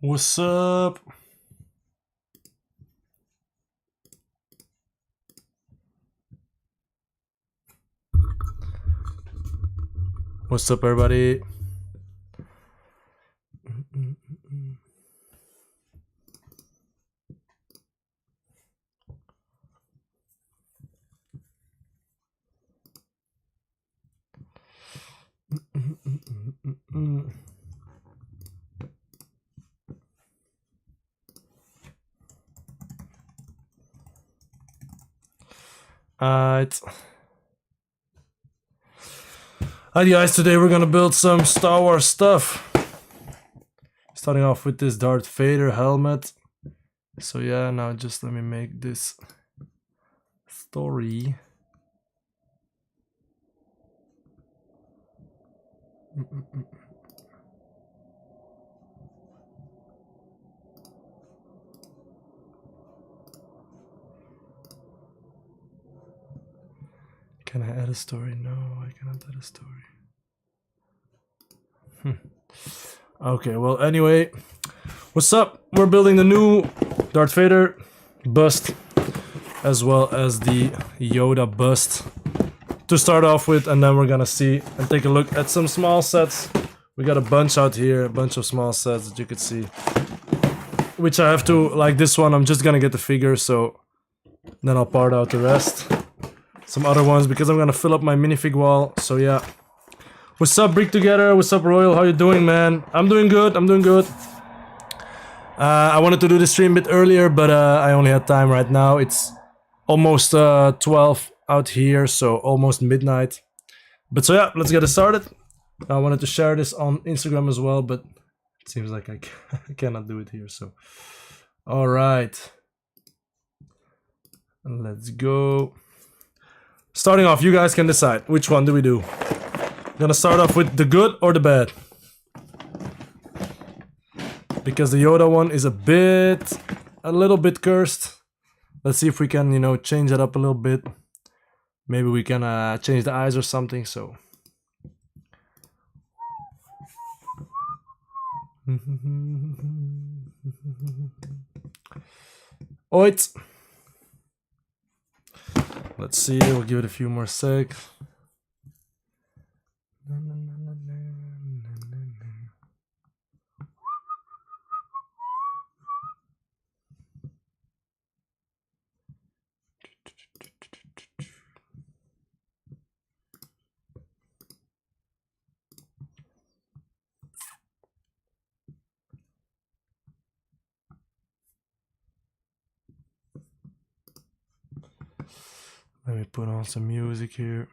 What's up? What's up, everybody? Alright. Alright guys, today we're gonna build some Star Wars stuff. Starting off with this Darth Vader helmet. So yeah, now just let me make this story. Can I add a story? No, I cannot add a story. Okay, well, anyway, what's up? We're building the new Darth Vader bust, as well as the Yoda bust to start off with, and then we're gonna see and take a look at some small sets. We got a bunch out here, a bunch of small sets that you could see, which I have to, like this one, I'm just gonna get the figure, so then I'll part out the rest. Some other ones because I'm gonna fill up my minifig wall. So yeah, what's up, Brick Together? What's up, Royal? How you doing, man? I'm doing good. I'm doing good. I wanted to do the stream a bit earlier, but I only had time right now. It's almost 12 out here, so almost midnight. But so yeah, let's get it started. I wanted to share this on Instagram as well, but it seems like I cannot do it here. So, all right, let's go. Starting off, you guys can decide which one do we do. Gonna start off with the good or the bad, because the Yoda one is a little bit cursed. Let's see if we can, you know, change it up a little bit. Maybe we can change the eyes or something. So Oit. Let's see, we'll give it a few more secs. Let me put on some music here.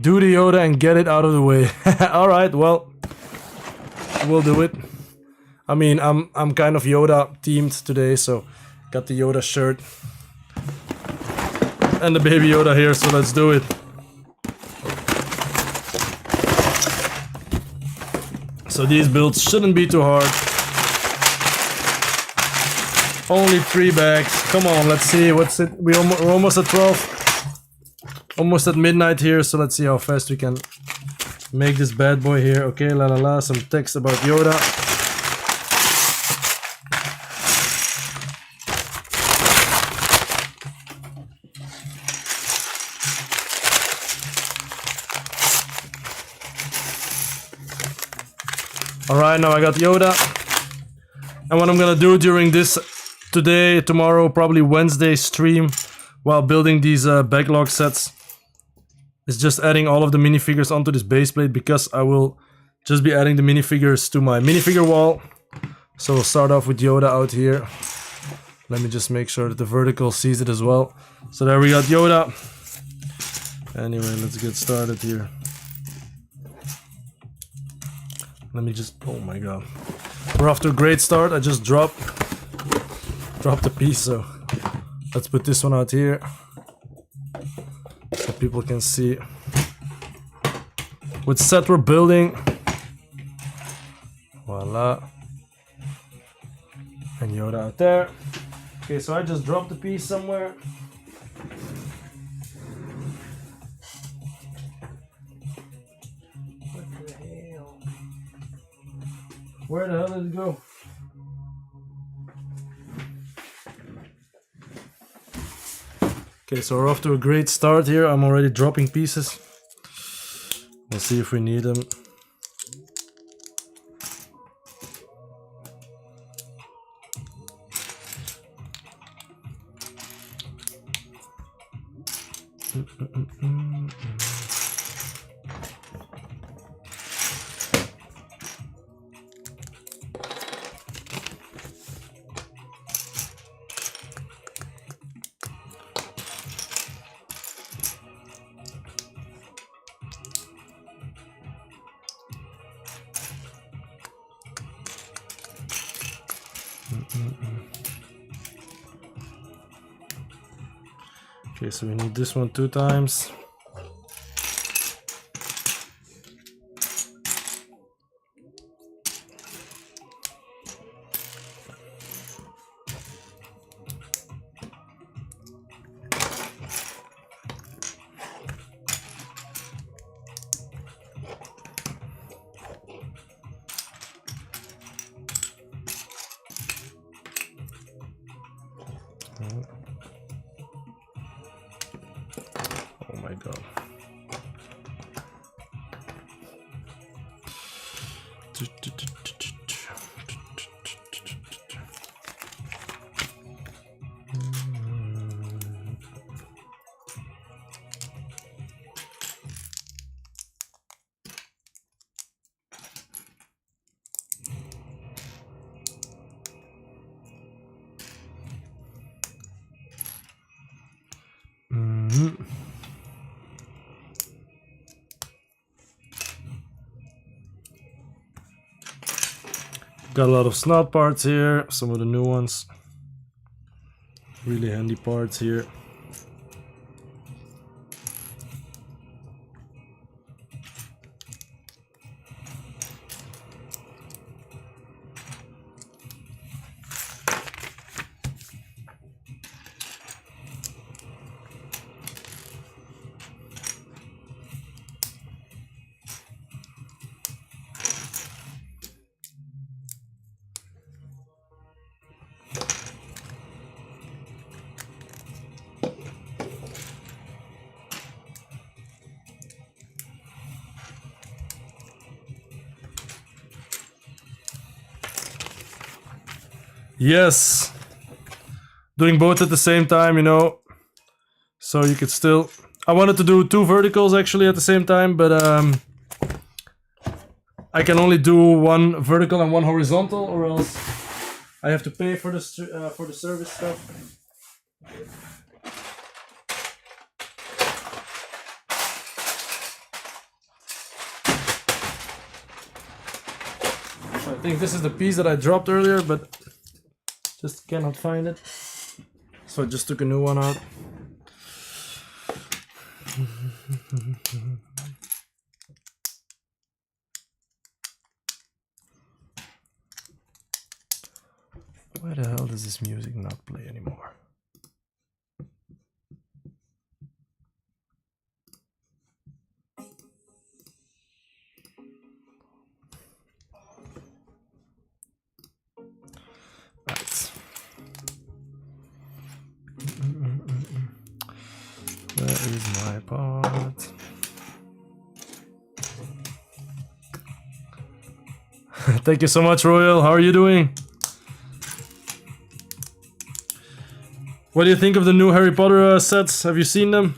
Do the Yoda and get it out of the way. Alright, well, we'll do it. I mean, I'm kind of Yoda themed today, so got the Yoda shirt and the baby Yoda here, so let's do it. So these builds shouldn't be too hard. Only 3 bags. Come on, let's see. What's it? We're almost at 12. Almost at midnight here, so let's see how fast we can make this bad boy here. Okay, la la la. Some text about Yoda. Alright, now I got Yoda. And what I'm gonna do during this today, tomorrow, probably Wednesday stream while building these backlog sets is just adding all of the minifigures onto this base plate, because I will just be adding the minifigures to my minifigure wall. So we'll start off with Yoda out here. Let me just make sure that the vertical sees it as well. So there we got Yoda. Anyway, let's get started here. Let me just, oh my god. We're off to a great start. I just dropped a piece, so let's put this one out here so people can see what set we're building. Voila. And Yoda out there. Okay, so I just dropped the piece somewhere. What the hell? Where the hell did it go? Okay, so we're off to a great start here. I'm already dropping pieces. We'll see if we need them. Okay, so we need this one 2 times. Oh my god. Got a lot of slot parts here, some of the new ones. Really handy parts here. Yes, doing both at the same time, you know, so you could still... I wanted to do 2 verticals actually at the same time, but I can only do 1 vertical and 1 horizontal, or else I have to pay for the service stuff. So I think this is the piece that I dropped earlier, but just cannot find it. So I just took a new one out. Why the hell does this music not play anymore? Right. Where is my part? Thank you so much, Royal. How are you doing? What do you think of the new Harry Potter sets? Have you seen them?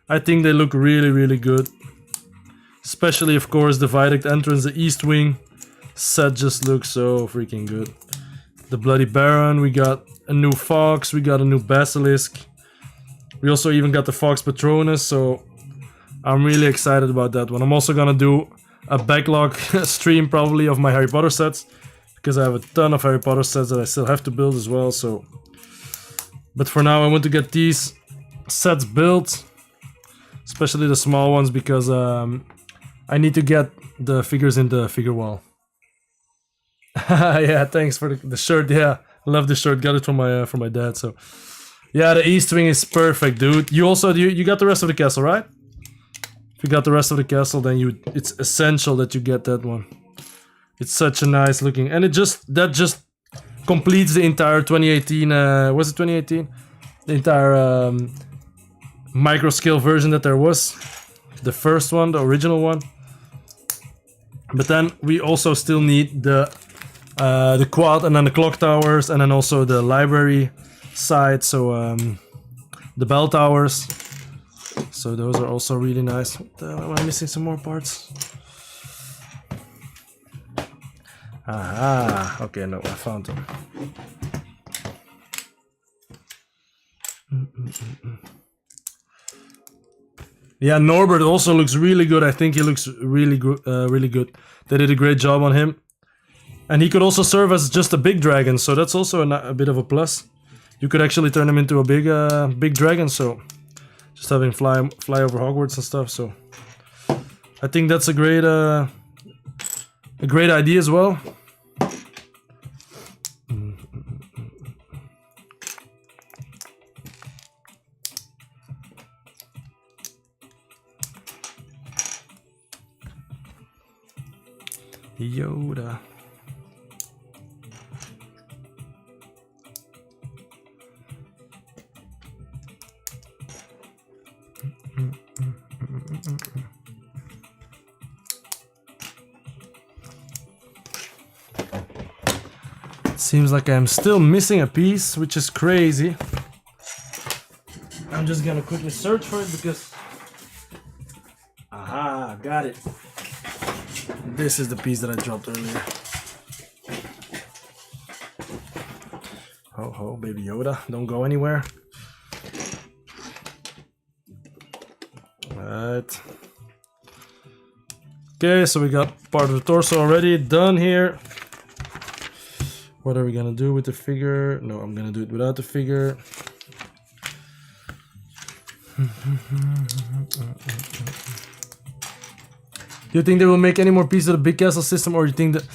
I think they look really, really good. Especially, of course, the Viaduct entrance, the East Wing set just looks so freaking good. The Bloody Baron, we got a new Fox, we got a new Basilisk. We also even got the Fox Patronus, so I'm really excited about that one. I'm also gonna do a backlog stream probably of my Harry Potter sets, because I have a ton of Harry Potter sets that I still have to build as well, so... But for now I want to get these sets built, especially the small ones, because I need to get the figures in the figure wall. Yeah, thanks for the shirt. Yeah, I love the shirt. Got it from my dad. So yeah, the East Wing is perfect, dude. You also you got the rest of the castle, right? If you got the rest of the castle, then it's essential that you get that one. It's such a nice looking, and that just completes the entire 2018. Was it 2018? The entire micro scale version that there was, the first one, the original one. But then we also still need the quad, and then the clock towers, and then also the library side. So the bell towers. So those are also really nice. What the hell, am I missing some more parts? Aha. Okay, no, I found them. Yeah, Norbert also looks really good. I think he looks really good. Really good. They did a great job on him, and he could also serve as just a big dragon. So that's also a bit of a plus. You could actually turn him into a big dragon. So just having fly over Hogwarts and stuff. So I think that's a great idea as well. Yoda. Seems like I'm still missing a piece, which is crazy. I'm just gonna quickly search for it because... Aha, got it. This is the piece that I dropped earlier. Ho ho, baby Yoda, don't go anywhere. Alright. Okay, so we got part of the torso already done here. What are we gonna do with the figure? No, I'm gonna do it without the figure. Do you think they will make any more pieces of the big castle system, or do you think that...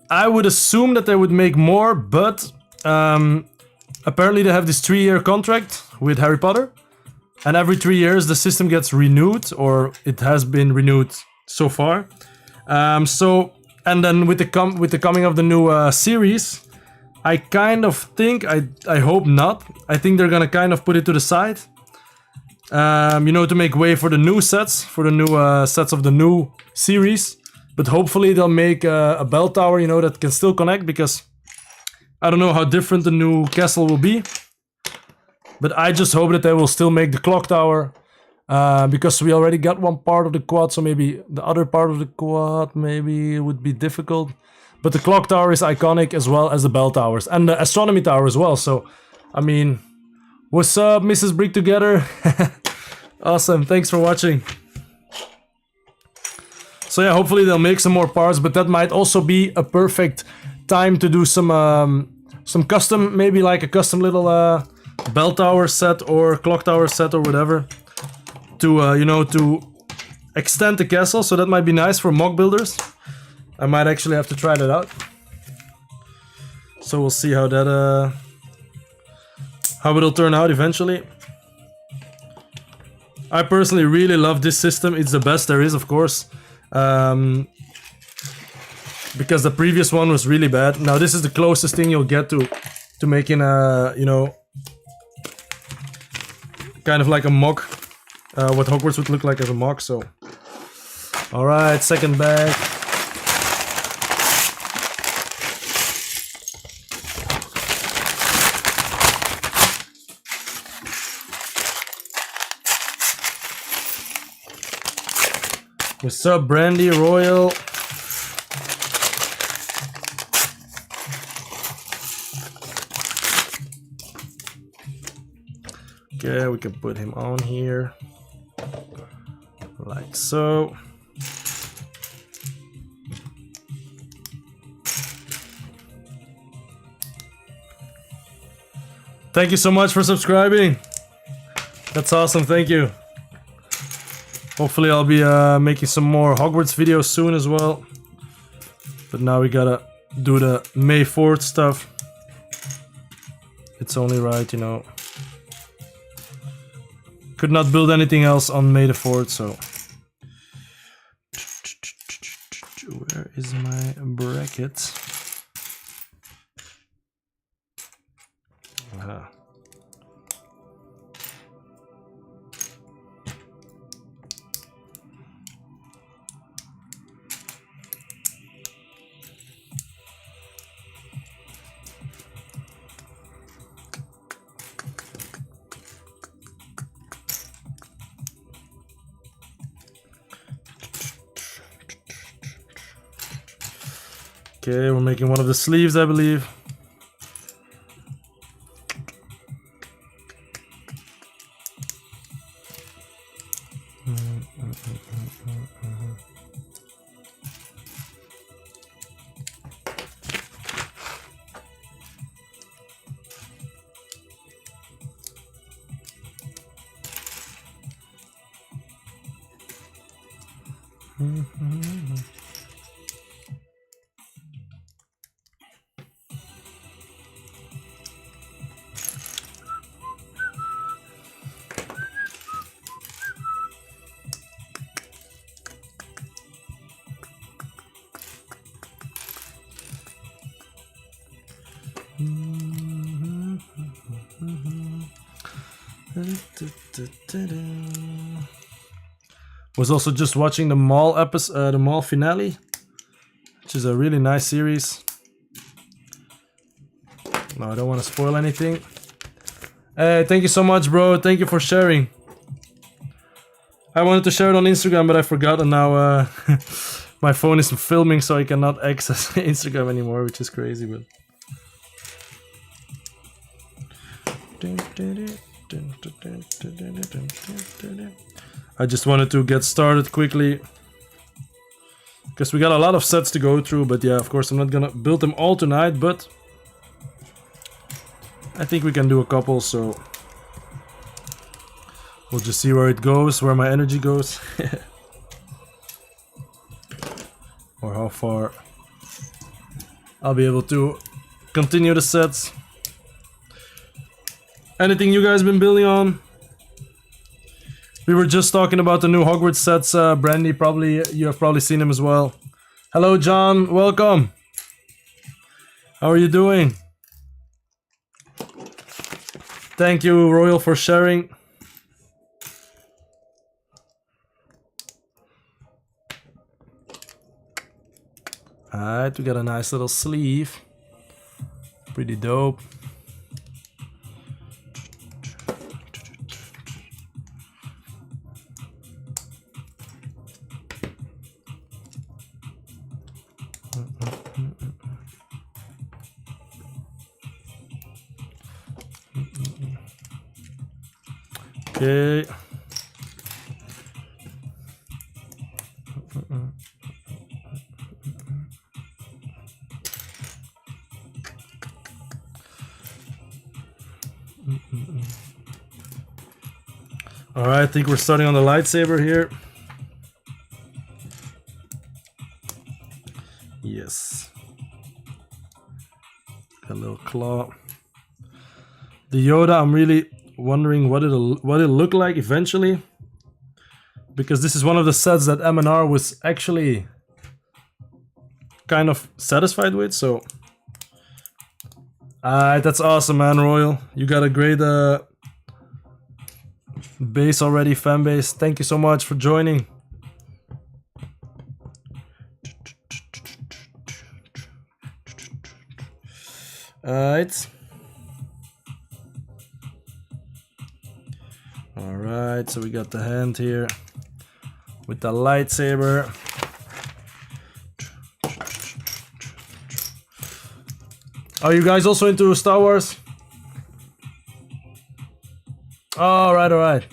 I would assume that they would make more, but apparently they have this 3-year contract with Harry Potter, and every 3 years the system gets renewed, or it has been renewed so far. And then with the coming of the new series, I kind of think, I hope not, I think they're gonna kind of put it to the side. You know, to make way for the new sets, for the new sets of the new series. But hopefully they'll make a bell tower, you know, that can still connect, because I don't know how different the new castle will be. But I just hope that they will still make the clock tower, because we already got one part of the quad, so maybe the other part of the quad maybe would be difficult. But the clock tower is iconic, as well as the bell towers, and the astronomy tower as well. So, I mean... What's up, Mrs. Brick Together? Awesome, thanks for watching. So yeah, hopefully they'll make some more parts, but that might also be a perfect time to do some custom, maybe like a custom little bell tower set or clock tower set or whatever, to you know, to extend the castle. So that might be nice for mock builders. I might actually have to try that out. So we'll see how that how it'll turn out eventually. I personally really love this system. It's the best there is, of course. Because the previous one was really bad. Now this is the closest thing you'll get to making a, you know, kind of like a mock. What Hogwarts would look like as a mock, so. Alright, second bag. What's up, Brandy Royal? Okay, we can put him on here. Like so. Thank you so much for subscribing. That's awesome, thank you. Hopefully I'll be making some more Hogwarts videos soon as well. But now we gotta do the May 4th stuff. It's only right, you know. Could not build anything else on May the 4th, so. Where is my bracket? Aha. Okay, we're making one of the sleeves, I believe. Was also just watching the Mall episode, the Mall finale, which is a really nice series. No, I don't want to spoil anything. Hey, thank you so much, bro. Thank you for sharing. I wanted to share it on Instagram, but I forgot, and now my phone is filming, so I cannot access Instagram anymore, which is crazy, but. I just wanted to get started quickly because we got a lot of sets to go through, but yeah, of course I'm not gonna build them all tonight, but I think we can do a couple, so we'll just see where it goes, where my energy goes. Or how far I'll be able to continue the sets. Anything you guys been building on? We were just talking about the new Hogwarts sets, Brandy, probably you have probably seen them as well. Hello John, welcome. How are you doing? Thank you Royal for sharing. Alright, we got a nice little sleeve. Pretty dope. Okay. All right, I think we're starting on the lightsaber here. Yes. Got a little claw. The Yoda, I'm really wondering what it'll look like eventually, because this is one of the sets that M&R was actually kind of satisfied with, so that's awesome, man. Royal, you got a great base already, fan base. Thank you so much for joining. Alright, so we got the hand here with the lightsaber. Are you guys also into Star Wars? Alright.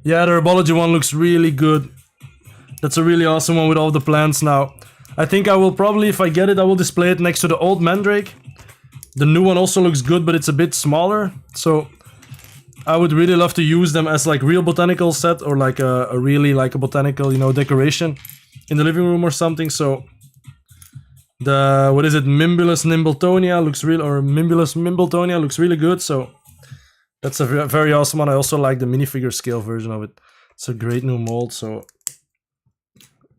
Yeah, the Herbology one looks really good. That's a really awesome one with all the plants now. I think I will probably, if I get it, I will display it next to the old Mandrake. The new one also looks good, but it's a bit smaller. So I would really love to use them as like real botanical set, or like a really like a botanical, you know, decoration in the living room or something. So The, what is it, Mimbulus Nimbletonia looks real, or Mimbulus Mimbletonia looks really good, so that's a very awesome one. I also like the minifigure scale version of it. It's a great new mold, so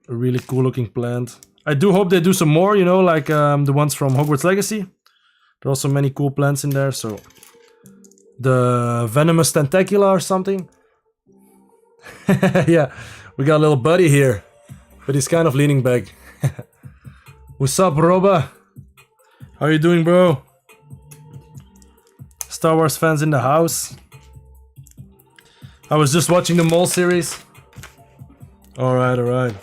a really cool looking plant. I do hope they do some more, you know, like the ones from Hogwarts Legacy. There are also many cool plants in there, so the Venomous Tentacula or something. Yeah, we got a little buddy here, but he's kind of leaning back. What's up, Roba? How you doing, bro? Star Wars fans in the house. I was just watching the Mole series. Alright, alright.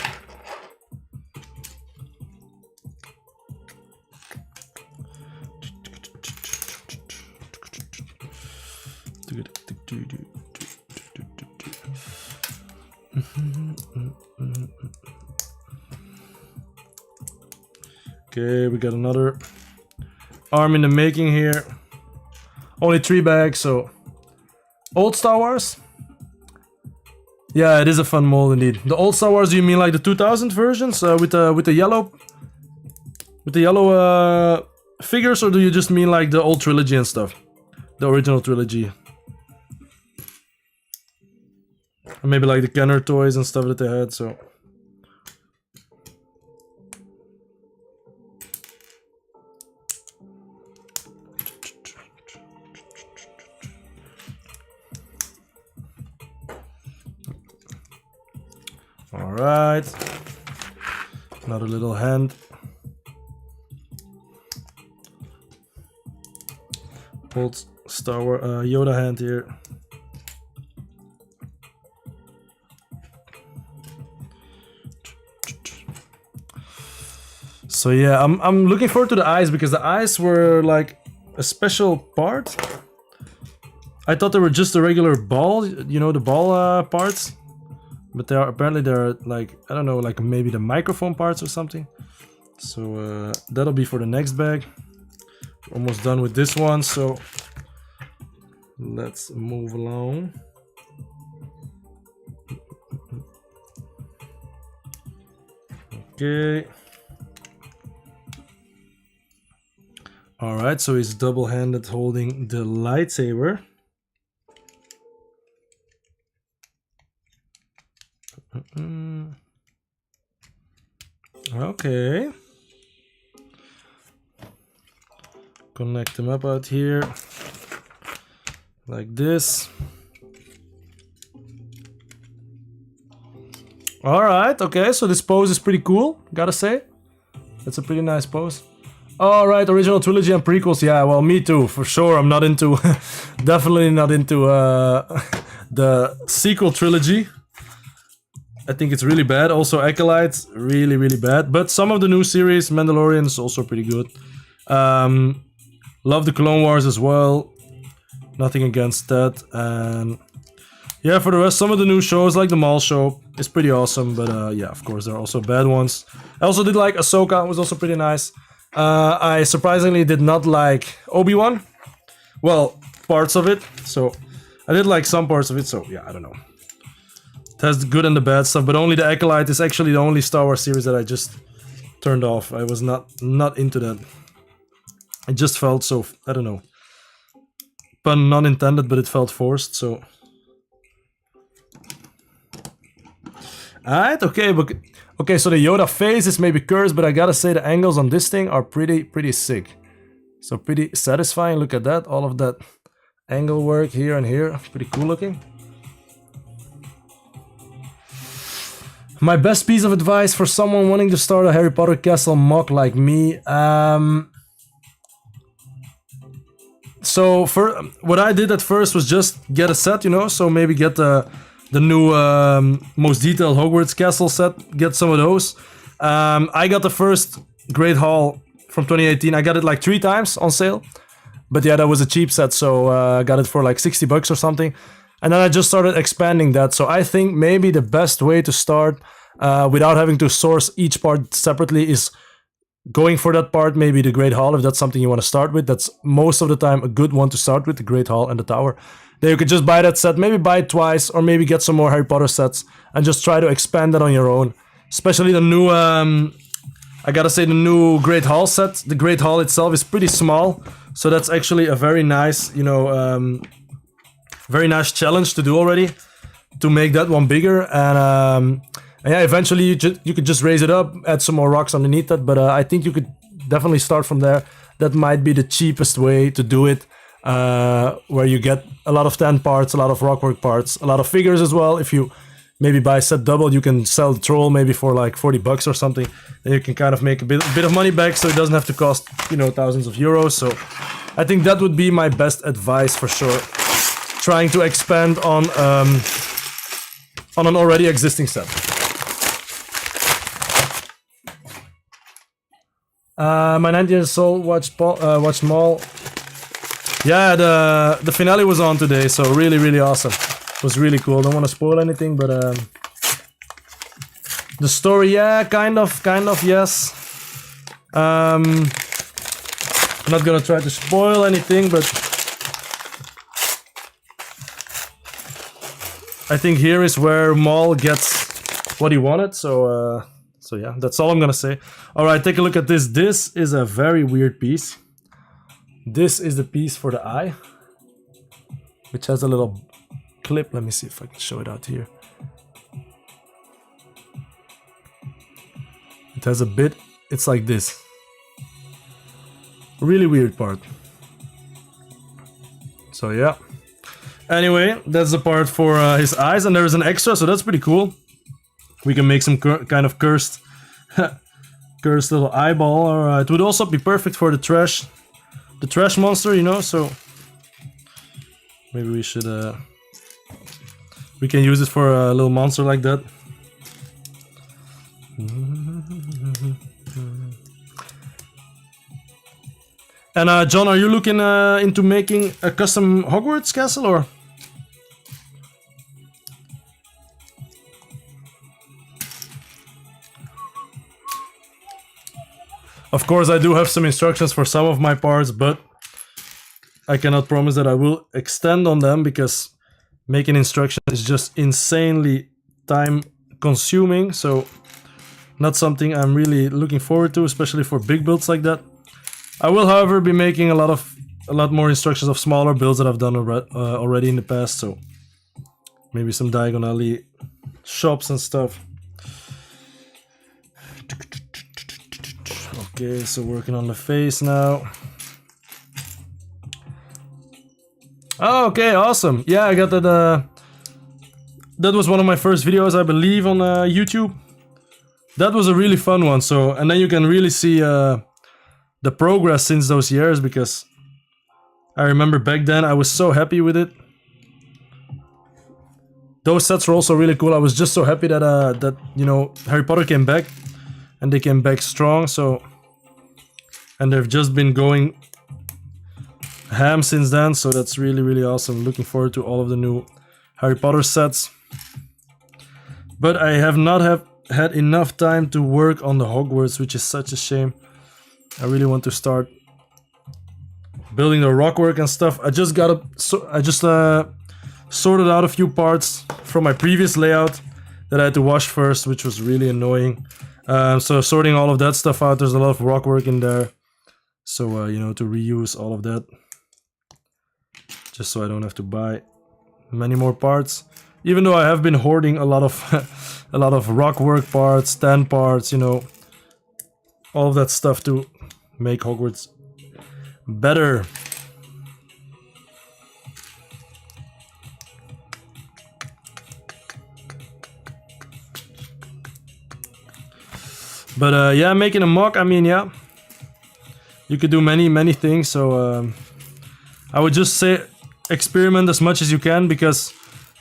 Okay, we got another arm in the making here. Only 3 bags, so old Star Wars. Yeah, it is a fun mold indeed. The old Star Wars, do you mean like the 2000 versions with the yellow figures, or do you just mean like the old trilogy and stuff, the original trilogy, or maybe like the Kenner toys and stuff that they had? So. Alright, another little hand. Old Star Wars Yoda hand here. So yeah, I'm looking forward to the eyes, because the eyes were like a special part. I thought they were just a regular ball, you know, the ball parts. But they are apparently they're like, I don't know, like maybe the microphone parts or something. So that'll be for the next bag. Almost done with this one, so let's move along. Okay. Alright, so he's double-handed holding the lightsaber. Okay. Connect them up out here. Like this. Alright, okay, so this pose is pretty cool, gotta say. That's a pretty nice pose. Alright, original trilogy and prequels, yeah, well, me too, for sure. I'm not into, definitely not into the sequel trilogy. I think it's really bad. Also, Acolyte, really, really bad. But some of the new series, Mandalorian is also pretty good. Love the Clone Wars as well. Nothing against that. And yeah, for the rest, some of the new shows, like the Maul show, is pretty awesome. But yeah, of course, there are also bad ones. I also did like Ahsoka, was also pretty nice. I surprisingly did not like Obi-Wan. Well, parts of it. So I did like some parts of it. So yeah, I don't know. It has the good and the bad stuff, but only the Acolyte is actually the only Star Wars series that I just turned off. I was not into that. It just felt so, I don't know. Pun not intended, but it felt forced, so. Alright, okay, but okay, so the Yoda face is maybe cursed, but I gotta say the angles on this thing are pretty sick. So pretty satisfying, look at that, all of that angle work here and here, pretty cool looking. My best piece of advice for someone wanting to start a Harry Potter castle mock like me. So for what I did at first was just get a set, you know, so maybe get the new most detailed Hogwarts castle set, get some of those. I got the first Great Hall from 2018. I got it like 3 times on sale. But yeah, that was a cheap set, so I got it for like 60 bucks or something. And then I just started expanding that. So I think maybe the best way to start without having to source each part separately is going for that part, maybe the Great Hall, if that's something you want to start with. That's most of the time a good one to start with, the Great Hall and the Tower. Then you could just buy that set, maybe buy it twice, or maybe get some more Harry Potter sets and just try to expand that on your own. Especially the new, I I gotta say the new Great Hall set, the Great Hall itself is pretty small, so that's actually a very nice, you know, very nice challenge to do already, to make that one bigger. And yeah, eventually you could just raise it up, add some more rocks underneath that, but I think you could definitely start from there. That might be the cheapest way to do it, where you get a lot of 10 parts, a lot of rockwork parts, a lot of figures as well. If you maybe buy set double, you can sell the troll maybe for like 40 bucks or something. Then you can kind of make a bit of money back, so it doesn't have to cost, you know, thousands of euros. So I think that would be my best advice for sure. Trying to expand on an already existing set. My 90th soul watched Maul. Yeah, the finale was on today, so really awesome. It was really cool. Don't want to spoil anything, but the story, yeah, kind of, yes. I'm not gonna try to spoil anything, but I think here is where Maul gets what he wanted. So yeah, that's all I'm gonna say. All right, take a look at this. This is a very weird piece. This is the piece for the eye, which has a little clip. Let me see if I can show it out here. It has a bit, it's like this. Really weird part. So yeah. Anyway, that's the part for his eyes, and there is an extra, so that's pretty cool. We can make some kind of cursed little eyeball, or it would also be perfect for the trash monster, you know, so maybe we should we can use it for a little monster like that. And John, are you looking into making a custom Hogwarts castle, or? Of course, I do have some instructions for some of my parts, but I cannot promise that I will extend on them, because making instructions is just insanely time consuming, so not something I'm really looking forward to, especially for big builds like that. I will, however, be making a lot more instructions of smaller builds that I've done already in the past, so maybe some diagonally shops and stuff. Okay, so working on the face now. Oh, okay, awesome. Yeah, I got that. That was one of my first videos, I believe, on YouTube. That was a really fun one. So, and then you can really see the progress since those years, because I remember back then I was so happy with it. Those sets were also really cool. I was just so happy that that, you know, Harry Potter came back, and they came back strong. So, and they've just been going ham since then, so that's really awesome. Looking forward to all of the new Harry Potter sets. But I have not had enough time to work on the Hogwarts, which is such a shame. I really want to start building the rockwork and stuff. I just sorted out a few parts from my previous layout that I had to wash first, which was really annoying. So sorting all of that stuff out, there's a lot of rockwork in there. So, you know, to reuse all of that. Just so I don't have to buy many more parts. Even though I have been hoarding a lot of rockwork parts, 10 parts, you know, all of that stuff to make Hogwarts better. But yeah, making a mock, I mean, yeah, you could do many things. So I would just say experiment as much as you can, because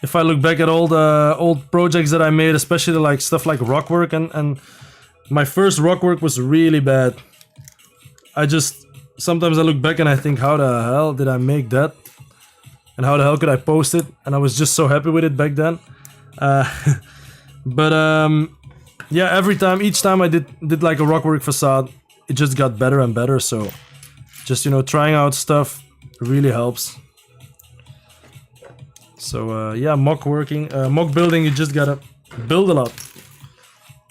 if I look back at all the old projects that I made, especially like stuff like rockwork, and my first rockwork was really bad. Sometimes I look back and I think, how the hell did I make that? And how the hell could I post it? And I was just so happy with it back then. But yeah, each time I did like a rockwork facade, it just got better and better. So just, you know, trying out stuff really helps. So yeah, mock building, you just gotta build a lot.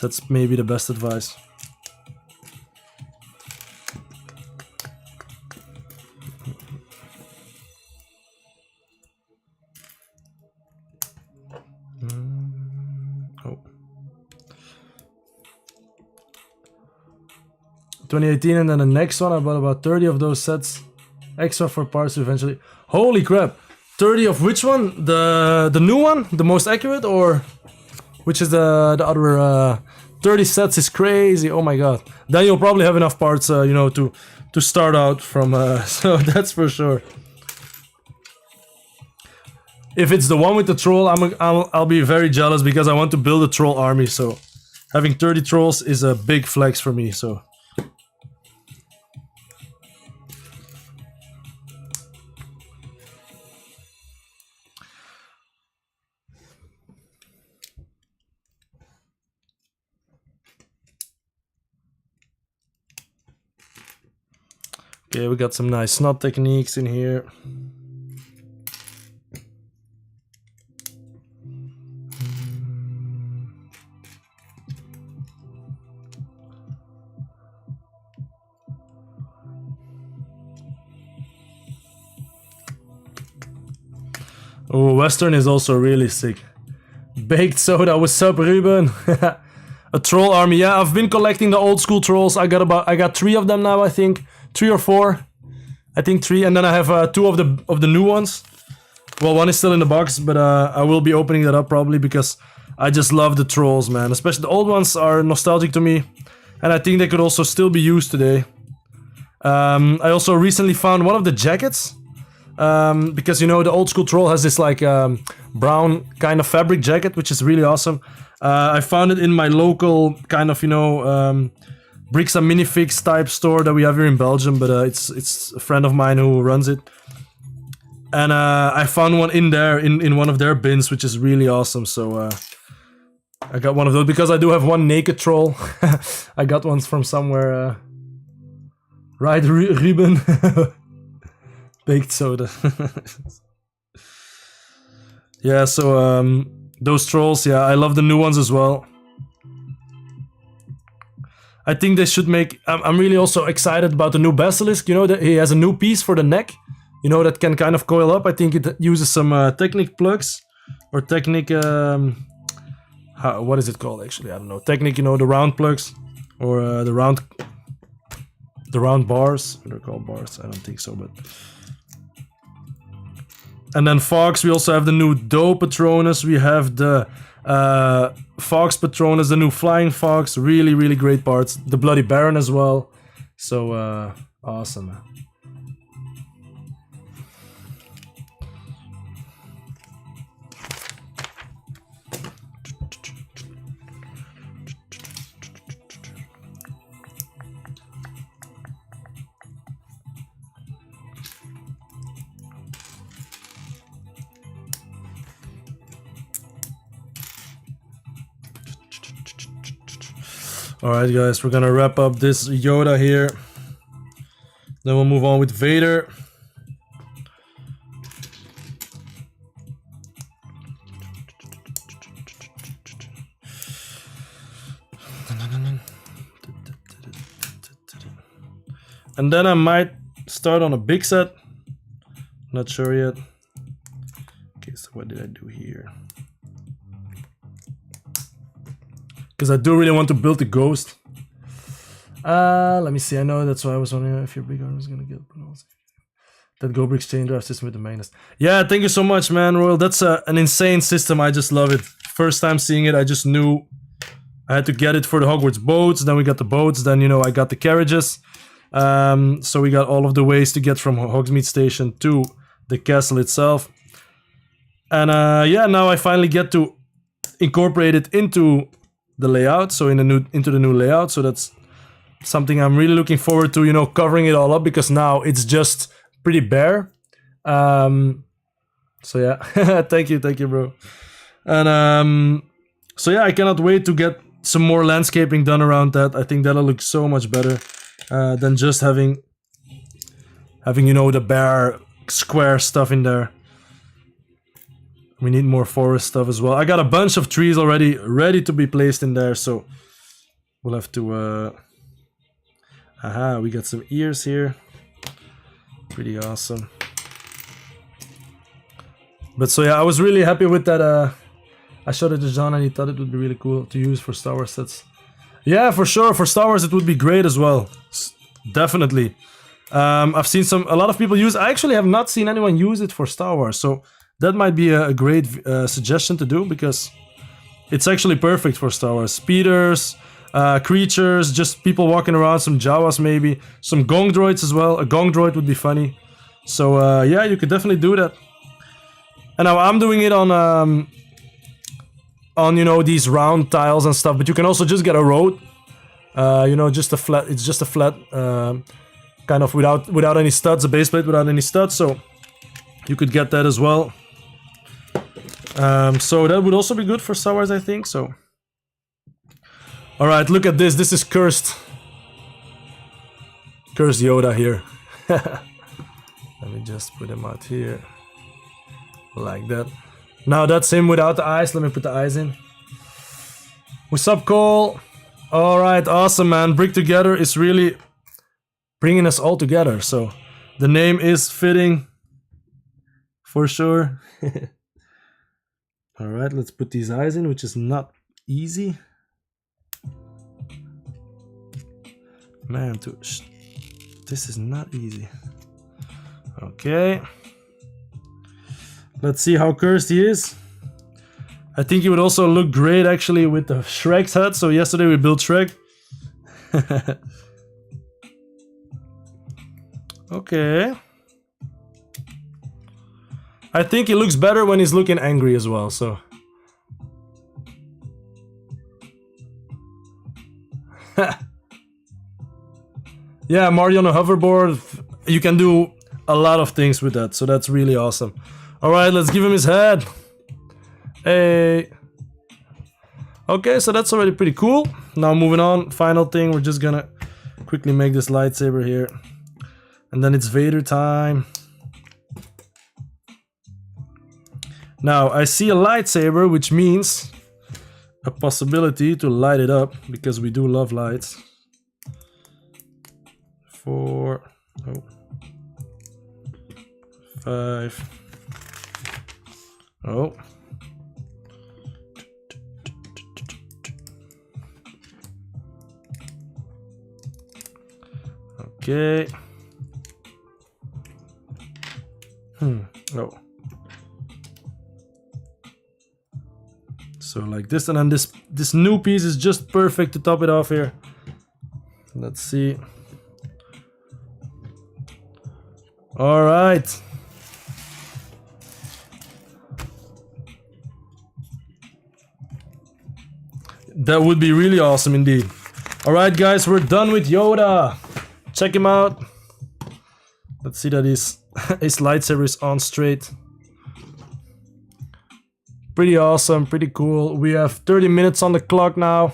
That's maybe the best advice. 2018, and then the next one I bought about 30 of those sets extra for parts eventually. Holy crap! 30 of which one? The new one, the most accurate, or which is the other? 30 sets is crazy. Oh my god! Then you'll probably have enough parts, you know, to start out from. So that's for sure. If it's the one with the troll, I'll be very jealous because I want to build a troll army. So having 30 trolls is a big flex for me. So. Okay, we got some nice snot techniques in here. Oh, Western is also really sick. Baked soda, what's up, Ruben? A troll army, yeah. I've been collecting the old school trolls. I got 3 of them now, I think. 3 or 4, I think 3, and then I have 2 of the new ones. Well, 1 is still in the box, but I will be opening that up probably because I just love the trolls, man. Especially the old ones are nostalgic to me, and I think they could also still be used today. I also recently found one of the jackets, because you know the old school troll has this like brown kind of fabric jacket, which is really awesome. I found it in my local kind of, you know, Bricks and Minifix type store that we have here in Belgium, but it's a friend of mine who runs it. And I found one in there, in one of their bins, which is really awesome, so I got one of those, because I do have one naked troll. I got ones from somewhere, right, Ruben? Baked soda. Yeah, so those trolls, yeah, I love the new ones as well. I think they should make... I'm really also excited about the new Basilisk. You know, that he has a new piece for the neck. You know, that can kind of coil up. I think it uses some Technic plugs. Or Technic... what is it called, actually? I don't know. Technic, you know, the round plugs. Or the round bars. They're called bars. I don't think so, but... And then Fox, we also have the new Doe Patronus. We have the... Fox Patronus, the new Flying Fox, really, really great parts. The Bloody Baron as well. So, awesome, man. Alright guys, we're gonna wrap up this Yoda here. Then we'll move on with Vader. And then I might start on a big set. Not sure yet. Okay, so what did I do here? Because I do really want to build the Ghost. Let me see. I know that's why I was wondering if your big arm was gonna get that Go Bricks chain drive system with the magnets. Yeah, thank you so much, man, Royal. That's an insane system. I just love it. First time seeing it, I just knew I had to get it for the Hogwarts boats. Then we got the boats. Then, you know, I got the carriages. So we got all of the ways to get from Hogsmeade Station to the castle itself. And yeah, now I finally get to incorporate it into the layout, so into the new layout. So that's something I'm really looking forward to, you know, covering it all up, because now it's just pretty bare. So yeah, thank you, bro. And so yeah, I cannot wait to get some more landscaping done around that. I think that'll look so much better than just having you know, the bare square stuff in there. We need more forest stuff as well. I got a bunch of trees already ready to be placed in there, so we'll have to... Aha, we got some ears here. Pretty awesome. But so yeah, I was really happy with that. I showed it to John and he thought it would be really cool to use for Star Wars sets. Yeah, for sure. For Star Wars, it would be great as well. Definitely. I've seen a lot of people use. I actually have not seen anyone use it for Star Wars, so that might be a great suggestion to do because it's actually perfect for Star Wars. Speeders, creatures, just people walking around, some Jawas maybe, some Gong droids as well. A Gong droid would be funny. So yeah, you could definitely do that. And now I'm doing it on you know, these round tiles and stuff, but you can also just get a road. You know, just a flat. It's just a flat, kind of without any studs, a base plate without any studs. So you could get that as well. So that would also be good for Star Wars, I think. So, all right, look at this. This is cursed Yoda here. Let me just put him out here, like that. Now that's him without the eyes. Let me put the eyes in. What's up, Cole? All right, awesome, man. Brick Together is really bringing us all together. So the name is fitting for sure. All right, let's put these eyes in, which is not easy. Man, this is not easy. Okay. Let's see how cursed he is. I think he would also look great actually with the Shrek's head. So yesterday we built Shrek. Okay. I think he looks better when he's looking angry as well, so. Yeah, Mario on a hoverboard. You can do a lot of things with that, so that's really awesome. Alright, let's give him his head. Hey. Okay, so that's already pretty cool. Now moving on, final thing, we're just gonna quickly make this lightsaber here. And then it's Vader time. Now, I see a lightsaber, which means a possibility to light it up, because we do love lights. 4, 5. Oh. Okay. Oh. So like this, and then this new piece is just perfect to top it off here. Let's see. All right. That would be really awesome indeed. All right, guys, we're done with Yoda. Check him out. Let's see that his lightsaber is on straight. Pretty awesome, pretty cool. We have 30 minutes on the clock now.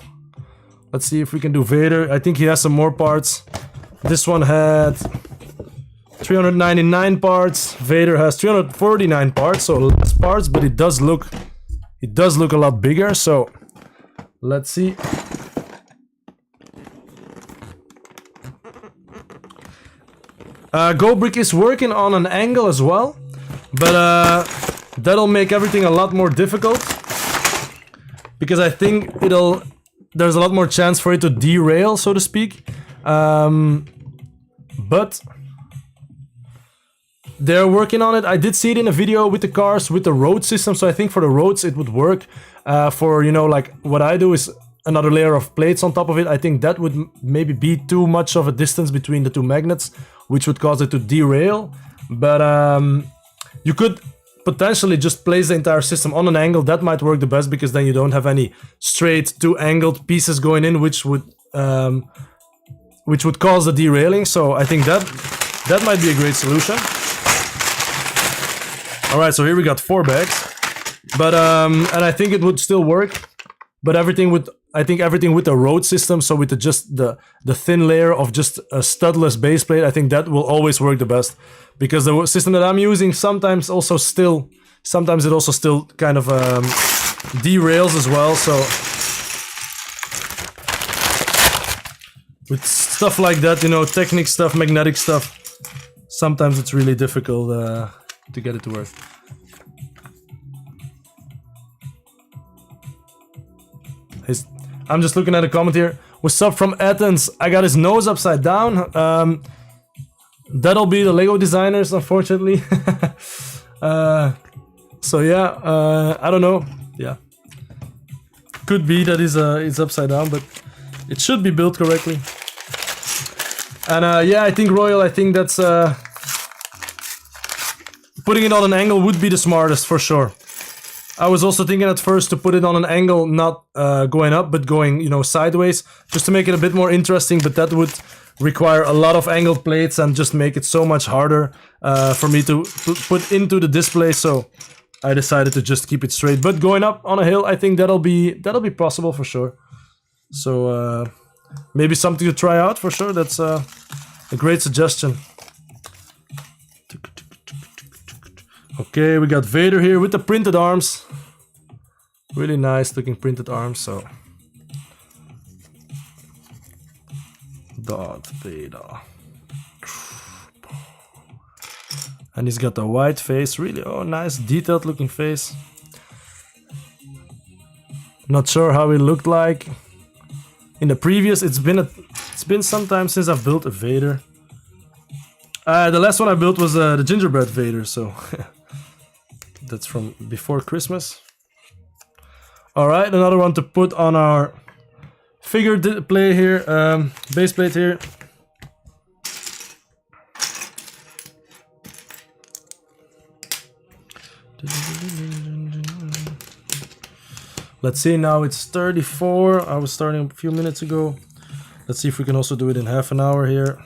Let's see if we can do Vader. I think he has some more parts. This one had 399 parts. Vader has 349 parts, so less parts, but it does look a lot bigger. So let's see. GoBrick is working on an angle as well, but that'll make everything a lot more difficult, because I think there's a lot more chance for it to derail, so to speak. But they're working on it. I did see it in a video with the cars, with the road system, so I think for the roads it would work. For, you know, like what I do is another layer of plates on top of it. I think that would maybe be too much of a distance between the two magnets, which would cause it to derail. But you could potentially just place the entire system on an angle. That might work the best, because then you don't have any straight two angled pieces going in, which would cause the derailing. So I think that might be a great solution. All right, so here we got 4 bags, but and I think it would still work. But everything with the road system, so with just the thin layer of just a studless base plate, I think that will always work the best, because the system that I'm using sometimes it also still kind of derails as well. So with stuff like that, you know, technique stuff, magnetic stuff, sometimes it's really difficult to get it to work. I'm just looking at a comment here. What's up from Athens? I got his nose upside down. That'll be the Lego designers, unfortunately. So yeah, I don't know. Yeah, could be that it's upside down, but it should be built correctly. And yeah, I think Royal, I think that's putting it on an angle would be the smartest for sure. I was also thinking at first to put it on an angle, not going up, but going, you know, sideways, just to make it a bit more interesting, but that would require a lot of angled plates and just make it so much harder for me to put into the display, so I decided to just keep it straight. But going up on a hill, I think that'll be possible for sure. So maybe something to try out for sure. That's a great suggestion. Okay, we got Vader here with the printed arms. Really nice looking printed arms, so. Darth Vader. And he's got a white face, really, oh, nice detailed looking face. Not sure how it looked like in the previous. It's been some time since I've built a Vader. The last one I built was the gingerbread Vader, so that's from before Christmas. All right, another one to put on our figure play here, base plate here. Let's see, now it's 34. I was starting a few minutes ago. Let's see if we can also do it in half an hour here.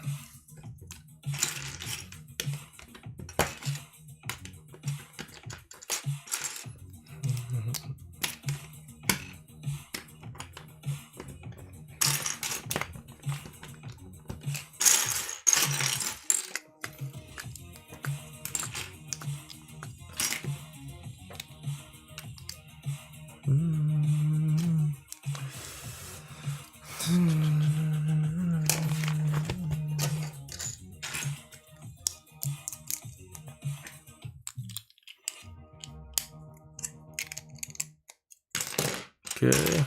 Okay,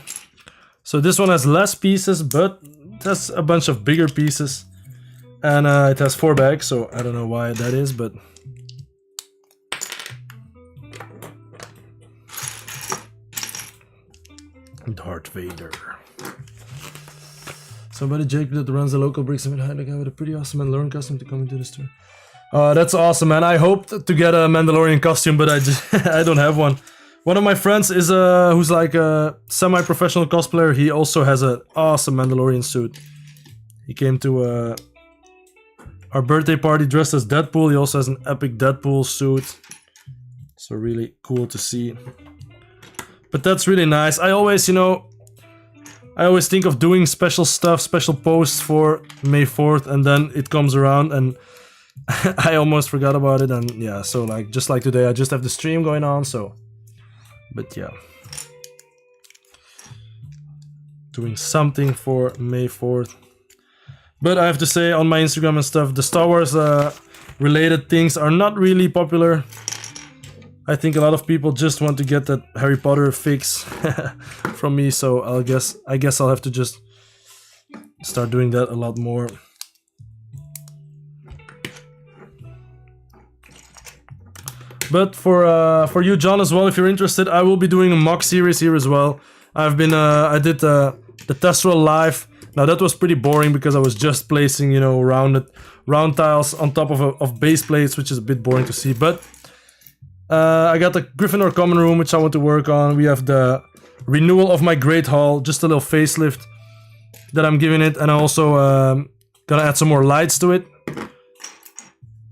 so this one has less pieces, but it has a bunch of bigger pieces, and it has 4 bags, so I don't know why that is, but Darth Vader. Somebody, Jake, that runs the local bricks and behind the guy with a pretty awesome Mandalorian costume to come into the store. That's awesome, man. I hoped to get a Mandalorian costume, but I don't have one. One of my friends is who's like a semi-professional cosplayer. He also has an awesome Mandalorian suit. He came to our birthday party dressed as Deadpool. He also has an epic Deadpool suit. So really cool to see. But that's really nice. I always, you know, I always think of doing special stuff, special posts for May 4th, and then it comes around and I almost forgot about it. And yeah, so like just like today, I just have the stream going on, so. But yeah, doing something for May 4th. But I have to say, on my Instagram and stuff, the Star Wars related things are not really popular. I think a lot of people just want to get that Harry Potter fix from me, so I guess I'll have to just start doing that a lot more. But for you, John, as well, if you're interested, I will be doing a mock series here as well. I've been I did the Testral live. Now that was pretty boring because I was just placing, you know, round tiles on top of base plates, which is a bit boring to see. But I got the Gryffindor common room, which I want to work on. We have the renewal of my Great Hall, just a little facelift that I'm giving it, and I also gonna add some more lights to it.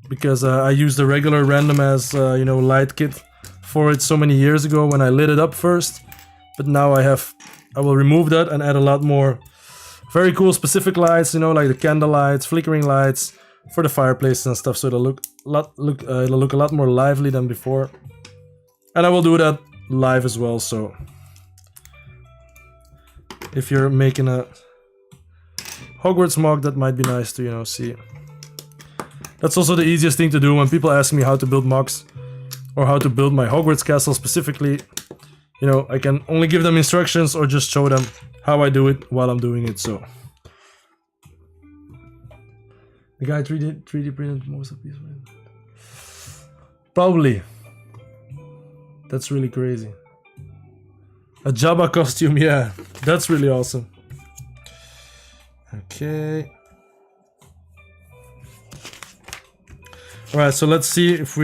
Because I used the regular random as, you know, light kit for it so many years ago when I lit it up first. But now I will remove that and add a lot more very cool specific lights, you know, like the candle lights, flickering lights for the fireplace and stuff. So it'll look a lot more lively than before. And I will do that live as well. So if you're making a Hogwarts mock, that might be nice to, you know, see. That's also the easiest thing to do when people ask me how to build mocks or how to build my Hogwarts castle specifically. You know, I can only give them instructions or just show them how I do it while I'm doing it. So the guy 3D printed most of these. Probably. That's really crazy. A Jabba costume, yeah, that's really awesome. Okay. Alright, so let's see if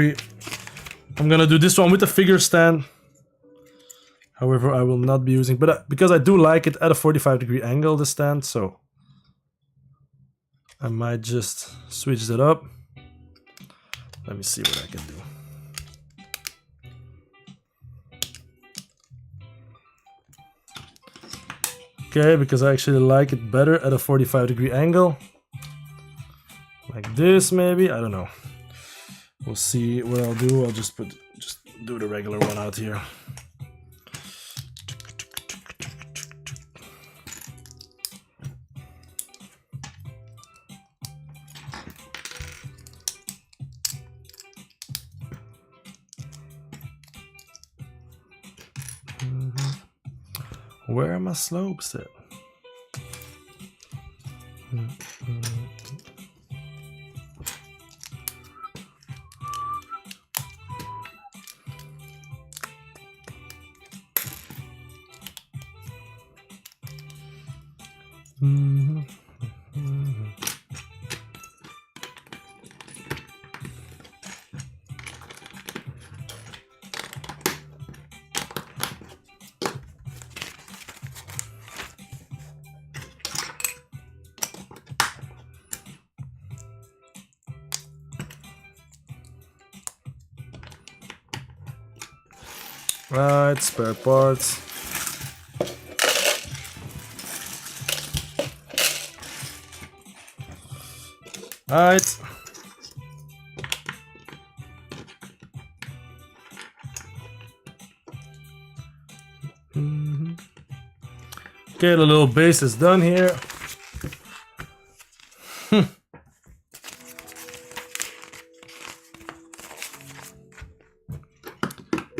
I'm gonna do this one with a figure stand. However, I will not be using, but because I do like it at a 45-degree angle, the stand, so I might just switch that up. Let me see what I can do. Okay, because I actually like it better at a 45-degree angle. Like this, maybe? I don't know. We'll see what I'll do. I'll just do the regular one out here. Where are my slopes at? Right, spare parts. Right. Okay, the little base is done here.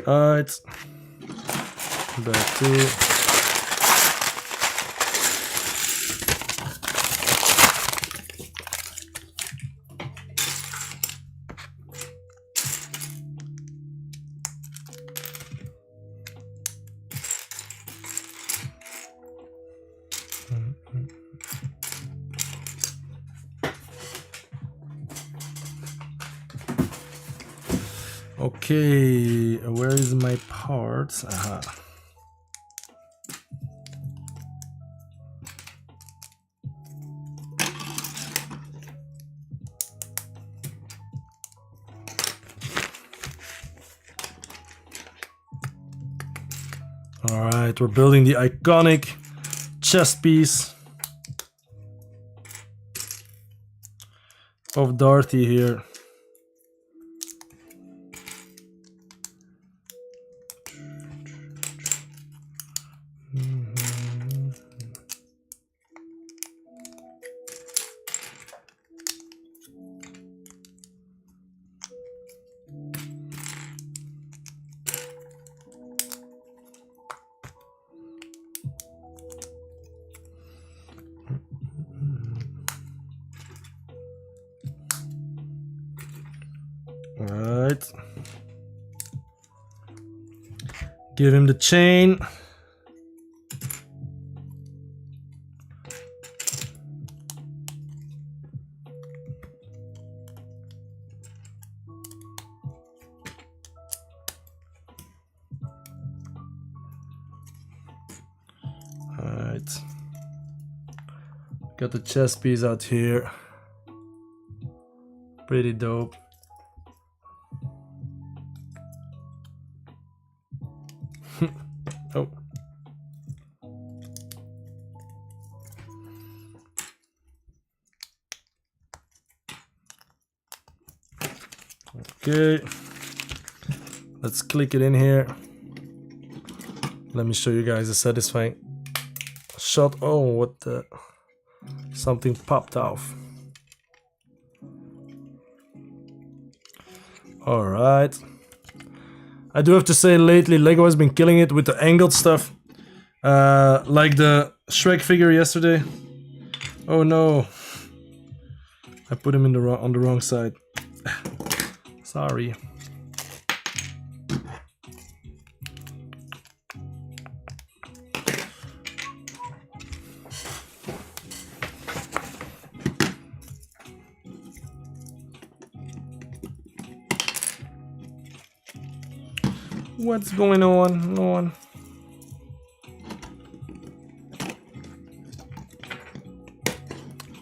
Alright. Back to okay, where is my parts? Aha. Alright, we're building the iconic chest piece of Dorothy here. Alright. Give him the chain. Alright. Got the chest piece out here. Pretty dope. Oh. Okay. Let's click it in here. Let me show you guys a satisfying shot. Oh, what the... Something popped off. Alright. I do have to say lately Lego has been killing it with the angled stuff. Like the Shrek figure yesterday. Oh no. I put him in on the wrong side. Sorry. What's going on?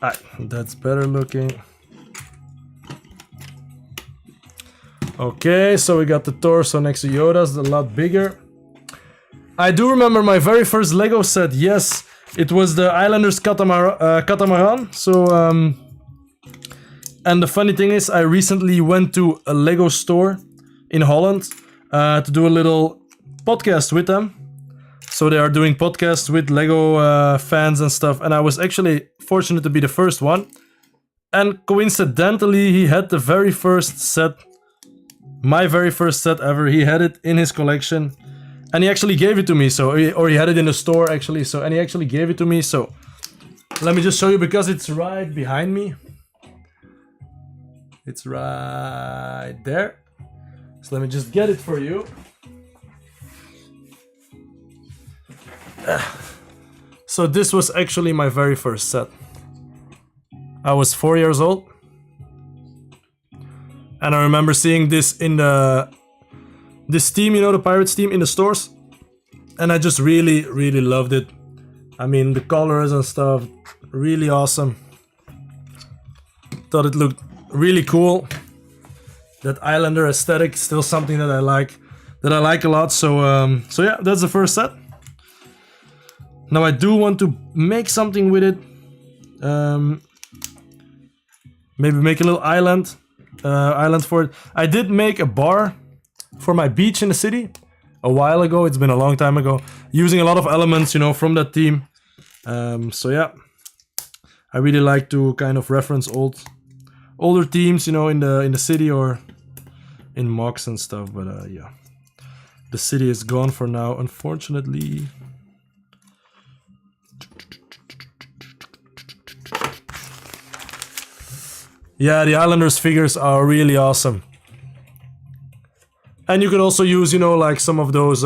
Ah, that's better looking. Okay, so we got the torso next to Yoda's, a lot bigger. I do remember my very first Lego set. Yes, it was the Islanders catamaran. So, and the funny thing is, I recently went to a Lego store in Holland to do a little podcast with them. So they are doing podcasts with Lego fans and stuff, and I was actually fortunate to be the first one. And coincidentally, he had the very first set, my very first set ever. He had it in his collection, and he actually gave it to me. So, or he had it in the store actually. So, and he actually gave it to me. So, let me just show you because it's right behind me. It's right there. So let me just get it for you. So this was actually my very first set. I was 4 years old. And I remember seeing this in this team, you know, the Pirates team in the stores. And I just really, really loved it. I mean, the colors and stuff, really awesome. Thought it looked really cool. That Islander aesthetic, still something that I like a lot. So, so yeah, that's the first set. Now I do want to make something with it. Maybe make a little island for it. I did make a bar for my beach in the city a while ago. It's been a long time ago, using a lot of elements, you know, from that team. So yeah, I really like to kind of reference older teams, you know, in the city or in mocks and stuff. But yeah, the city is gone for now, unfortunately. Yeah, the Islanders figures are really awesome. And you could also use, you know, like some of those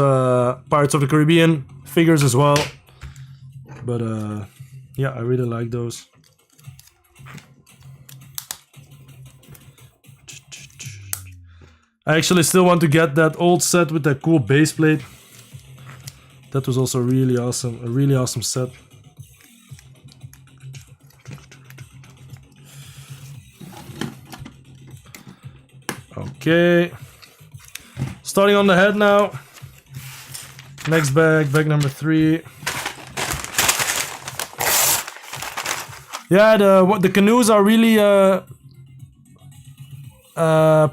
Pirates of the Caribbean figures as well. But yeah, I really like those. I actually still want to get that old set with that cool base plate. That was also really awesome, a really awesome set. Okay, starting on the head now. Next bag number 3. Yeah, the canoes are really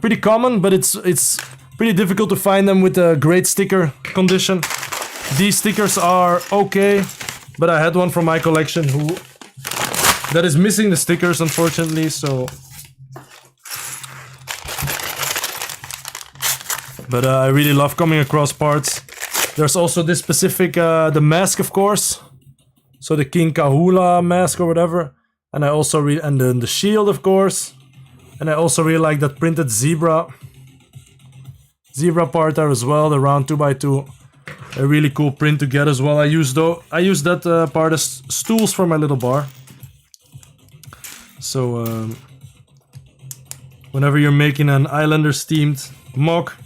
pretty common, but it's pretty difficult to find them with a great sticker condition. These stickers are okay, but I had one from my collection that is missing the stickers, unfortunately. So. But I really love coming across parts. There's also this specific, the mask, of course. So the King Kahula mask or whatever. And I also and then the shield, of course. And I also really like that printed zebra part there as well, the round 2x2. A really cool print to get as well. I use that part as stools for my little bar. So whenever you're making an Islanders themed mock,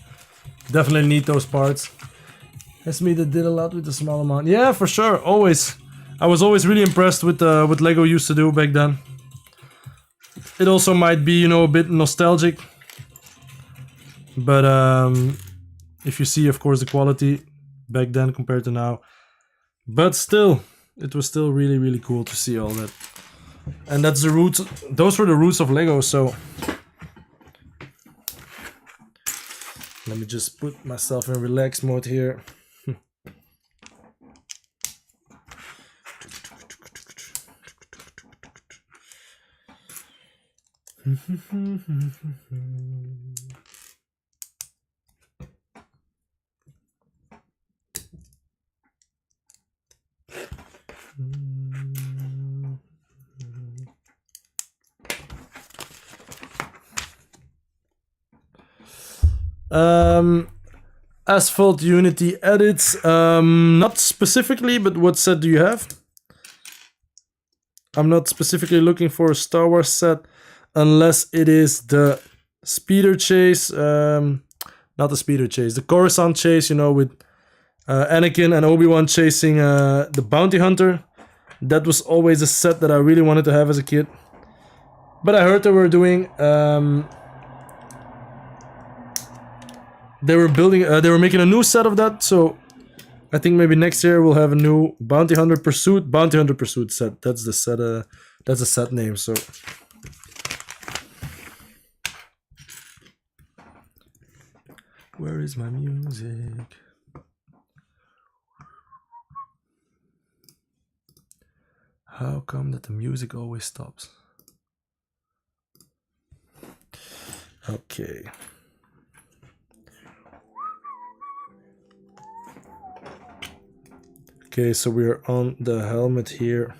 definitely need those parts. That's me that did a lot with the small amount. Yeah, for sure. Always. I was always really impressed with what Lego used to do back then. It also might be, you know, a bit nostalgic. But if you see, of course, the quality back then compared to now. But still, it was still really, really cool to see all that. And that's the roots. Those were the roots of Lego, so... Let me just put myself in relax mode here. Asphalt Unity edits. Not specifically, but what set do you have? I'm not specifically looking for a Star Wars set unless it is the speeder chase. Not the speeder chase, the Coruscant chase, you know, with Anakin and Obi-Wan chasing the bounty hunter. That was always a set that I really wanted to have as a kid. But I heard they were doing... they were making a new set of that, so I think maybe next year we'll have a new Bounty Hunter Pursuit set. That's the set, that's the set name, so... Where is my music? How come that the music always stops? Okay. Okay, so we are on the helmet here.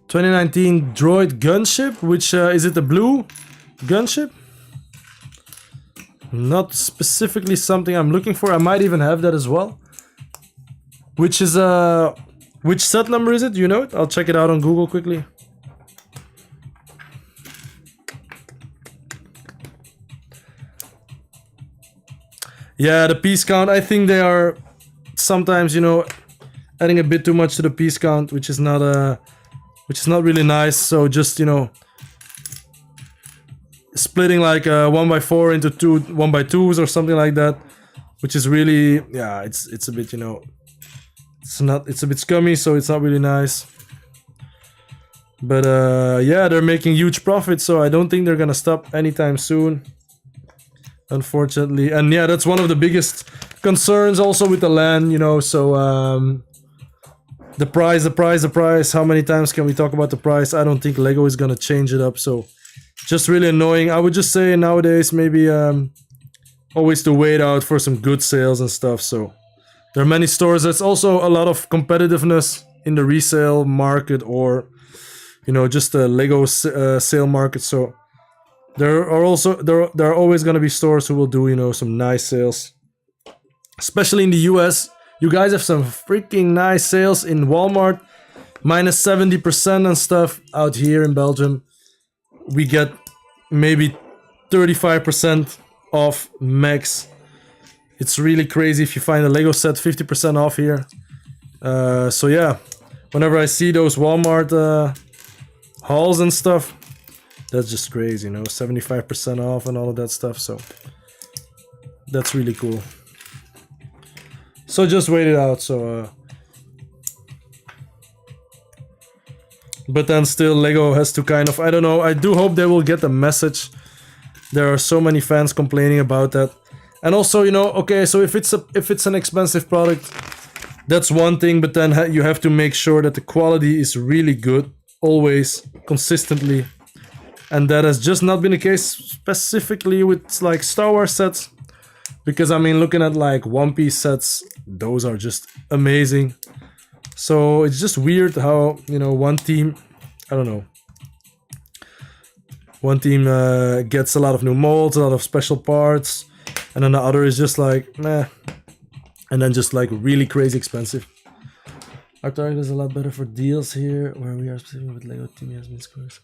2019 droid gunship, which is it the blue gunship? Not specifically something I'm looking for. I might even have that as well. Which is which set number is it? Do you know it? I'll check it out on Google quickly. Yeah, the piece count. I think they are sometimes, you know, adding a bit too much to the piece count, which is not really nice. So just, you know, splitting like 1x4 into 1x2s or something like that, which is really, yeah, it's a bit, you know, it's a bit scummy, so it's not really nice. But yeah, they're making huge profits, so I don't think they're gonna stop anytime soon, unfortunately. And yeah, that's one of the biggest concerns also with the land, you know. So the price. How many times can we talk about the price? I don't think Lego is gonna change it up, so just really annoying. I would just say nowadays maybe always to wait out for some good sales and stuff. So there are many stores. There's also a lot of competitiveness in the resale market, or you know, just the Lego sale market. So there are always going to be stores who will do, you know, some nice sales, especially in the US. You guys have some freaking nice sales in Walmart, minus 70% and stuff. Out here in Belgium, we get maybe 35% off max. It's really crazy if you find a Lego set 50% off here. So yeah, whenever I see those Walmart hauls and stuff, that's just crazy, you know, 75% off and all of that stuff. So that's really cool. So just wait it out. So but then still Lego has to kind of, I don't know, I do hope they will get the message. There are so many fans complaining about that. And also, you know, okay, so if it's an expensive product, that's one thing, but then you have to make sure that the quality is really good, always, consistently. And that has just not been the case, specifically with like Star Wars sets. Because I mean, looking at like One Piece sets, those are just amazing. So it's just weird how, you know, one team, I don't know, one team gets a lot of new molds, a lot of special parts, and then the other is just like, meh. And then just like really crazy expensive. Our Target is a lot better for deals here, where we are specific with Lego Team has been scores.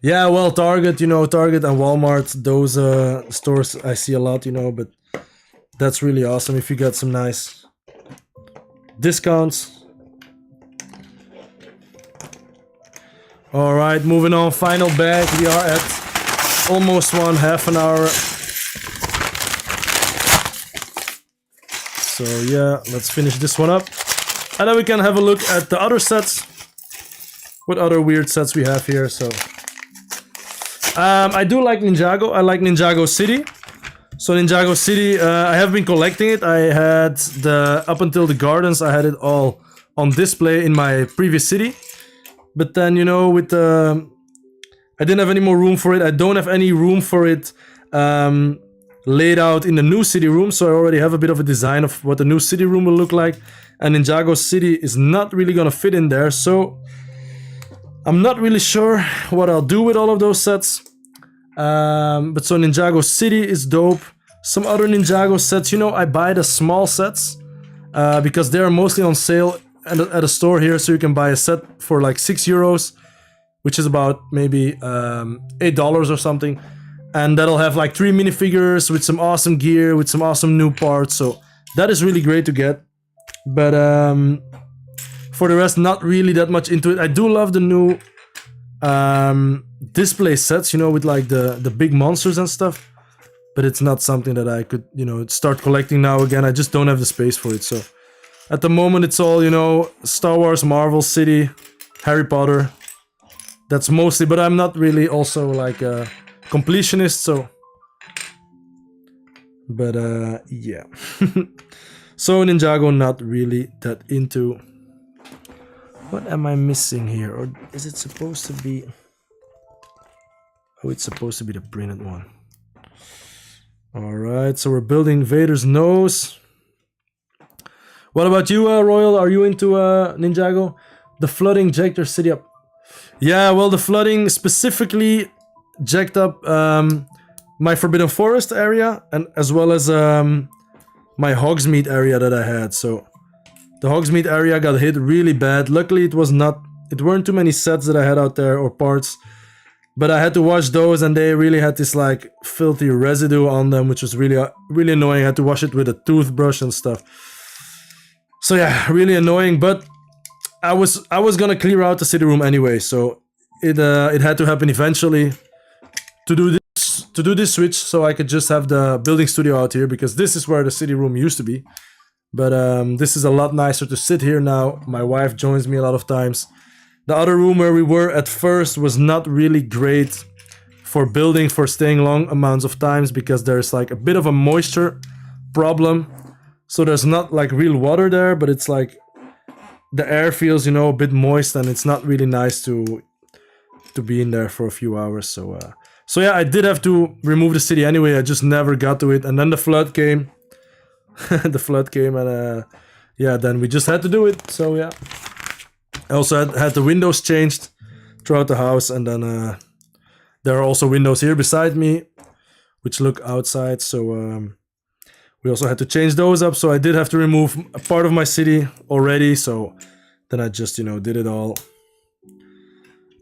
Yeah, well, Target, you know, Target and Walmart, those stores I see a lot, you know, but that's really awesome if you get some nice discounts. Alright, moving on, final bag. We are at almost half an hour. So yeah, let's finish this one up. And then we can have a look at the other sets. What other weird sets we have here, so... I do like Ninjago. I like Ninjago City. So Ninjago City, I have been collecting it. I had up until the gardens, I had it all on display in my previous city. But then, you know, with I didn't have any more room for it. I don't have any room for it laid out in the new city room. So I already have a bit of a design of what the new city room will look like. And Ninjago City is not really gonna fit in there. So I'm not really sure what I'll do with all of those sets. But so Ninjago City is dope. Some other Ninjago sets, you know, I buy the small sets because they're mostly on sale at a store here. So you can buy a set for like €6, which is about maybe $8 or something. And that'll have like 3 minifigures with some awesome gear, with some awesome new parts. So that is really great to get. But for the rest, not really that much into it. I do love the new display sets, you know, with like the big monsters and stuff. But it's not something that I could, you know, start collecting now again. I just don't have the space for it. So at the moment, it's all, you know, Star Wars, Marvel, City, Harry Potter. That's mostly, but I'm not really also like a completionist, so. But yeah. So Ninjago, not really that into. What am I missing here? Or is it supposed to be? Oh, it's supposed to be the printed one. Alright, so we're building Vader's nose. What about you, Royal? Are you into Ninjago? The flooding jacked their city up. Yeah, well, the flooding specifically jacked up my Forbidden Forest area, and as well as my Hogsmeade area that I had. So the Hogsmeade area got hit really bad. Luckily, it weren't too many sets that I had out there or parts, but I had to wash those, and they really had this like filthy residue on them, which was really annoying. I had to wash it with a toothbrush and stuff. So yeah, really annoying. But I was gonna clear out the city room anyway, so it had to happen eventually to do this switch, so I could just have the building studio out here, because this is where the city room used to be. But this is a lot nicer to sit here now. My wife joins me a lot of times. The other room where we were at first was not really great for building, for staying long amounts of times, because there's like a bit of a moisture problem. So there's not like real water there, but it's like the air feels, you know, a bit moist, and it's not really nice to be in there for a few hours. So yeah, I did have to remove the city anyway. I just never got to it, and then the flood came. The flood came, and yeah, then we just had to do it. So yeah, I also had the windows changed throughout the house, and then there are also windows here beside me, which look outside. So we also had to change those up. So I did have to remove a part of my city already. So then I just, you know, did it all.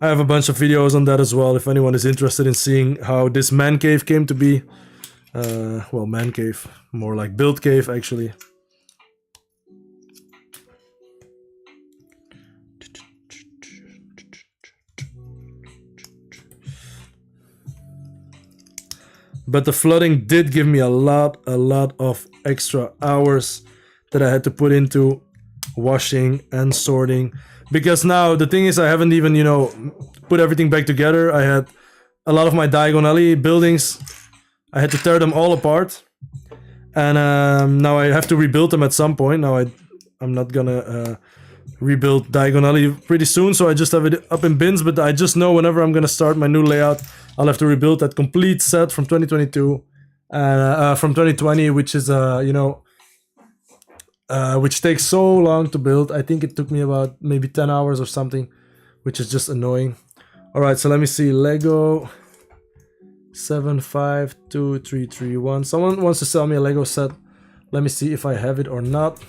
I have a bunch of videos on that as well, if anyone is interested in seeing how this man cave came to be. Well, man cave, more like build cave actually. But the flooding did give me a lot of extra hours that I had to put into washing and sorting. Because now the thing is, I haven't even, you know, put everything back together. I had a lot of my Diagon Alley buildings. I had to tear them all apart. And now I have to rebuild them at some point. Now I'm not gonna rebuild Diagon Alley pretty soon, so I just have it up in bins. But I just know whenever I'm gonna start my new layout, I'll have to rebuild that complete set from 2022 and from 2020, which is you know, which takes so long to build. I think it took me about maybe 10 hours or something, which is just annoying. All right, so let me see. Lego 752331. Someone wants to sell me a Lego set. Let me see if I have it or not.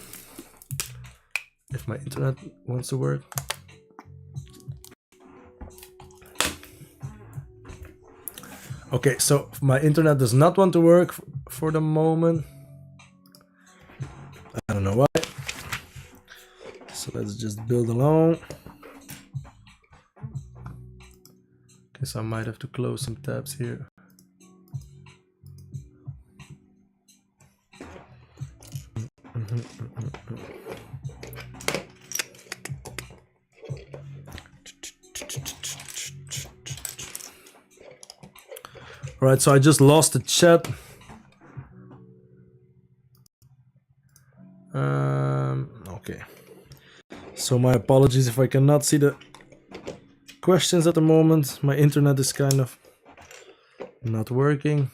If my internet wants to work. Okay, so my internet does not want to work for the moment. I don't know why. So let's just build along. Guess I might have to close some tabs here. Alright, so I just lost the chat. Okay. So my apologies if I cannot see the questions at the moment. My internet is kind of not working.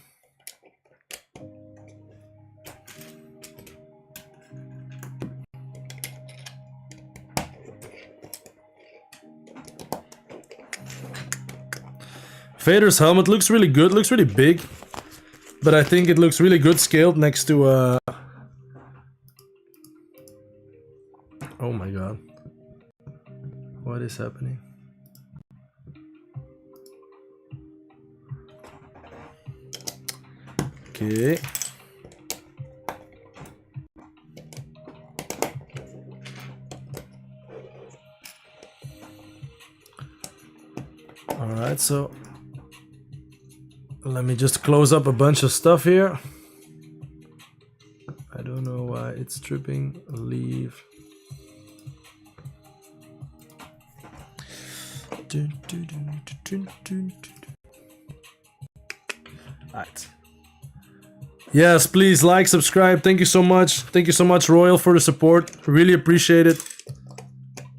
Vader's helmet looks really good, looks really big. But I think it looks really good scaled next to oh my god. What is happening? Okay. Alright, so let me just close up a bunch of stuff here. I don't know why it's tripping. Leave. Alright. Yes, please like, subscribe. Thank you so much. Thank you so much, Royal, for the support. Really appreciate it.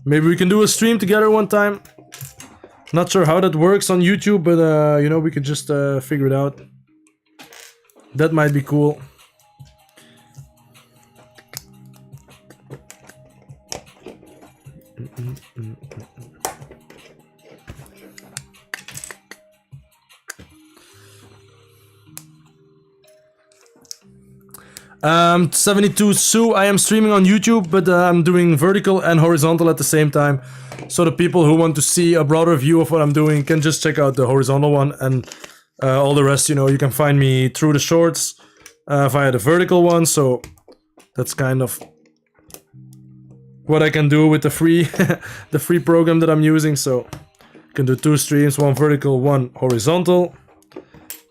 Maybe we can do a stream together one time. Not sure how that works on YouTube, but you know, we could just figure it out. That might be cool. Um, 72 Sue, I am streaming on YouTube, but I'm doing vertical and horizontal at the same time. So the people who want to see a broader view of what I'm doing can just check out the horizontal one, and all the rest, you know, you can find me through the shorts via the vertical one. So that's kind of what I can do with the free the free program that I'm using. So you can do 2 streams, 1 vertical, 1 horizontal,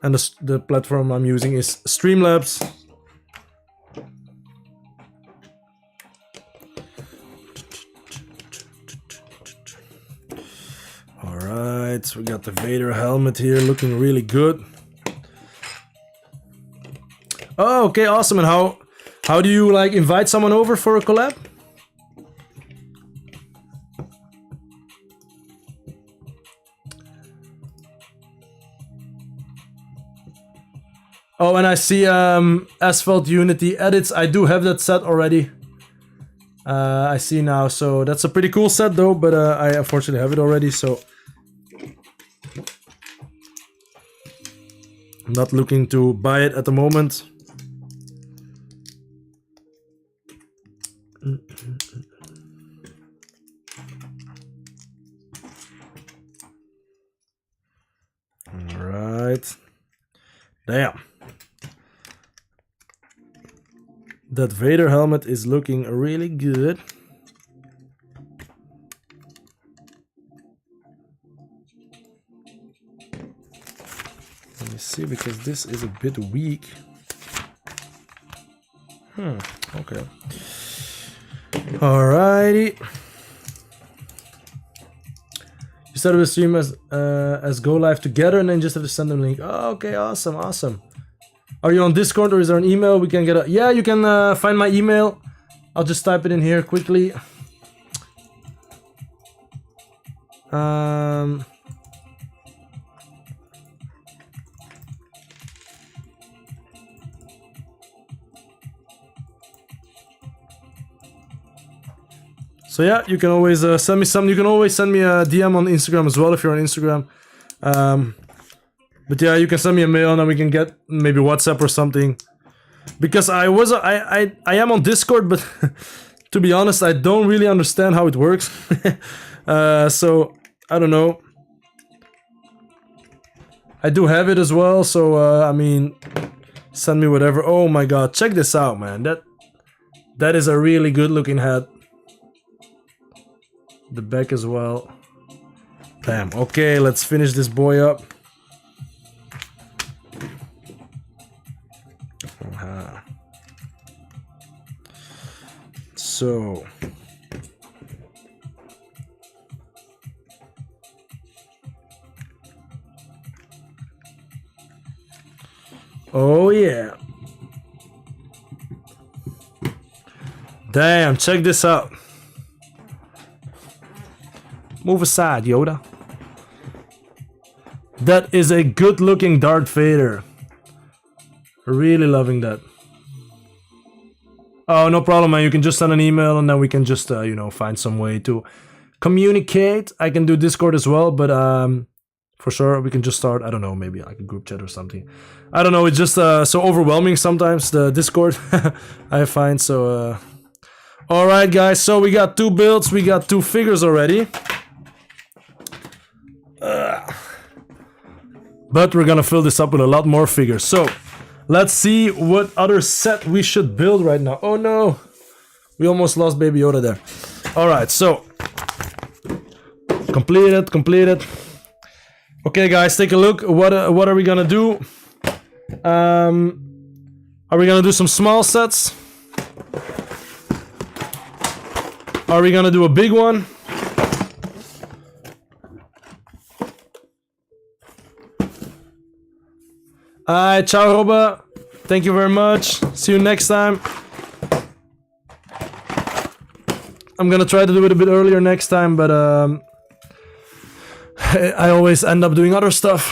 and the platform I'm using is Streamlabs. Alright, we got the Vader helmet here looking really good. Oh, okay, awesome. And how do you like invite someone over for a collab? Oh, and I see Asphalt Unity edits. I do have that set already. I see now, so that's a pretty cool set though, but I unfortunately have it already, so I'm not looking to buy it at the moment. Alright. Damn. That Vader helmet is looking really good. Let me see, because this is a bit weak. Okay. Alrighty. You started the stream as go live together and then just have to send them a link. Oh, okay, awesome, awesome. Are you on Discord or is there an email we can get a... Yeah, you can find my email. I'll just type it in here quickly. So yeah, you can always send me something. You can always send me a DM on Instagram as well if you're on Instagram. But yeah, you can send me a mail and then we can get maybe WhatsApp or something. Because I am on Discord, but to be honest, I don't really understand how it works. So I don't know. I do have it as well, so I mean, send me whatever. Oh my god, check this out, man. That is a really good looking hat. The back as well. Damn. Okay, let's finish this boy up. So oh yeah. Damn, check this out. Move aside, Yoda. That is a good looking Darth Vader. Really loving that. Oh, no problem, man. You can just send an email and then we can just, you know, find some way to communicate. I can do Discord as well, but for sure. We can just start, I don't know, maybe like a group chat or something. I don't know, it's just so overwhelming sometimes, the Discord, I find, so... Alright guys, so we got 2 builds, we got 2 figures already. But we're gonna fill this up with a lot more figures. So, let's see what other set we should build right now. Oh no! We almost lost Baby Yoda there. Alright, so... Completed. Okay guys, take a look. What are we gonna do? Are we gonna do some small sets? Are we gonna do a big one? Alright, ciao Robba. Thank you very much. See you next time. I'm gonna try to do it a bit earlier next time, but I always end up doing other stuff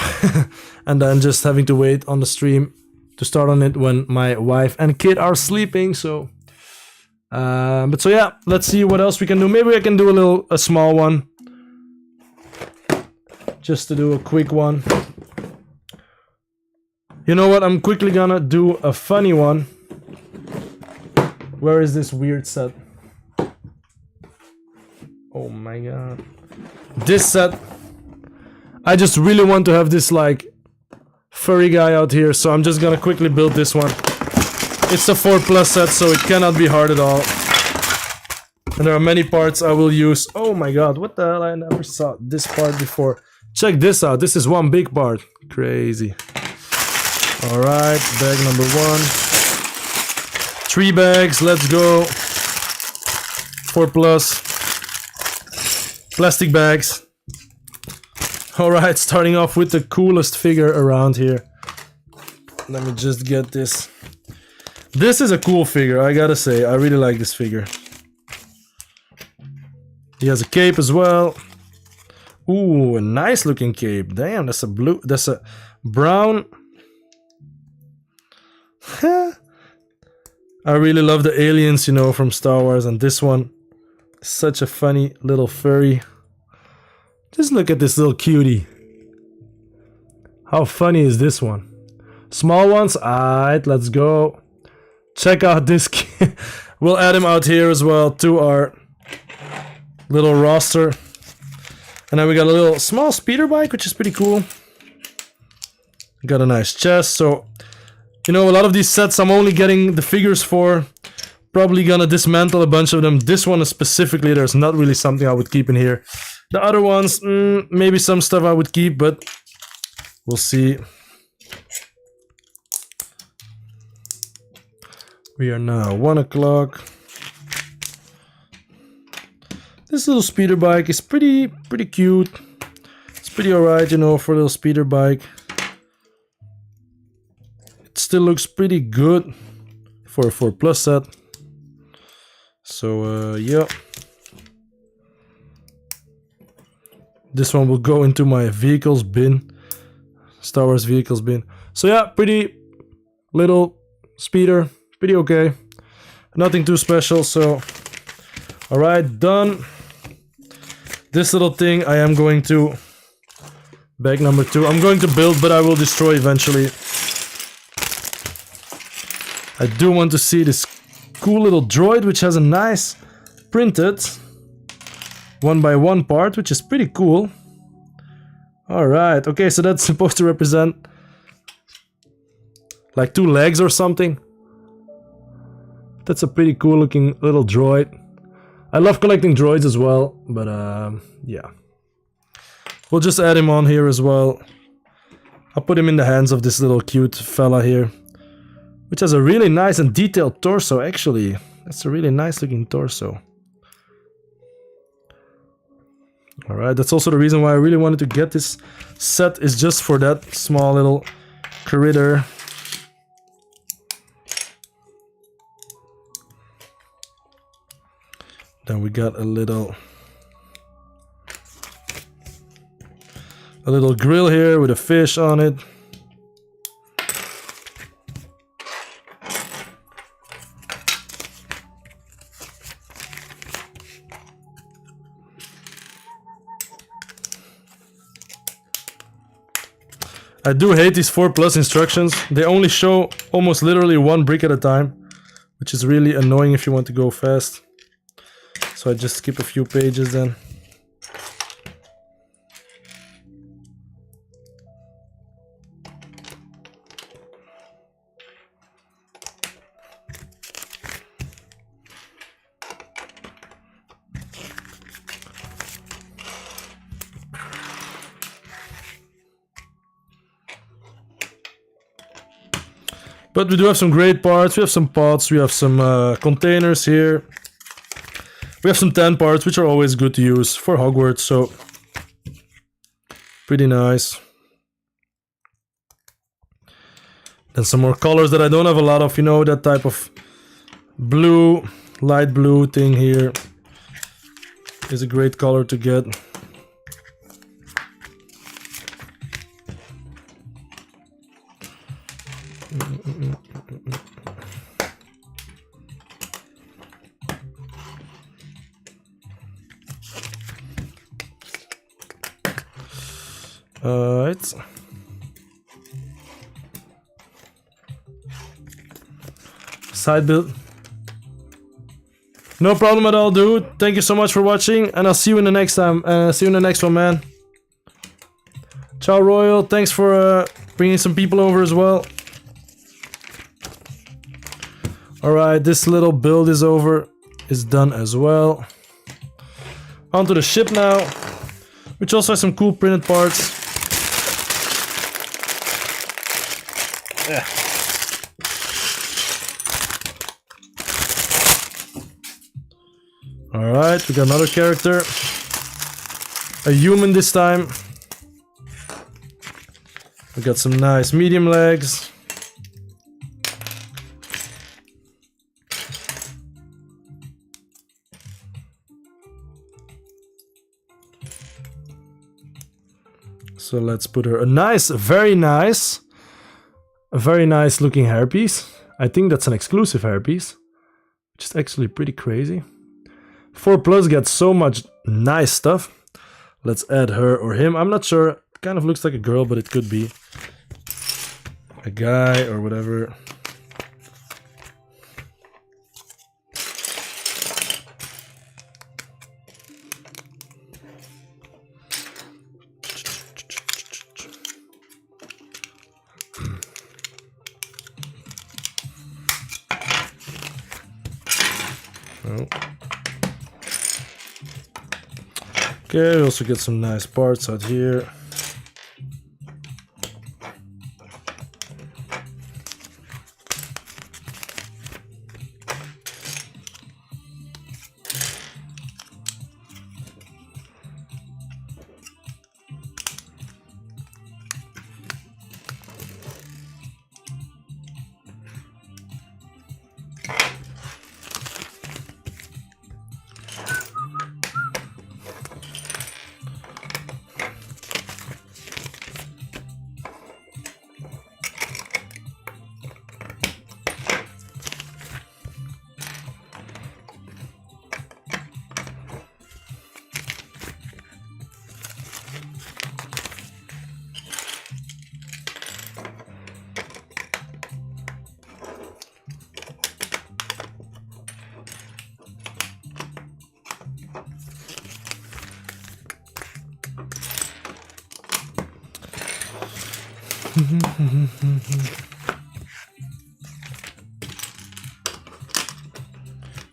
and then just having to wait on the stream to start on it when my wife and kid are sleeping, so but so yeah, let's see what else we can do. Maybe I can do a small one, just to do a quick one. You know what, I'm quickly gonna do a funny one. Where is this weird set? Oh my god. This set, I just really want to have this like furry guy out here, so I'm just gonna quickly build this one. It's a 4+ set, so it cannot be hard at all. And there are many parts I will use. Oh my god, what the hell, I never saw this part before. Check this out, this is one big part. Crazy. Alright, bag number 1. 3 bags, let's go. 4+. Plastic bags. Alright, starting off with the coolest figure around here. Let me just get this. This is a cool figure, I gotta say. I really like this figure. He has a cape as well. Ooh, a nice looking cape. Damn, that's a blue, that's a brown. I really love the aliens, you know, from Star Wars, and this one is such a funny little furry. Just look at this little cutie. How funny is this one? Small ones? Alright, let's go. Check out this kid. We'll add him out here as well to our little roster. And then we got a little small speeder bike, which is pretty cool. Got a nice chest, so... You know, a lot of these sets I'm only getting the figures for. Probably gonna dismantle a bunch of them. This one specifically, there's not really something I would keep in here. The other ones, maybe some stuff I would keep, but we'll see. We are now 1 o'clock. This little speeder bike is pretty cute. It's pretty alright, you know, for a little speeder bike. It still looks pretty good for a 4+ set. So, yeah. This one will go into my vehicles bin. Star Wars vehicles bin. So yeah, pretty little speeder. Pretty okay. Nothing too special, so... Alright, done. This little thing I am going to... Bag number 2. I'm going to build, but I will destroy eventually. I do want to see this cool little droid, which has a nice printed 1x1 part, which is pretty cool. Alright, okay, so that's supposed to represent like 2 legs or something. That's a pretty cool looking little droid. I love collecting droids as well, but yeah. We'll just add him on here as well. I'll put him in the hands of this little cute fella here, which has a really nice and detailed torso, actually. That's a really nice looking torso. Alright, that's also the reason why I really wanted to get this set, is just for that small little critter. Then we got a little grill here with a fish on it. I do hate these 4+ instructions. They only show almost literally one brick at a time, which is really annoying if you want to go fast. So I just skip a few pages then. But we do have some great parts. We have some pots. We have some containers here. We have some 10 parts, which are always good to use for Hogwarts. So pretty nice. Then some more colors that I don't have a lot of. You know, that type of blue, light blue thing here is a great color to get. Alright. Side build. No problem at all, dude. Thank you so much for watching, and I'll see you in the next time. See you in the next one, man. Ciao, Royal. Thanks for bringing some people over as well. Alright, this little build is over. Is done as well. Onto the ship now, which also has some cool printed parts. Yeah. Alright, we got another character. A human this time. We got some nice medium legs. So let's put her a very nice looking hairpiece. I think that's an exclusive hairpiece, which is actually pretty crazy. 4+ gets so much nice stuff. Let's add her or him. I'm not sure. It kind of looks like a girl, but it could be a guy or whatever. Okay, we also get some nice parts out here.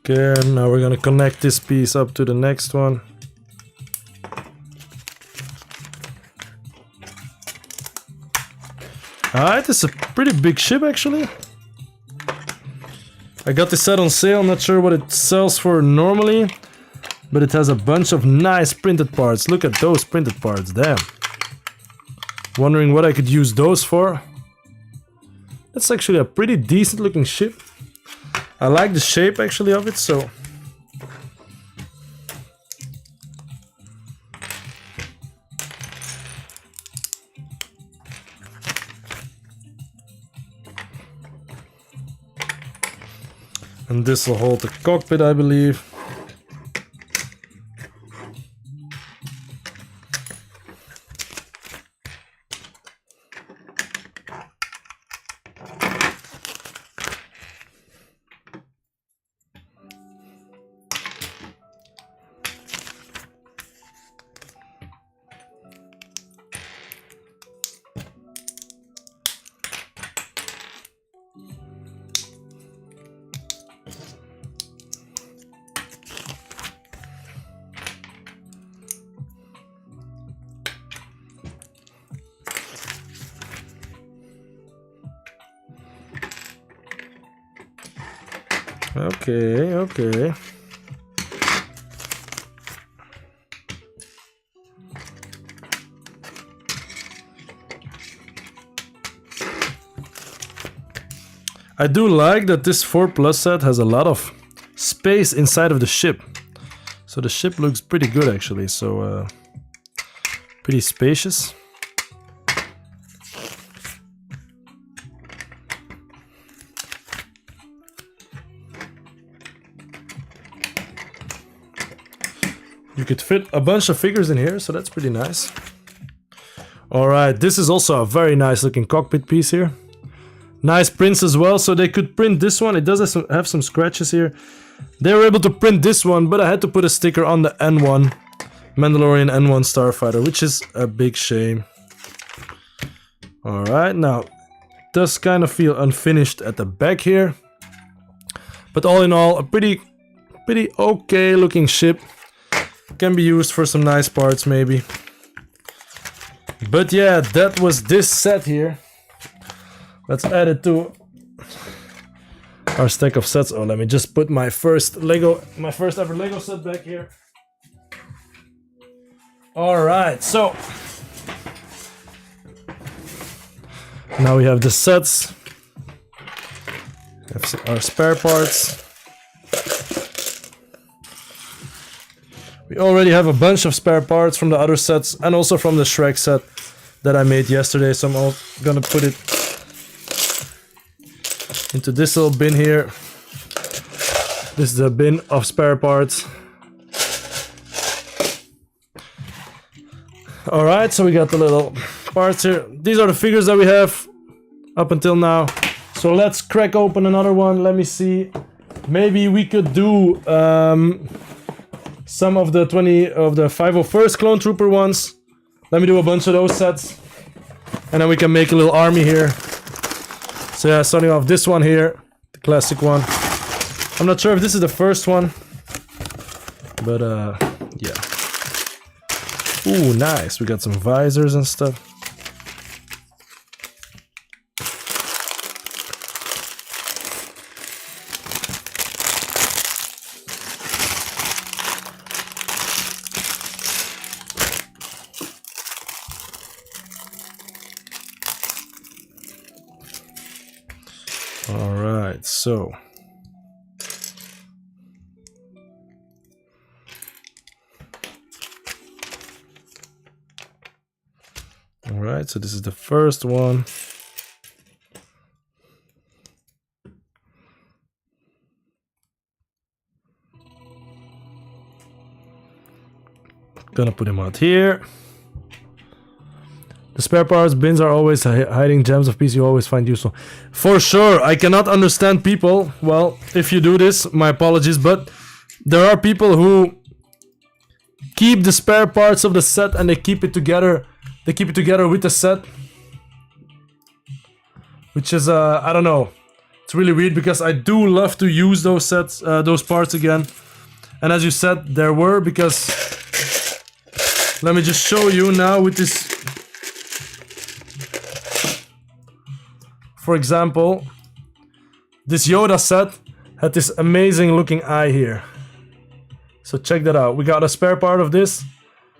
Okay, now we're gonna connect this piece up to the next one. Alright, it's a pretty big ship actually. I got this set on sale, I'm not sure what it sells for normally, but it has a bunch of nice printed parts. Look at those printed parts, damn. Wondering what I could use those for. That's actually a pretty decent looking ship. I like the shape actually of it, so. And this will hold the cockpit, I believe. Okay, okay. I do like that this 4+ set has a lot of space inside of the ship. So the ship looks pretty good actually, so pretty spacious. You could fit a bunch of figures in here, so that's pretty nice. Alright, this is also a very nice looking cockpit piece here. Nice prints as well, so they could print this one. It does have some scratches here. They were able to print this one, but I had to put a sticker on the N1. Mandalorian N1 Starfighter, which is a big shame. Alright, now, it does kind of feel unfinished at the back here. But all in all, a pretty okay looking ship. Can be used for some nice parts maybe. But yeah, that was this set here. Let's add it to our stack of sets. Oh, let me just put my first ever Lego set back here. Alright, so now we have the sets. We have our spare parts. We already have a bunch of spare parts from the other sets and also from the Shrek set that I made yesterday, so I'm gonna put it into this little bin here. This is the bin of spare parts. Alright, so we got the little parts here. These are the figures that we have up until now. So let's crack open another one. Let me see. Maybe we could do some of the 501st Clone Trooper ones. Let me do a bunch of those sets. And then we can make a little army here. So yeah, starting off this one here. The classic one. I'm not sure if this is the first one. But yeah. Ooh, nice. We got some visors and stuff. Alright, so alright, so this is the first one. Gonna put him out here. The spare parts bins are always hiding gems of pieces you always find useful. For sure, I cannot understand people. Well, if you do this, my apologies, but there are people who keep the spare parts of the set and they keep it together. They keep it together with the set. Which is, I don't know. It's really weird because I do love to use those sets, those parts again. And as you said, there were, because let me just show you now with this. For example, this Yoda set had this amazing looking eye here. So check that out. We got a spare part of this,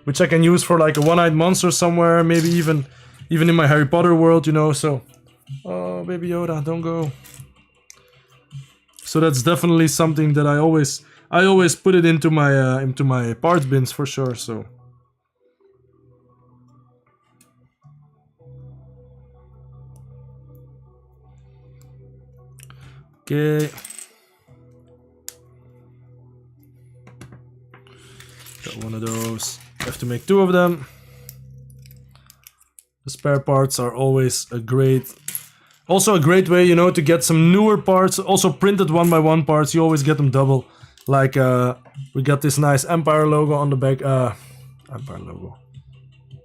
which I can use for like a one-eyed monster somewhere, maybe even in my Harry Potter world, you know. So, oh baby Yoda, don't go. So that's definitely something that I always put it into my parts bins for sure. So. Okay. Got one of those. Have to make two of them. The spare parts are always also a great way, you know, to get some newer parts. Also printed 1x1 parts. You always get them double. Like we got this nice Empire logo on the back. Empire logo.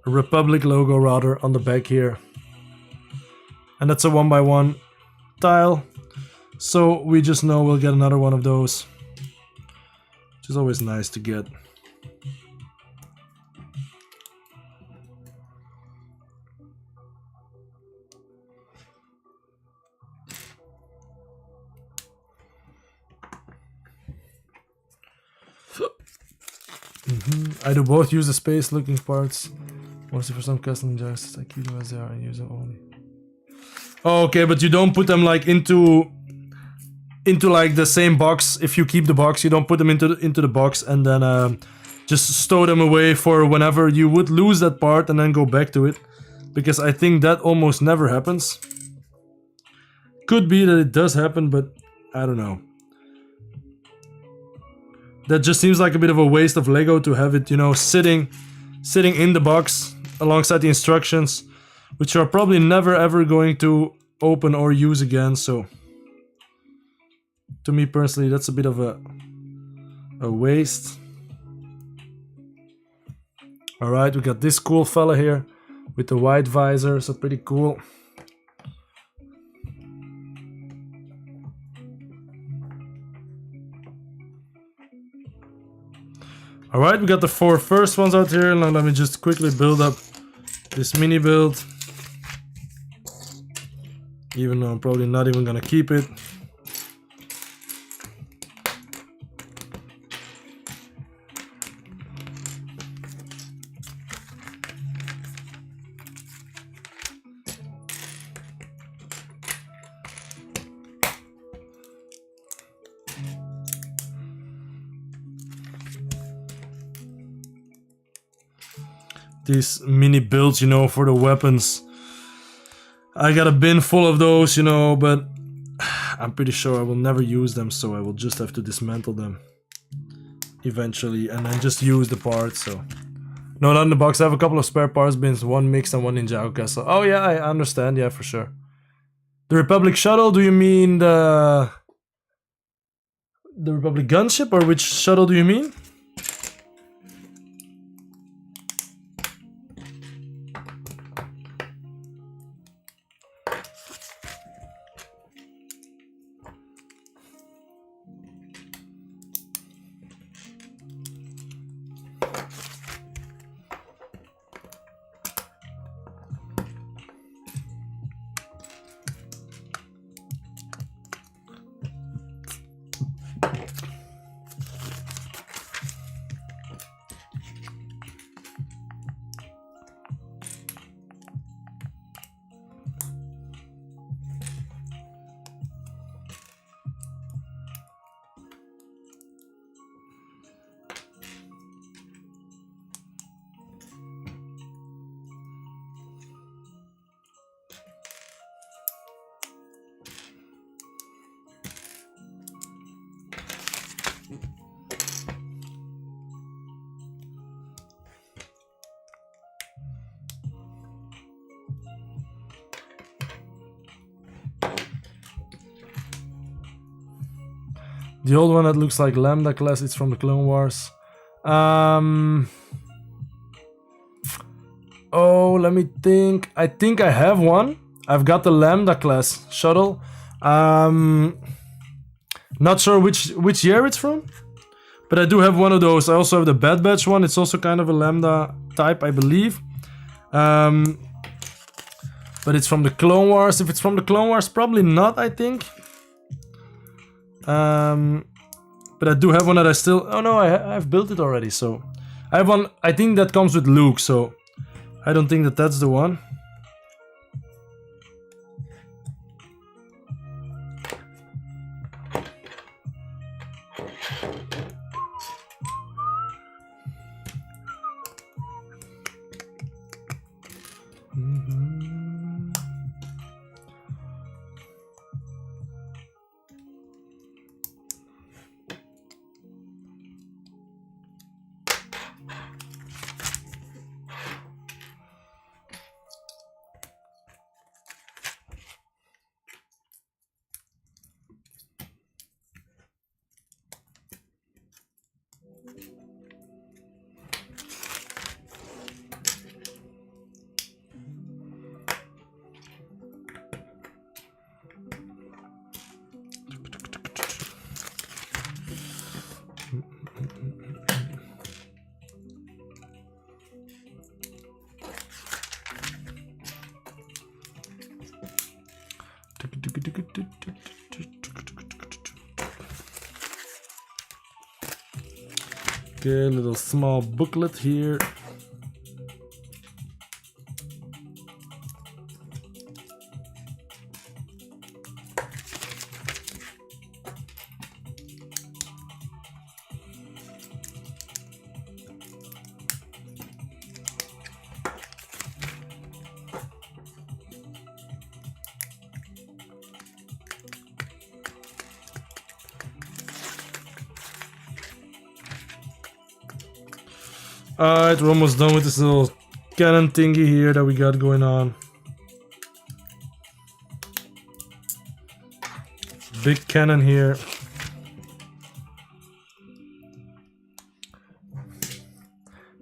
Republic logo rather on the back here. And that's a 1x1 tile. So we just know we'll get another one of those, which is always nice to get. I do both. Use the space looking parts. Mostly for some custom jars. I keep them as they are and use them only. Oh, okay, but you don't put them like into like the same box. If you keep the box, you don't put them into the box and then just stow them away for whenever you would lose that part and then go back to it. Because I think that almost never happens. Could be that it does happen, but I don't know. That just seems like a bit of a waste of Lego to have it, you know, sitting in the box alongside the instructions, which you're probably never ever going to open or use again. So to me personally, that's a bit of a waste. Alright, we got this cool fella here with the white visor, so pretty cool. Alright, we got the 4 first ones out here. Now let me just quickly build up this mini build. Even though I'm probably not even gonna keep it. These mini builds, you know, for the weapons. I got a bin full of those, you know, but I'm pretty sure I will never use them, so I will just have to dismantle them eventually and then just use the parts. So no, not in the box. I have a couple of spare parts bins, one mixed and one Ninjago Castle. Oh yeah, I understand, yeah, for sure. The Republic shuttle, do you mean the Republic gunship, or which shuttle do you mean? The old one that looks like Lambda class, it's from the Clone Wars. Oh, let me think. I think I have one. I've got the Lambda class shuttle. Not sure which year it's from, but I do have one of those. I also have the Bad Batch one. It's also kind of a Lambda type, I believe. But it's from the Clone Wars. If it's from the Clone Wars, probably not, I think. But I do have one that I still... Oh no, I've built it already, so... I have one, I think that comes with Luke, so... I don't think that that's the one. Okay, little small booklet here. Alright, we're almost done with this little cannon thingy here that we got going on. Big cannon here.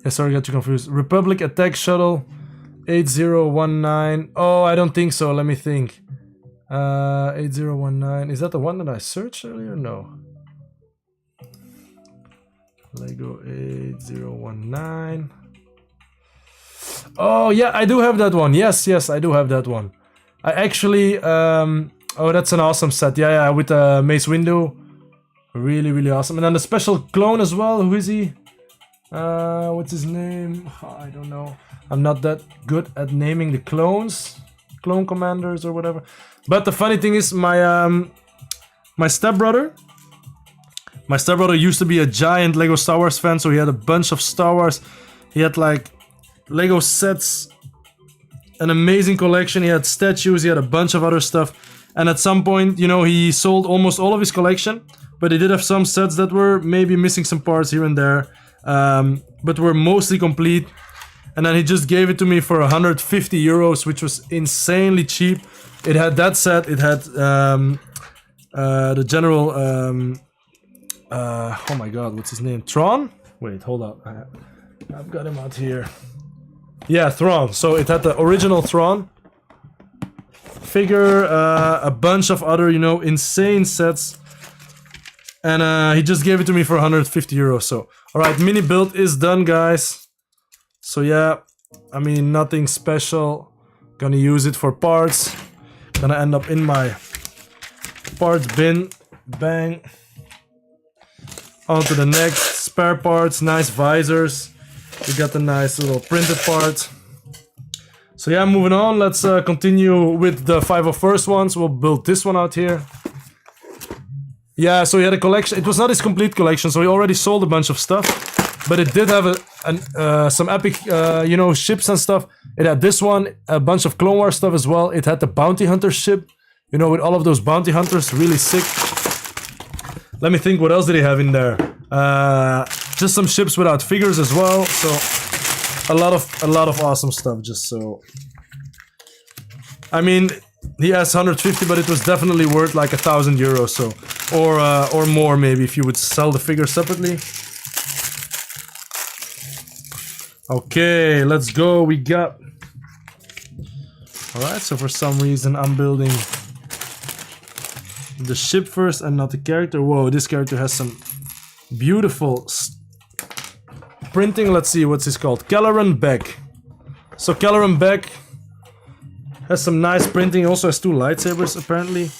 Yeah, sorry, got you confused. Republic Attack Shuttle 8019. Oh, I don't think so. Let me think. 8019. Is that the one that I searched earlier? No. Lego 8019. Oh yeah, I do have that one. Yes, I do have that one. I actually oh, that's an awesome set. Yeah, with the Mace Windu. Really awesome. And then the special clone as well. Who is he? What's his name? I don't know. I'm not that good at naming the clones. Clone commanders or whatever. But the funny thing is my stepbrother used to be a giant Lego Star Wars fan, so he had a bunch of Star Wars. He had like Lego sets, an amazing collection. He had statues, he had a bunch of other stuff. And at some point, you know, he sold almost all of his collection, but he did have some sets that were maybe missing some parts here and there, but were mostly complete. And then he just gave it to me for 150 euros, which was insanely cheap. It had that set, it had the general... oh my god, what's his name? Tron? Wait, hold up. I've got him out here. Yeah, Thrawn. So it had the original Thrawn figure, a bunch of other, you know, insane sets. And he just gave it to me for 150 euros. So, alright, mini build is done, guys. So yeah, I mean, nothing special. Gonna use it for parts. Gonna end up in my parts bin. Bang. On to the next. Spare parts, nice visors. We got the nice little printed part. So yeah, moving on. Let's continue with the 501st ones. We'll build this one out here. Yeah, so he had a collection. It was not his complete collection, so he already sold a bunch of stuff. But it did have some epic, you know, ships and stuff. It had this one, a bunch of Clone Wars stuff as well. It had the Bounty Hunter ship, you know, with all of those bounty hunters, really sick. Let me think, what else did he have in there? Just some ships without figures as well. So a lot of awesome stuff. Just so, I mean, he asked 150, but it was definitely worth like 1,000 euros. So, or more maybe if you would sell the figure separately. Okay, let's go. We got. All right. So for some reason, I'm building the ship first and not the character. Whoa, this character has some beautiful printing. Let's see, what's this called? Kelleran Beck. So Kelleran Beck has some nice printing. He also has 2 lightsabers apparently.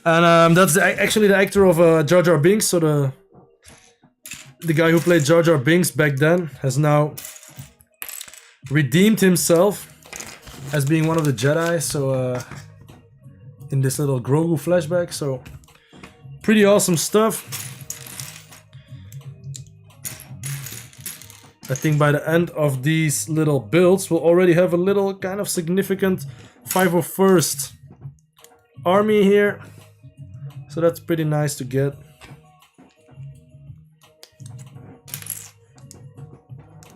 And that's actually the actor of Jar Jar Binks. So the guy who played Jar Jar Binks back then has now redeemed himself as being one of the Jedi. So in this little Grogu flashback, so pretty awesome stuff. I think by the end of these little builds, we'll already have a little kind of significant 501st army here. So that's pretty nice to get.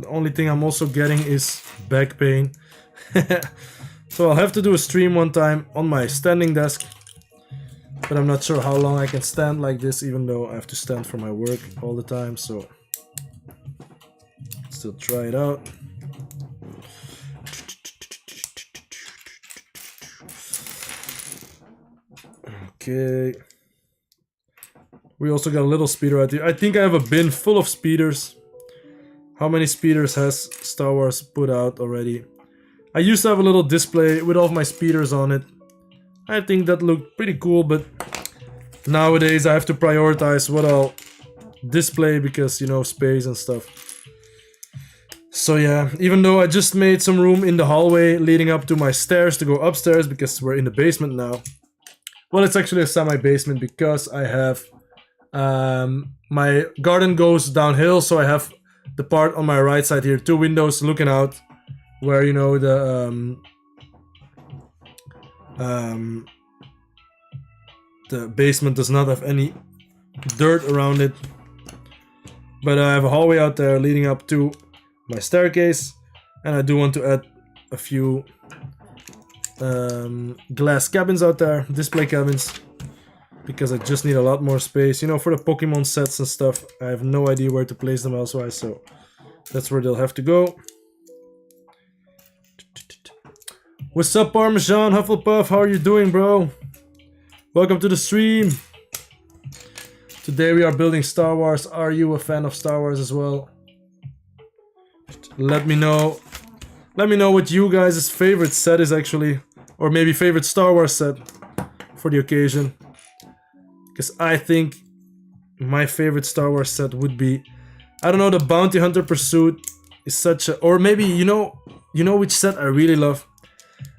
The only thing I'm also getting is back pain. So I'll have to do a stream one time on my standing desk, but I'm not sure how long I can stand like this, even though I have to stand for my work all the time, so still try it out. Okay. We also got a little speeder right here. I think I have a bin full of speeders. How many speeders has Star Wars put out already? I used to have a little display with all of my speeders on it. I think that looked pretty cool, but nowadays I have to prioritize what I'll display because, you know, space and stuff. So yeah, even though I just made some room in the hallway leading up to my stairs to go upstairs because we're in the basement now. Well, it's actually a semi-basement because I have my garden goes downhill, so I have the part on my right side here, 2 windows looking out, where, you know, the basement does not have any dirt around it. But I have a hallway out there leading up to my staircase, and I do want to add a few glass cabins out there, display cabins, because I just need a lot more space, you know, for the Pokemon sets and stuff. I have no idea where to place them elsewise, so that's where they'll have to go. What's up, Parmesan Hufflepuff? How are you doing, bro? Welcome to the stream. Today we are building Star Wars. Are you a fan of Star Wars as well? Let me know. Let me know what you guys' favorite set is actually, or maybe favorite Star Wars set for the occasion. Because I think my favorite Star Wars set would be, I don't know, the Bounty Hunter Pursuit is such a, or maybe you know which set I really love,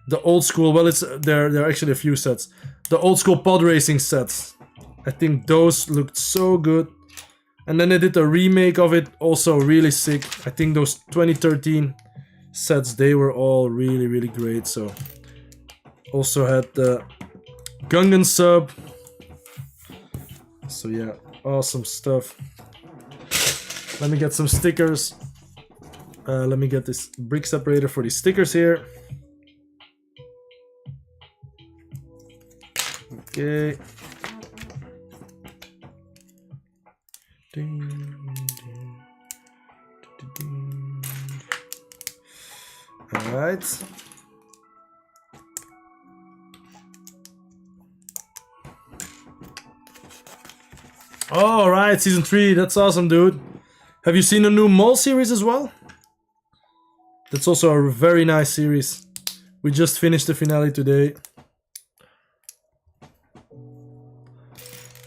the old school. Well, it's there are actually a few sets. The old school pod racing sets. I think those looked so good. And then they did a remake of it, also really sick. I think those 2013 sets, they were all really, really great. So also had the Gungan sub. So yeah, awesome stuff. Let me get some stickers. Let me get this brick separator for these stickers here. Okay. Alright. Alright, season 3, that's awesome, dude. Have you seen the new Mole series as well? That's also a very nice series. We just finished the finale today.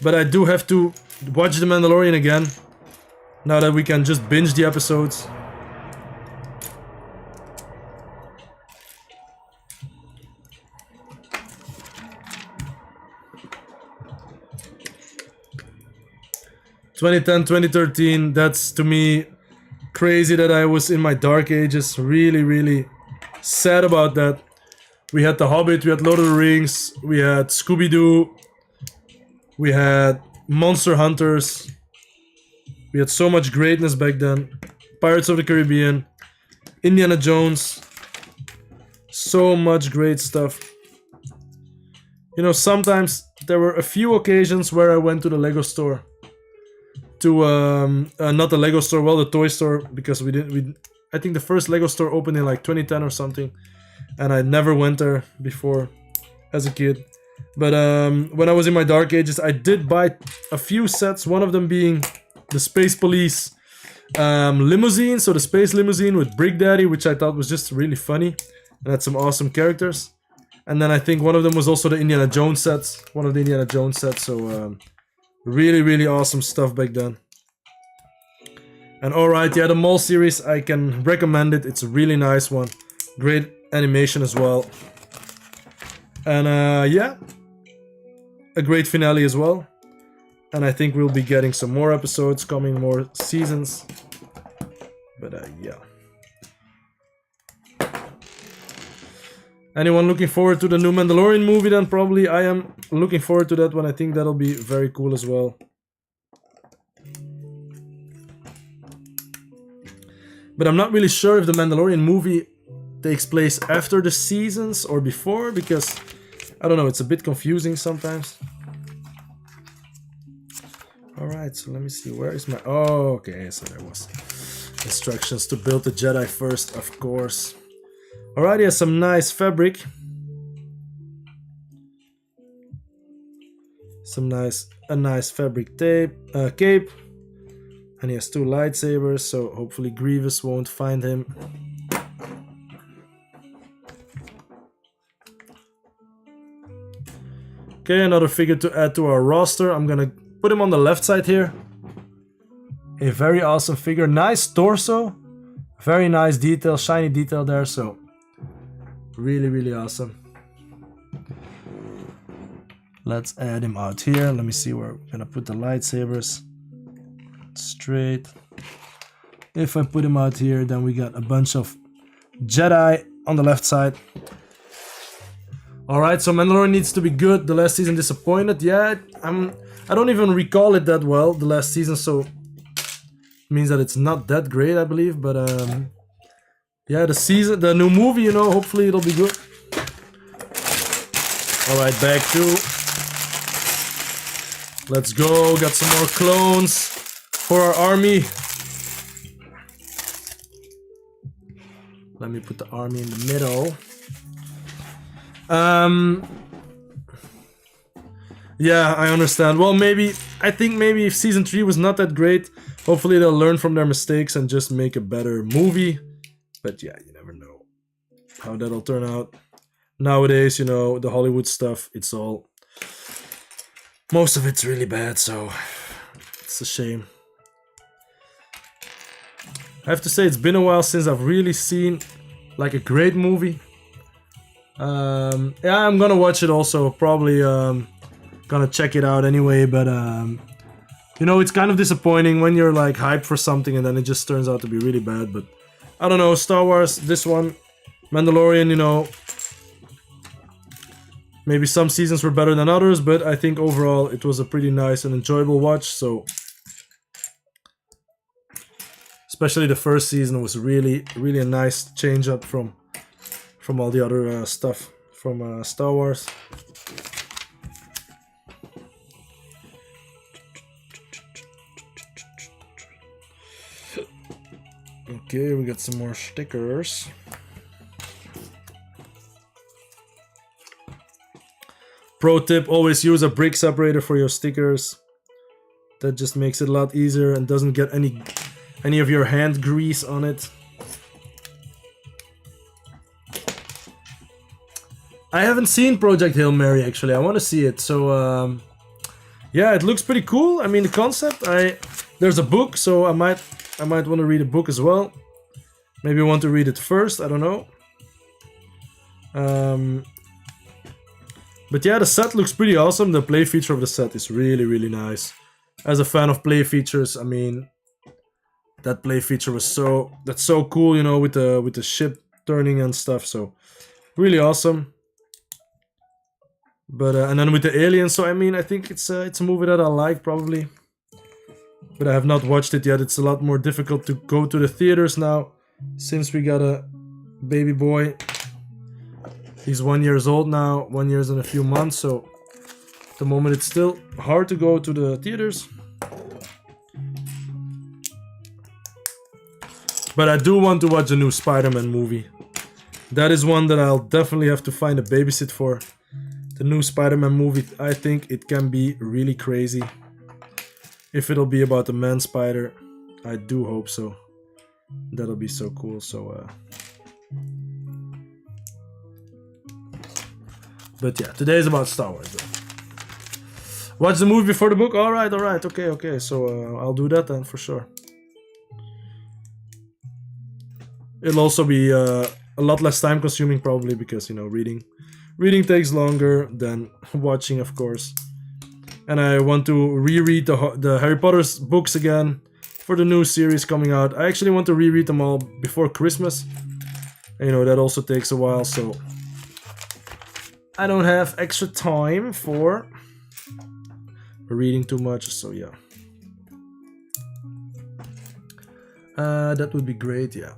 But I do have to watch The Mandalorian again, now that we can just binge the episodes. (2010, 2013), that's to me crazy that I was in my dark ages. Really, really sad about that. We had The Hobbit, we had Lord of the Rings, we had Scooby-Doo, we had Monster Hunters. We had so much greatness back then. Pirates of the Caribbean, Indiana Jones. So much great stuff. You know, sometimes there were a few occasions where I went to the Lego store. To not the Lego store, well, the toy store, because I think the first Lego store opened in like 2010 or something, and I never went there before as a kid. But when I was in my dark ages, I did buy a few sets, one of them being the Space Police limousine, so the space limousine with Brick Daddy, which I thought was just really funny and had some awesome characters. And then I think one of them was also the Indiana Jones sets, one of the Indiana Jones sets, so really, really awesome stuff back then. And alright, yeah, the Mole series, I can recommend it. It's a really nice one. Great animation as well. And yeah, a great finale as well. And I think we'll be getting some more episodes coming, more seasons. But yeah. Anyone looking forward to the new Mandalorian movie? Then probably I am looking forward to that one. I think that'll be very cool as well. But I'm not really sure if the Mandalorian movie takes place after the seasons or before, because I don't know, it's a bit confusing sometimes. Alright, so let me see, where is my... Oh, okay, so there was instructions to build the Jedi first, of course. Alright, he has some nice fabric. A nice fabric cape. And he has 2 lightsabers, so hopefully Grievous won't find him. Okay, another figure to add to our roster. I'm gonna put him on the left side here. A very awesome figure. Nice torso. Very nice detail, shiny detail there, so really, really awesome. Let's add him out here. Let me see where we're gonna put the lightsabers. Straight. If I put him out here, then we got a bunch of Jedi on the left side. Alright, so Mandalorian needs to be good. The last season disappointed. Yeah, I don't even recall it that well, the last season, so means that it's not that great, I believe, but yeah, the new movie, you know, hopefully it'll be good. All right, back to, let's go. Got some more clones for our army. Let me put the army in the middle. Yeah, I understand. Well, I think maybe if season 3 was not that great, hopefully they'll learn from their mistakes and just make a better movie. But yeah, you never know how that'll turn out. Nowadays, you know, the Hollywood stuff, most of it's really bad, so it's a shame. I have to say, it's been a while since I've really seen like a great movie. Yeah, I'm gonna watch it also, probably gonna check it out anyway, but you know, it's kind of disappointing when you're like hyped for something and then it just turns out to be really bad. But I don't know, Star Wars, this one, Mandalorian, you know, maybe some seasons were better than others, but I think overall it was a pretty nice and enjoyable watch. So especially the first season was really, really a nice change up from all the other stuff from Star Wars. Okay, we got some more stickers. Pro tip, always use a brick separator for your stickers. That just makes it a lot easier and doesn't get any of your hand grease on it. I haven't seen Project Hail Mary actually. I want to see it. So yeah, it looks pretty cool. I mean, the concept. There's a book, so I might want to read a book as well. Maybe I want to read it first. I don't know. But yeah, the set looks pretty awesome. The play feature of the set is really, really nice. As a fan of play features, I mean, that play feature was that's so cool, you know, with the ship turning and stuff. So really awesome. But and then with the aliens, so I mean, I think it's a movie that I like probably, but I have not watched it yet. It's a lot more difficult to go to the theaters now since we got a baby boy. He's 1 year old now, 1 year and a few months. So at the moment, it's still hard to go to the theaters. But I do want to watch the new Spider-Man movie. That is one that I'll definitely have to find a babysit for. The new Spider-Man movie, I think it can be really crazy. If it'll be about the man spider, I do hope so. That'll be so cool. So, but yeah, today is about Star Wars though. Watch the movie before the book? Alright, okay. So I'll do that then for sure. It'll also be a lot less time consuming probably because, you know, reading takes longer than watching, of course. And I want to reread the Harry Potter's books again for the new series coming out. I actually want to reread them all before Christmas. And, you know, that also takes a while, so I don't have extra time for reading too much, so yeah. That would be great, yeah.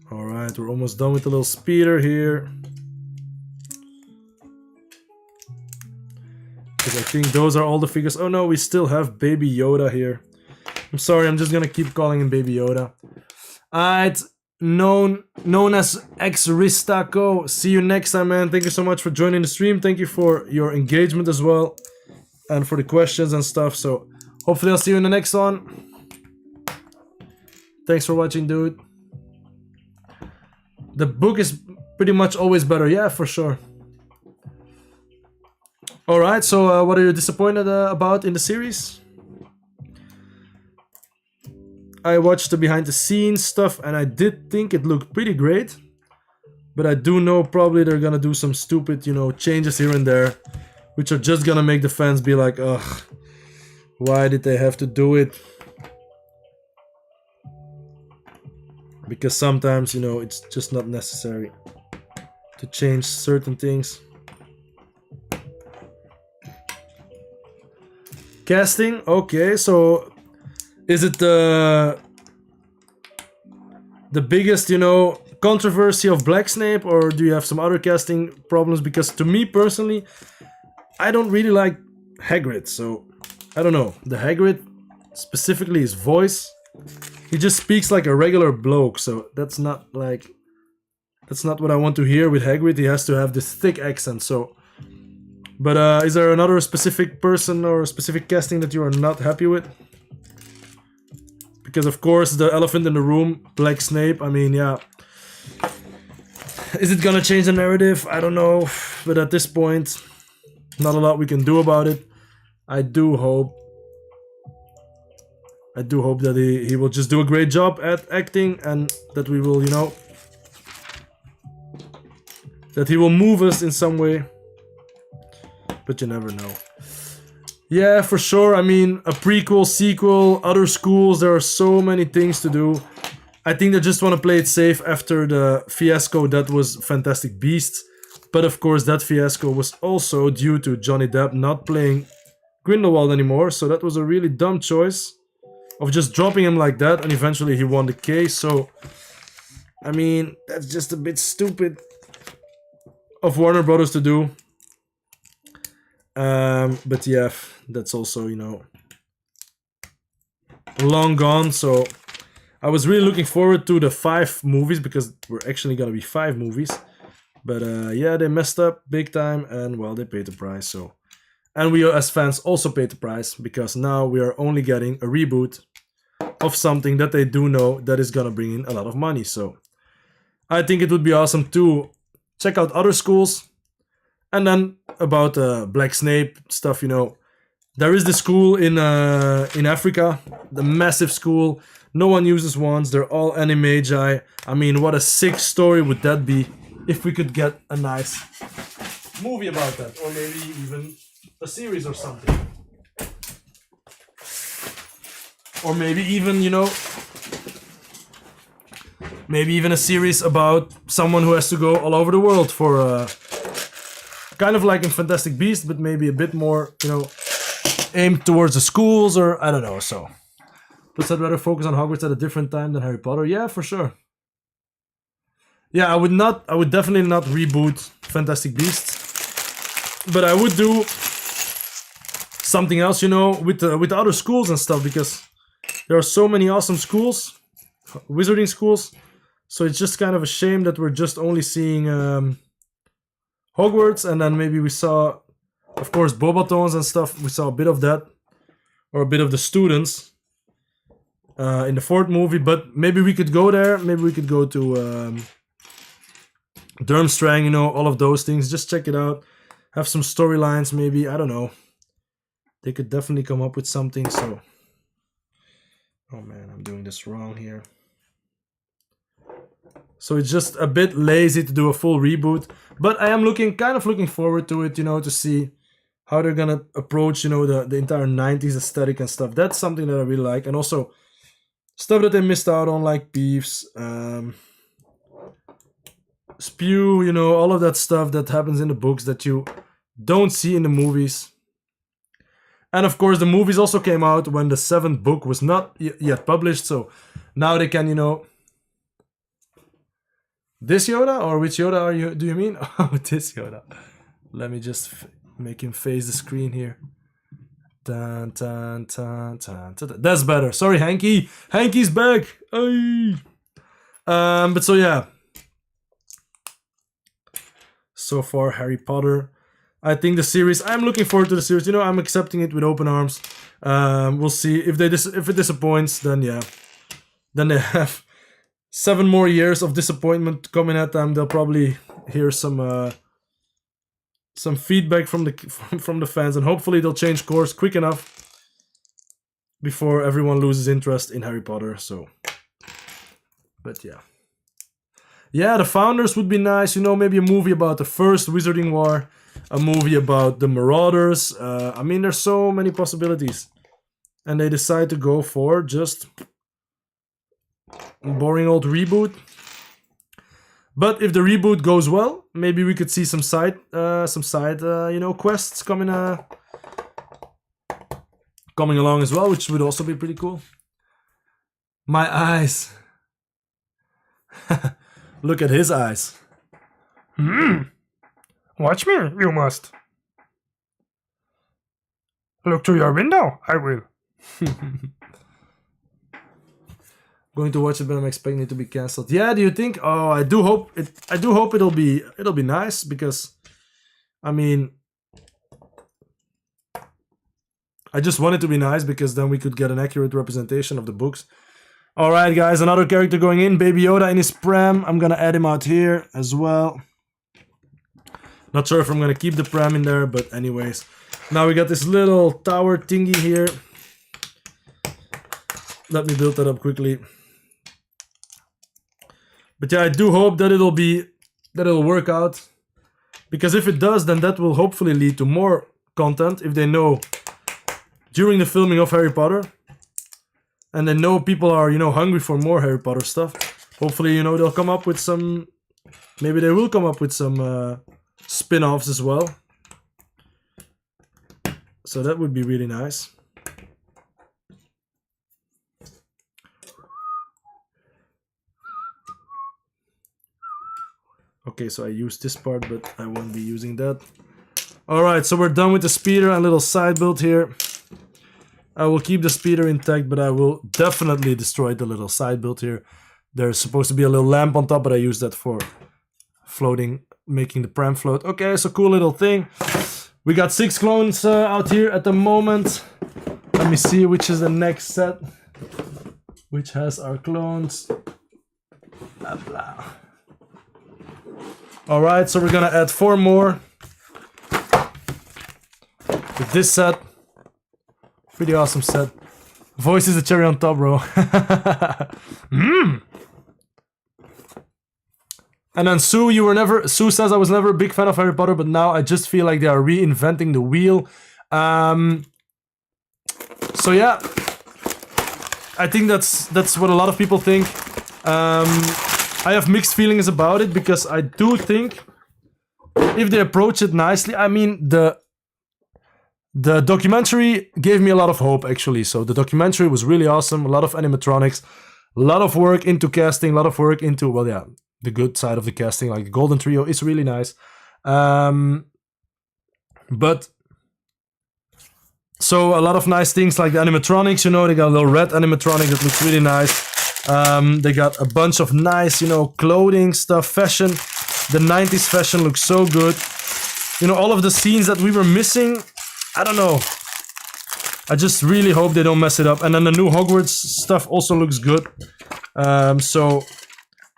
Alright, we're almost done with the little speeder here. Because I think those are all the figures. Oh no, we still have Baby Yoda here. I'm sorry, I'm just gonna keep calling him Baby Yoda. It's known as X Ristaco. See you next time, man. Thank you so much for joining the stream. Thank you for your engagement as well. And for the questions and stuff. So, hopefully I'll see you in the next one. Thanks for watching, dude. The book is pretty much always better. Yeah, for sure. All right. So, what are you disappointed about in the series? I watched the behind the scenes stuff, and I did think it looked pretty great. But I do know probably they're gonna do some stupid, changes here and there, which are just gonna make the fans be like, ugh, why did they have to do it? Because sometimes, it's just not necessary to change certain things. Casting, okay, so is it the biggest, controversy of Black Snape, or do you have some other casting problems? Because to me personally, I don't really like Hagrid, so I don't know. The Hagrid, specifically his voice, he just speaks like a regular bloke, so that's not what I want to hear with Hagrid. He has to have this thick accent, so. But is there another specific person or specific casting that you are not happy with? Because of course the elephant in the room, Black Snape, I mean, yeah. Is it gonna change the narrative? I don't know, but at this point, not a lot we can do about it. I do hope that he will just do a great job at acting, and that we will, that he will move us in some way. But you never know. Yeah, for sure. I mean, a prequel, sequel, other schools, there are so many things to do. I think they just want to play it safe after the fiasco that was Fantastic Beasts. But of course, that fiasco was also due to Johnny Depp not playing Grindelwald anymore. So that was a really dumb choice of just dropping him like that. And eventually he won the case. So, I mean, that's just a bit stupid of Warner Brothers to do. But yeah, that's also, long gone. So I was really looking forward to the 5 movies, because we're actually gonna be 5 movies. But yeah, they messed up big time, and well, they paid the price. So, and we as fans also paid the price, because now we are only getting a reboot of something that they do know that is gonna bring in a lot of money. So I think it would be awesome to check out other schools. And then about Black Snape stuff, there is the school in Africa, the massive school. No one uses wands. They're all animagi. I mean, what a sick story would that be if we could get a nice movie about that, or maybe even a series or something, or maybe even maybe even a series about someone who has to go all over the world for. Kind of like in Fantastic Beasts, but maybe a bit more, aimed towards the schools, or I don't know. So, plus I'd rather focus on Hogwarts at a different time than Harry Potter. Yeah, for sure. Yeah, I would definitely not reboot Fantastic Beasts, but I would do something else, with the other schools and stuff, because there are so many awesome schools, wizarding schools. So it's just kind of a shame that we're just only seeing. Hogwarts, and then maybe we saw, of course, Bobatons and stuff. We saw a bit of that, or a bit of the students in the 4th movie. But maybe we could go there. Maybe we could go to Durmstrang. All of those things. Just check it out. Have some storylines. Maybe, I don't know. They could definitely come up with something. So, oh man, I'm doing this wrong here. So it's just a bit lazy to do a full reboot. But I am kind of looking forward to it, to see how they're gonna approach, the entire 90s aesthetic and stuff. That's something that I really like. And also, stuff that they missed out on, like Peeves, Spew, all of that stuff that happens in the books that you don't see in the movies. And of course, the movies also came out when the 7th book was not yet published. So now they can, This Yoda, or which Yoda do you mean? Oh, this Yoda. Let me just make him face the screen here. Dun, dun, dun, dun, dun, dun. That's better. Sorry, Hanky. Hanky's back. Ay. But so yeah. So far, Harry Potter. I think the series. I'm looking forward to the series. I'm accepting it with open arms. We'll see if if it disappoints. Then yeah. Then they have 7 more years of disappointment coming at them. They'll probably hear some some feedback from the from the fans, and hopefully they'll change course quick enough before everyone loses interest in Harry Potter. So, but yeah. Yeah, the Founders would be nice. You know, maybe a movie about the first Wizarding War, a movie about the Marauders. I mean, there's so many possibilities. And they decide to go for just a boring old reboot. But if the reboot goes well, maybe we could see some side you know, quests coming along as well, which would also be pretty cool. My eyes. Look at his eyes. Watch me, you must. Look through your window, I will. Going to watch it, but I'm expecting it to be cancelled. Yeah, do you think? Oh, I do hope it'll be nice, because I mean, I just want it to be nice because then we could get an accurate representation of the books. Alright guys, another character going in, Baby Yoda in his pram. I'm gonna add him out here as well. Not sure if I'm gonna keep the pram in there, but anyways. Now we got this little tower thingy here. Let me build that up quickly. But yeah, I do hope that it'll work out. Because if it does, then that will hopefully lead to more content if they know during the filming of Harry Potter. And they know people are, you know, hungry for more Harry Potter stuff. Hopefully, you know, they'll come up with some... Maybe they will come up with some spin-offs as well. So that would be really nice. Okay, so I used this part, but I won't be using that. Alright, so we're done with the speeder and little side build here. I will keep the speeder intact, but I will definitely destroy the little side build here. There's supposed to be a little lamp on top, but I use that for floating, making the pram float. Okay, so cool little thing. We got 6 clones out here at the moment. Let me see which is the next set. Which has our clones. Blah, blah. Alright, so we're gonna add 4 more. With this set. Pretty awesome set. Voice is the cherry on top, bro. And then Sue, Sue says I was never a big fan of Harry Potter, but now I just feel like they are reinventing the wheel. So yeah, I think that's what a lot of people think. I have mixed feelings about it, because I do think if they approach it nicely, I mean, the documentary gave me a lot of hope, actually. So the documentary was really awesome. A lot of animatronics, a lot of work into casting, a lot of work into, well, yeah, the good side of the casting, like the Golden Trio is really nice. But so a lot of nice things like the animatronics, you know, they got a little red animatronic that looks really nice. They got a bunch of nice, you know, clothing stuff, fashion. The 90s fashion looks so good. You know, all of the scenes that we were missing, I don't know. I just really hope they don't mess it up. And then the new Hogwarts stuff also looks good. So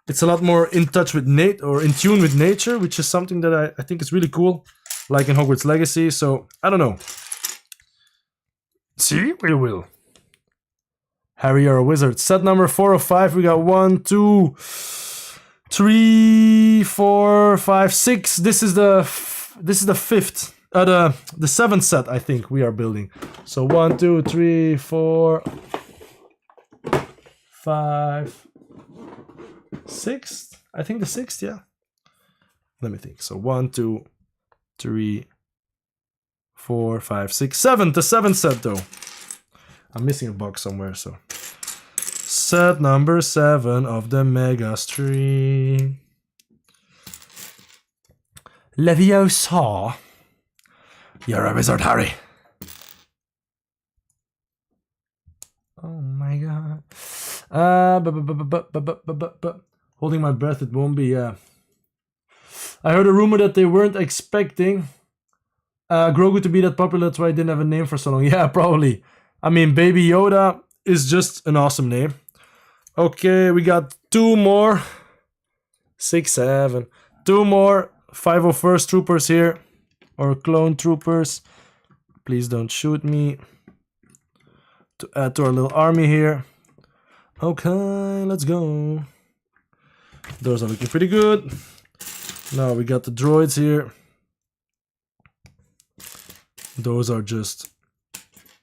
it's a lot more in touch with in tune with nature, which is something that I think is really cool, like in Hogwarts Legacy. So I don't know. See, we will. Harry, you're a wizard. Set number 4 of 5. We got 1, 2, 3, 4, 5, 6. This is the 5th. The 7th set, I think, we are building. So 1, 2, 3, 4, 5, 6. I think the 6th, yeah. Let me think. So 1, 2, 3, 4, 5, 6, 7. The 7th set, though. I'm missing a box somewhere, so. Set number 7 of the Mega Stream. Leviosa. You're a wizard, Harry. Oh my god. Holding my breath, it won't be, yeah. I heard a rumor that they weren't expecting Grogu to be that popular, that's why I didn't have a name for so long. Yeah, probably. I mean, Baby Yoda is just an awesome name. Okay, we got 2 more. 6, 7. 2 more 501st Troopers here. or clone troopers. Please don't shoot me. To add to our little army here. Okay, let's go. Those are looking pretty good. Now we got the droids here. Those are just...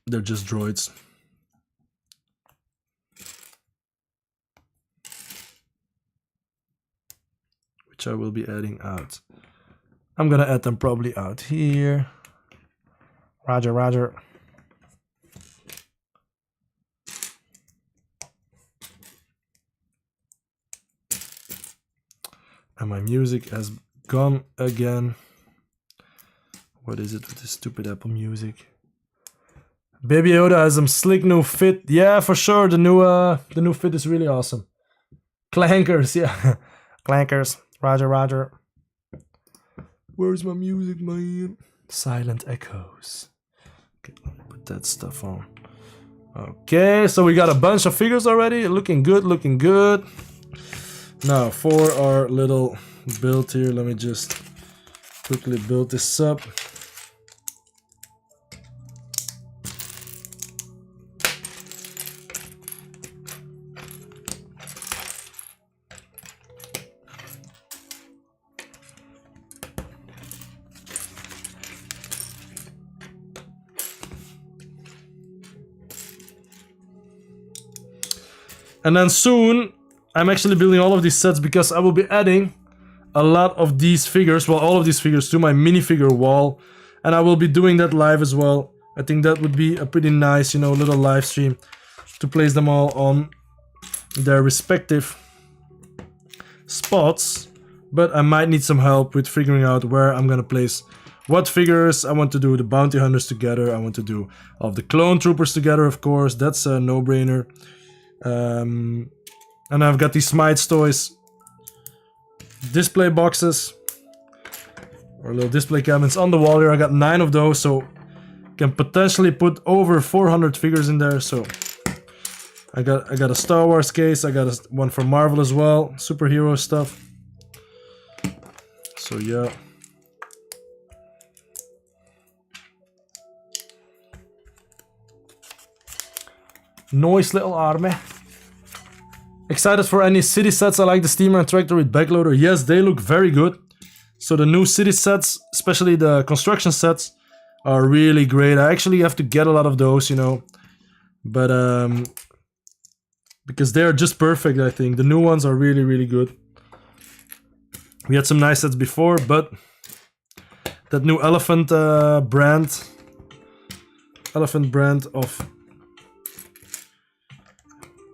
they're just droids. Which I will be adding out. I'm gonna add them probably out here. Roger, roger. And my music has gone again. What is it with this stupid Apple Music? Baby Yoda has some slick new fit. Yeah, for sure. The new fit is really awesome. Clankers, yeah. Clankers. Roger, roger. Where's my music, man? Silent echoes. Okay, let me put that stuff on. Okay, so we got a bunch of figures already. Looking good, looking good. Now, for our little build here, let me just quickly build this up. And then soon, I'm actually building all of these sets because I will be adding a lot of these figures, well, all of these figures to my minifigure wall. And I will be doing that live as well. I think that would be a pretty nice, you know, little live stream to place them all on their respective spots. But I might need some help with figuring out where I'm gonna place what figures. I want to do the bounty hunters together. I want to do all of the clone troopers together, of course. That's a no-brainer. And I've got these Smites toys display boxes or little display cabinets on the wall here. I got 9 of those, so can potentially put over 400 figures in there. So I got a Star Wars case. I got one from Marvel as well, superhero stuff. So yeah. Nice little army. Excited for any city sets. I like the steamer and tractor with backloader. Yes, they look very good. So the new city sets, especially the construction sets, are really great. I actually have to get a lot of those, you know. But because they are just perfect, I think. The new ones are really, really good. We had some nice sets before, but that new elephant brand of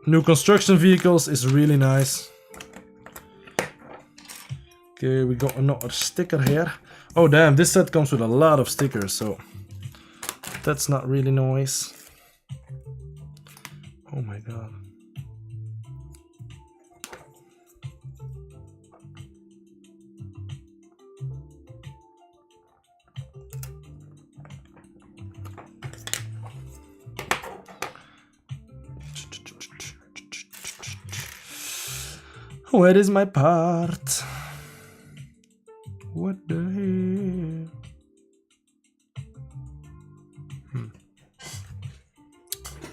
new construction vehicles is really nice. Okay, we got another sticker here. Oh damn, this set comes with a lot of stickers, so that's not really nice. Oh my god. Where is my part? What the hell?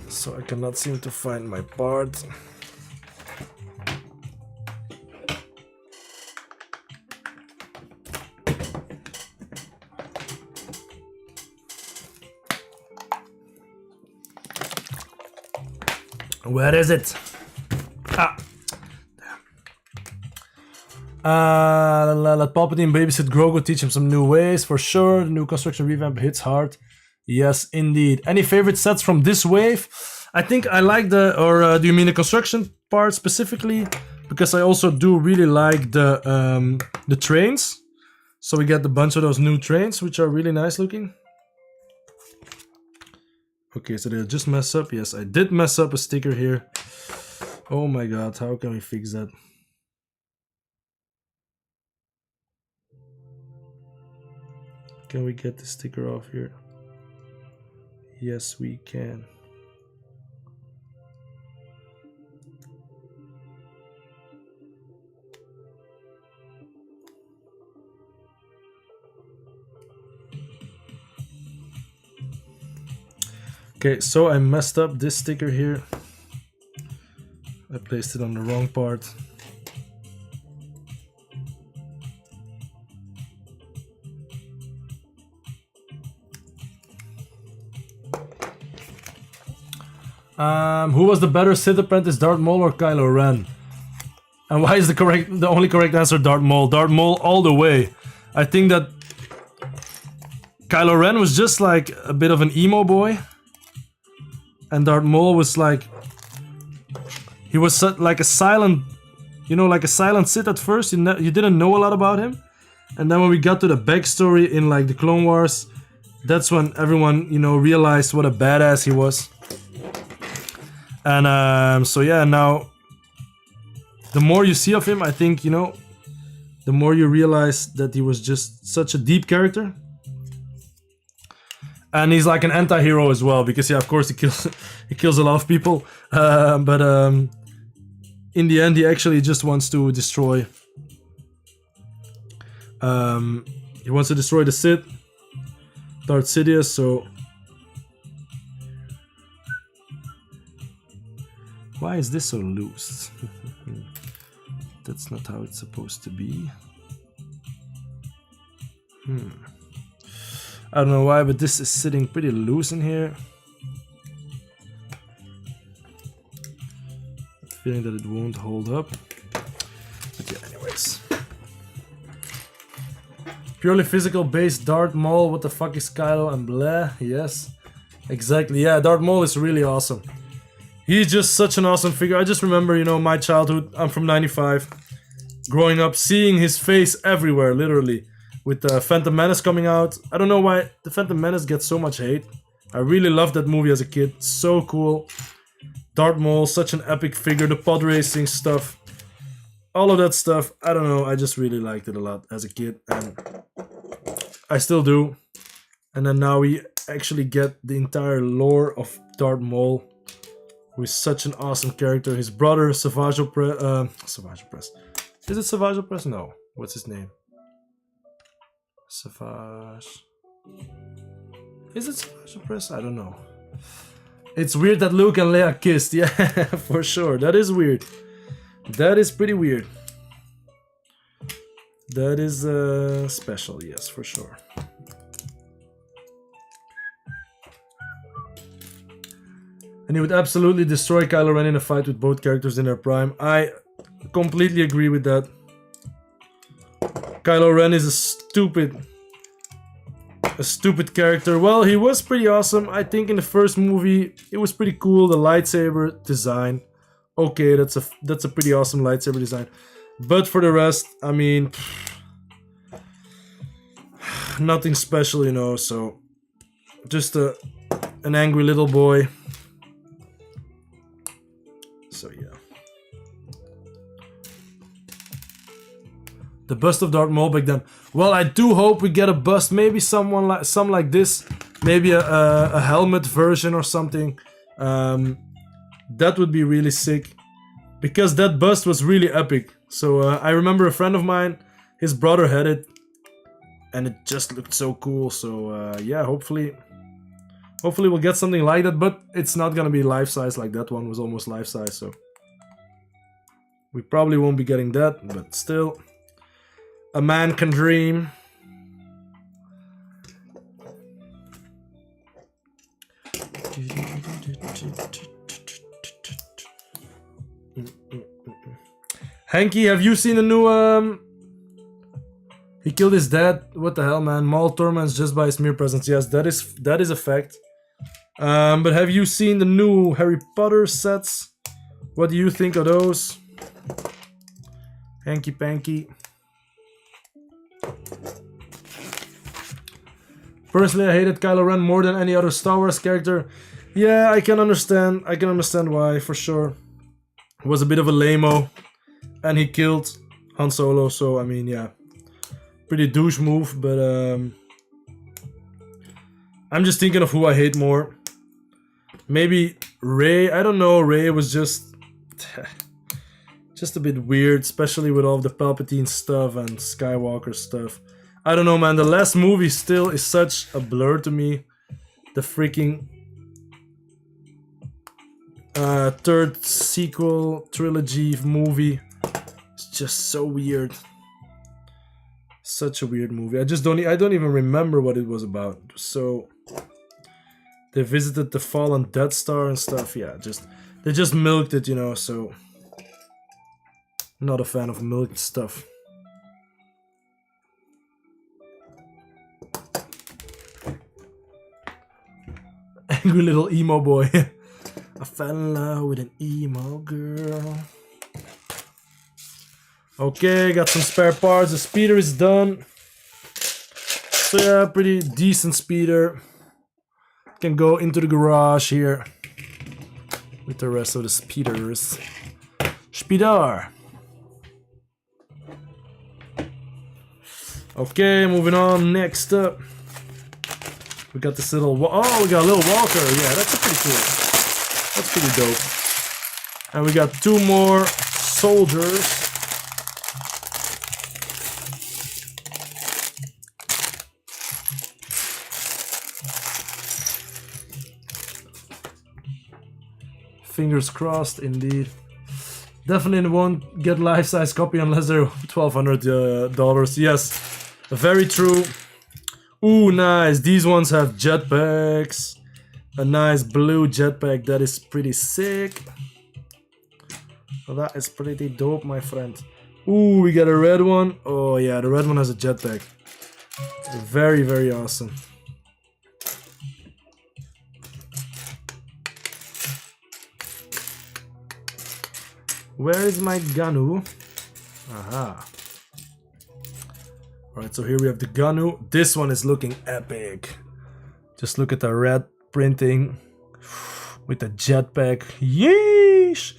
So I cannot seem to find my part. Where is it? Ah. Let Palpatine babysit Grogu, teach him some new ways, for sure. The new construction revamp hits hard. Yes, indeed. Any favorite sets from this wave? I think I like the, or do you mean the construction part specifically? Because I also do really like the trains. So we get a bunch of those new trains, which are really nice looking. Okay, so did I just mess up? Yes, I did mess up a sticker here. Oh my god, how can we fix that? Can we get the sticker off here? Yes, we can. Okay, so I messed up this sticker here. I placed it on the wrong part. Who was the better Sith apprentice, Darth Maul or Kylo Ren? And why is the only correct answer Darth Maul? Darth Maul all the way. I think that Kylo Ren was just like a bit of an emo boy, and Darth Maul was like, he was like a silent, you know, like a silent Sith at first. You didn't know a lot about him, and then when we got to the backstory in like the Clone Wars, that's when everyone, you know, realized what a badass he was. And so yeah, now the more you see of him, I think, you know, the more you realize that he was just such a deep character. And he's like an anti-hero as well, because yeah, of course he kills a lot of people, but in the end he actually just wants to destroy. He wants to destroy the Sith, Darth Sidious. So why is this so loose? That's not how it's supposed to be. I don't know why, but this is sitting pretty loose in here. Feeling that it won't hold up. But yeah, anyways. Purely physical based Darth Maul, what the fuck is Kylo and blah? Yes, exactly. Yeah, Darth Maul is really awesome. He's just such an awesome figure. I just remember, you know, my childhood. I'm from '95. Growing up, seeing his face everywhere, literally. With the Phantom Menace coming out. I don't know why the Phantom Menace gets so much hate. I really loved that movie as a kid. So cool. Darth Maul, such an epic figure. The pod racing stuff. All of that stuff. I don't know. I just really liked it a lot as a kid. And I still do. And then now we actually get the entire lore of Darth Maul. Who is such an awesome character. His brother, Savage Opress. Is it Savage Opress? No. What's his name? Savage. Is it Savage Opress? I don't know. It's weird that Luke and Leia kissed. Yeah, for sure. That is weird. That is pretty weird. That is special, yes, for sure. And he would absolutely destroy Kylo Ren in a fight with both characters in their prime. I completely agree with that. Kylo Ren is a stupid character. Well, he was pretty awesome. I think in the first movie, it was pretty cool. The lightsaber design. Okay, that's a pretty awesome lightsaber design. But for the rest, I mean, nothing special, you know. So, just an angry little boy. So yeah. The bust of Darth Maul back then. Well, I do hope we get a bust. Maybe some like this. Maybe a helmet version or something. That would be really sick. Because that bust was really epic. So I remember a friend of mine, his brother had it. And it just looked so cool. So yeah, hopefully we'll get something like that. But it's not gonna be life-size like that one was almost life-size. So we probably won't be getting that. But still. A man can dream. Hanky, have you seen the new he killed his dad? What the hell, man? Maul torments just by his mere presence. Yes, that is a fact. But have you seen the new Harry Potter sets? What do you think of those? Hanky Panky. Personally, I hated Kylo Ren more than any other Star Wars character. Yeah, I can understand. I can understand why, for sure. He was a bit of a lame-o. And he killed Han Solo, so, I mean, yeah. Pretty douche move, but, I'm just thinking of who I hate more. Maybe Rey. I don't know. Rey was just a bit weird, especially with all of the Palpatine stuff and Skywalker stuff. I don't know, man. The last movie still is such a blur to me. The freaking third sequel trilogy movie. It's just so weird. Such a weird movie. I don't even remember what it was about. So they visited the fallen Death Star and stuff. Yeah, they just milked it, you know. So not a fan of milked stuff. Angry little emo boy. I fell in love with an emo girl. Okay, got some spare parts. The speeder is done. So yeah, pretty decent speeder. Can go into the garage here with the rest of the speeders. Speeder. Okay, moving on. Next up, we got this little. Oh, we got a little walker. Yeah, that's pretty cool. That's pretty dope. And we got 2 more soldiers. Fingers crossed, indeed. Definitely won't get life-size copy unless they're $1,200. Yes, very true. Ooh, nice. These ones have jetpacks. A nice blue jetpack. That is pretty sick. Well, that is pretty dope, my friend. Ooh, we got a red one. Oh yeah, the red one has a jetpack. Very, very awesome. Where is my Ganu? Aha. Alright, so here we have the Ganu. This one is looking epic. Just look at the red printing with the jetpack. Yeesh!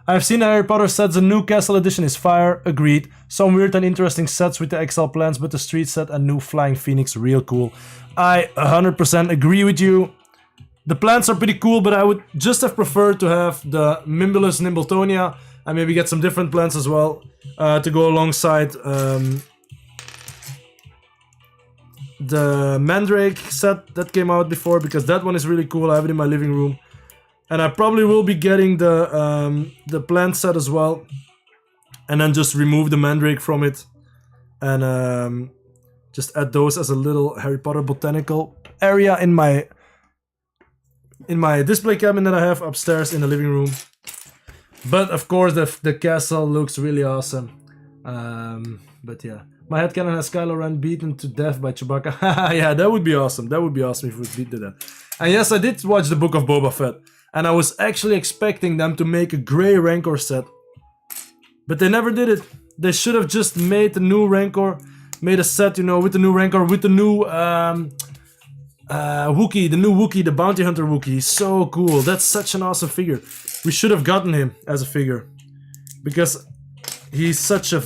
I've seen Harry Potter sets. The new Castle Edition is fire. Agreed. Some weird and interesting sets with the XL plans, but the street set and new Flying Phoenix real cool. I 100% agree with you. The plants are pretty cool, but I would just have preferred to have the Mimbulus Nimbletonia and maybe get some different plants as well to go alongside the Mandrake set that came out before, because that one is really cool. I have it in my living room. And I probably will be getting the plant set as well. And then just remove the Mandrake from it. And just add those as a little Harry Potter botanical area in my display cabinet that I have upstairs in the living room. But of course the castle looks really awesome. But yeah. My headcanon has Kylo Ren beaten to death by Chewbacca. Yeah, that would be awesome. That would be awesome if it was beaten to death. And yes, I did watch the Book of Boba Fett. And I was actually expecting them to make a grey Rancor set. But they never did it. They should have just made the new Rancor. Made a set, you know, with the new Rancor. With the new Wookiee. The new Wookiee, the Bounty Hunter Wookiee. He's so cool. That's such an awesome figure. We should have gotten him as a figure. Because he's such a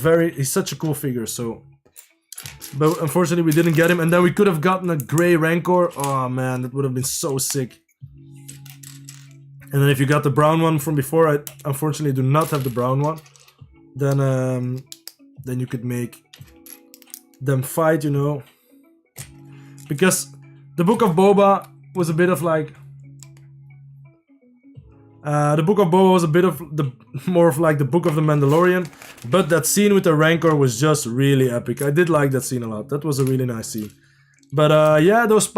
cool figure, so... But unfortunately we didn't get him, and then we could have gotten a grey Rancor. Oh man, that would have been so sick. And then if you got the brown one from before, I unfortunately do not have the brown one. Then you could make them fight, you know. Because the Book of Boba was a bit of like... the Book of Boba was a bit of more of like the Book of the Mandalorian, but that scene with the Rancor was just really epic. I did like that scene a lot. That was a really nice scene. But yeah, those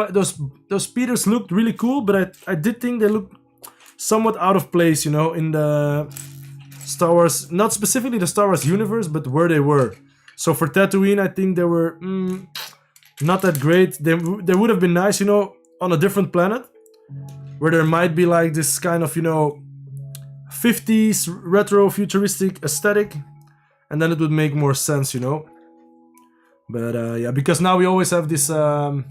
speeders looked really cool, but I did think they looked somewhat out of place, you know, in the Star Wars, not specifically the Star Wars universe, but where they were. So for Tatooine, I think they were not that great. They would have been nice, you know, on a different planet, where there might be like this kind of, you know, 50s retro futuristic aesthetic, and then it would make more sense, you know. But yeah, because now we always have this you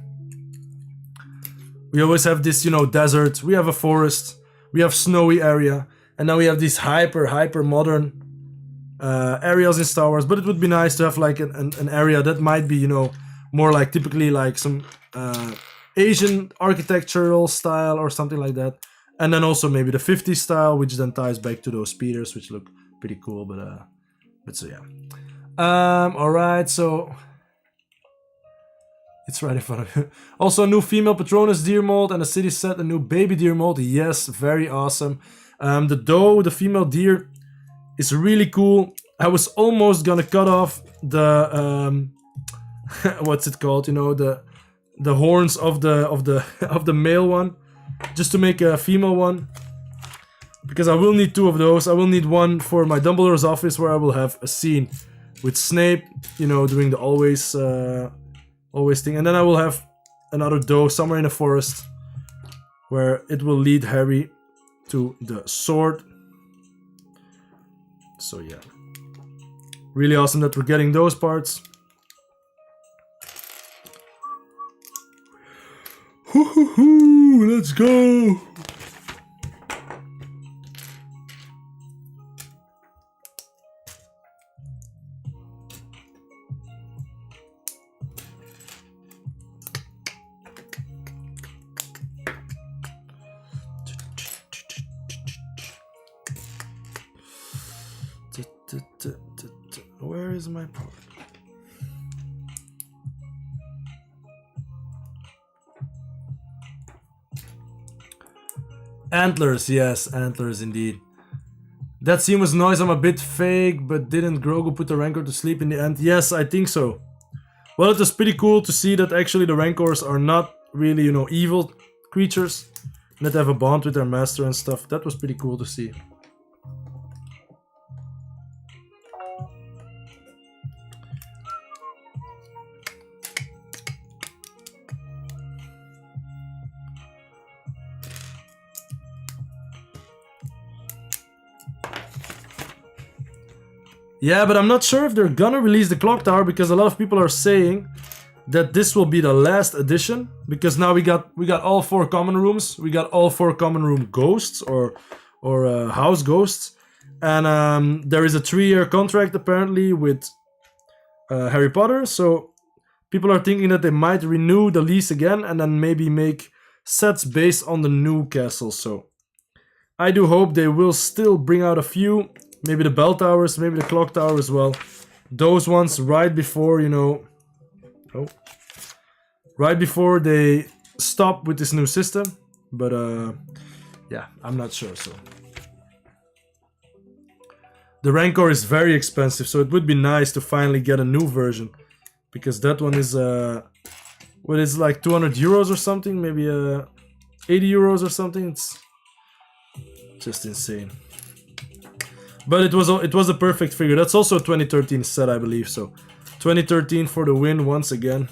know, desert, we have a forest, we have snowy area, and now we have these hyper modern areas in Star Wars. But it would be nice to have like an area that might be, you know, more like typically like some Asian architectural style or something like that, and then also maybe the 50s style, which then ties back to those speeders, which look pretty cool. But so yeah. All right, so it's right in front of you. Also, a new female Patronus deer mold and a city set, a new baby deer mold. Yes, very awesome. The doe, the female deer, is really cool. I was almost gonna cut off the what's it called? You know, the horns of the male one, just to make a female one. Because I will need 2 of those. I will need one for my Dumbledore's office, where I will have a scene with Snape, you know, doing the always thing, and then I will have another doe somewhere in the forest, where it will lead Harry to the sword. So yeah, really awesome that we're getting those parts. Let's go. Where is my part? Antlers, yes, antlers indeed. That scene was noisome, a bit fake, but didn't Grogu put the Rancor to sleep in the end? Yes, I think so. Well, it was pretty cool to see that actually the Rancors are not really, you know, evil creatures, and that they have a bond with their master and stuff. That was pretty cool to see. Yeah, but I'm not sure if they're gonna release the Clock Tower, because a lot of people are saying that this will be the last edition, because now we got all 4 common rooms, we got all 4 common room ghosts or house ghosts, and there is a 3-year contract apparently with Harry Potter, so people are thinking that they might renew the lease again and then maybe make sets based on the new castle. So I do hope they will still bring out a few. Maybe the bell towers, maybe the clock tower as well. Those ones right before, you know... Oh. Right before they stop with this new system. But, yeah, I'm not sure, so... The Rancor is very expensive, so it would be nice to finally get a new version. Because that one is, what is it, like 200 euros or something? Maybe 80 euros or something? It's just insane. But it was a perfect figure. That's also a 2013 set, I believe, so 2013 for the win once again.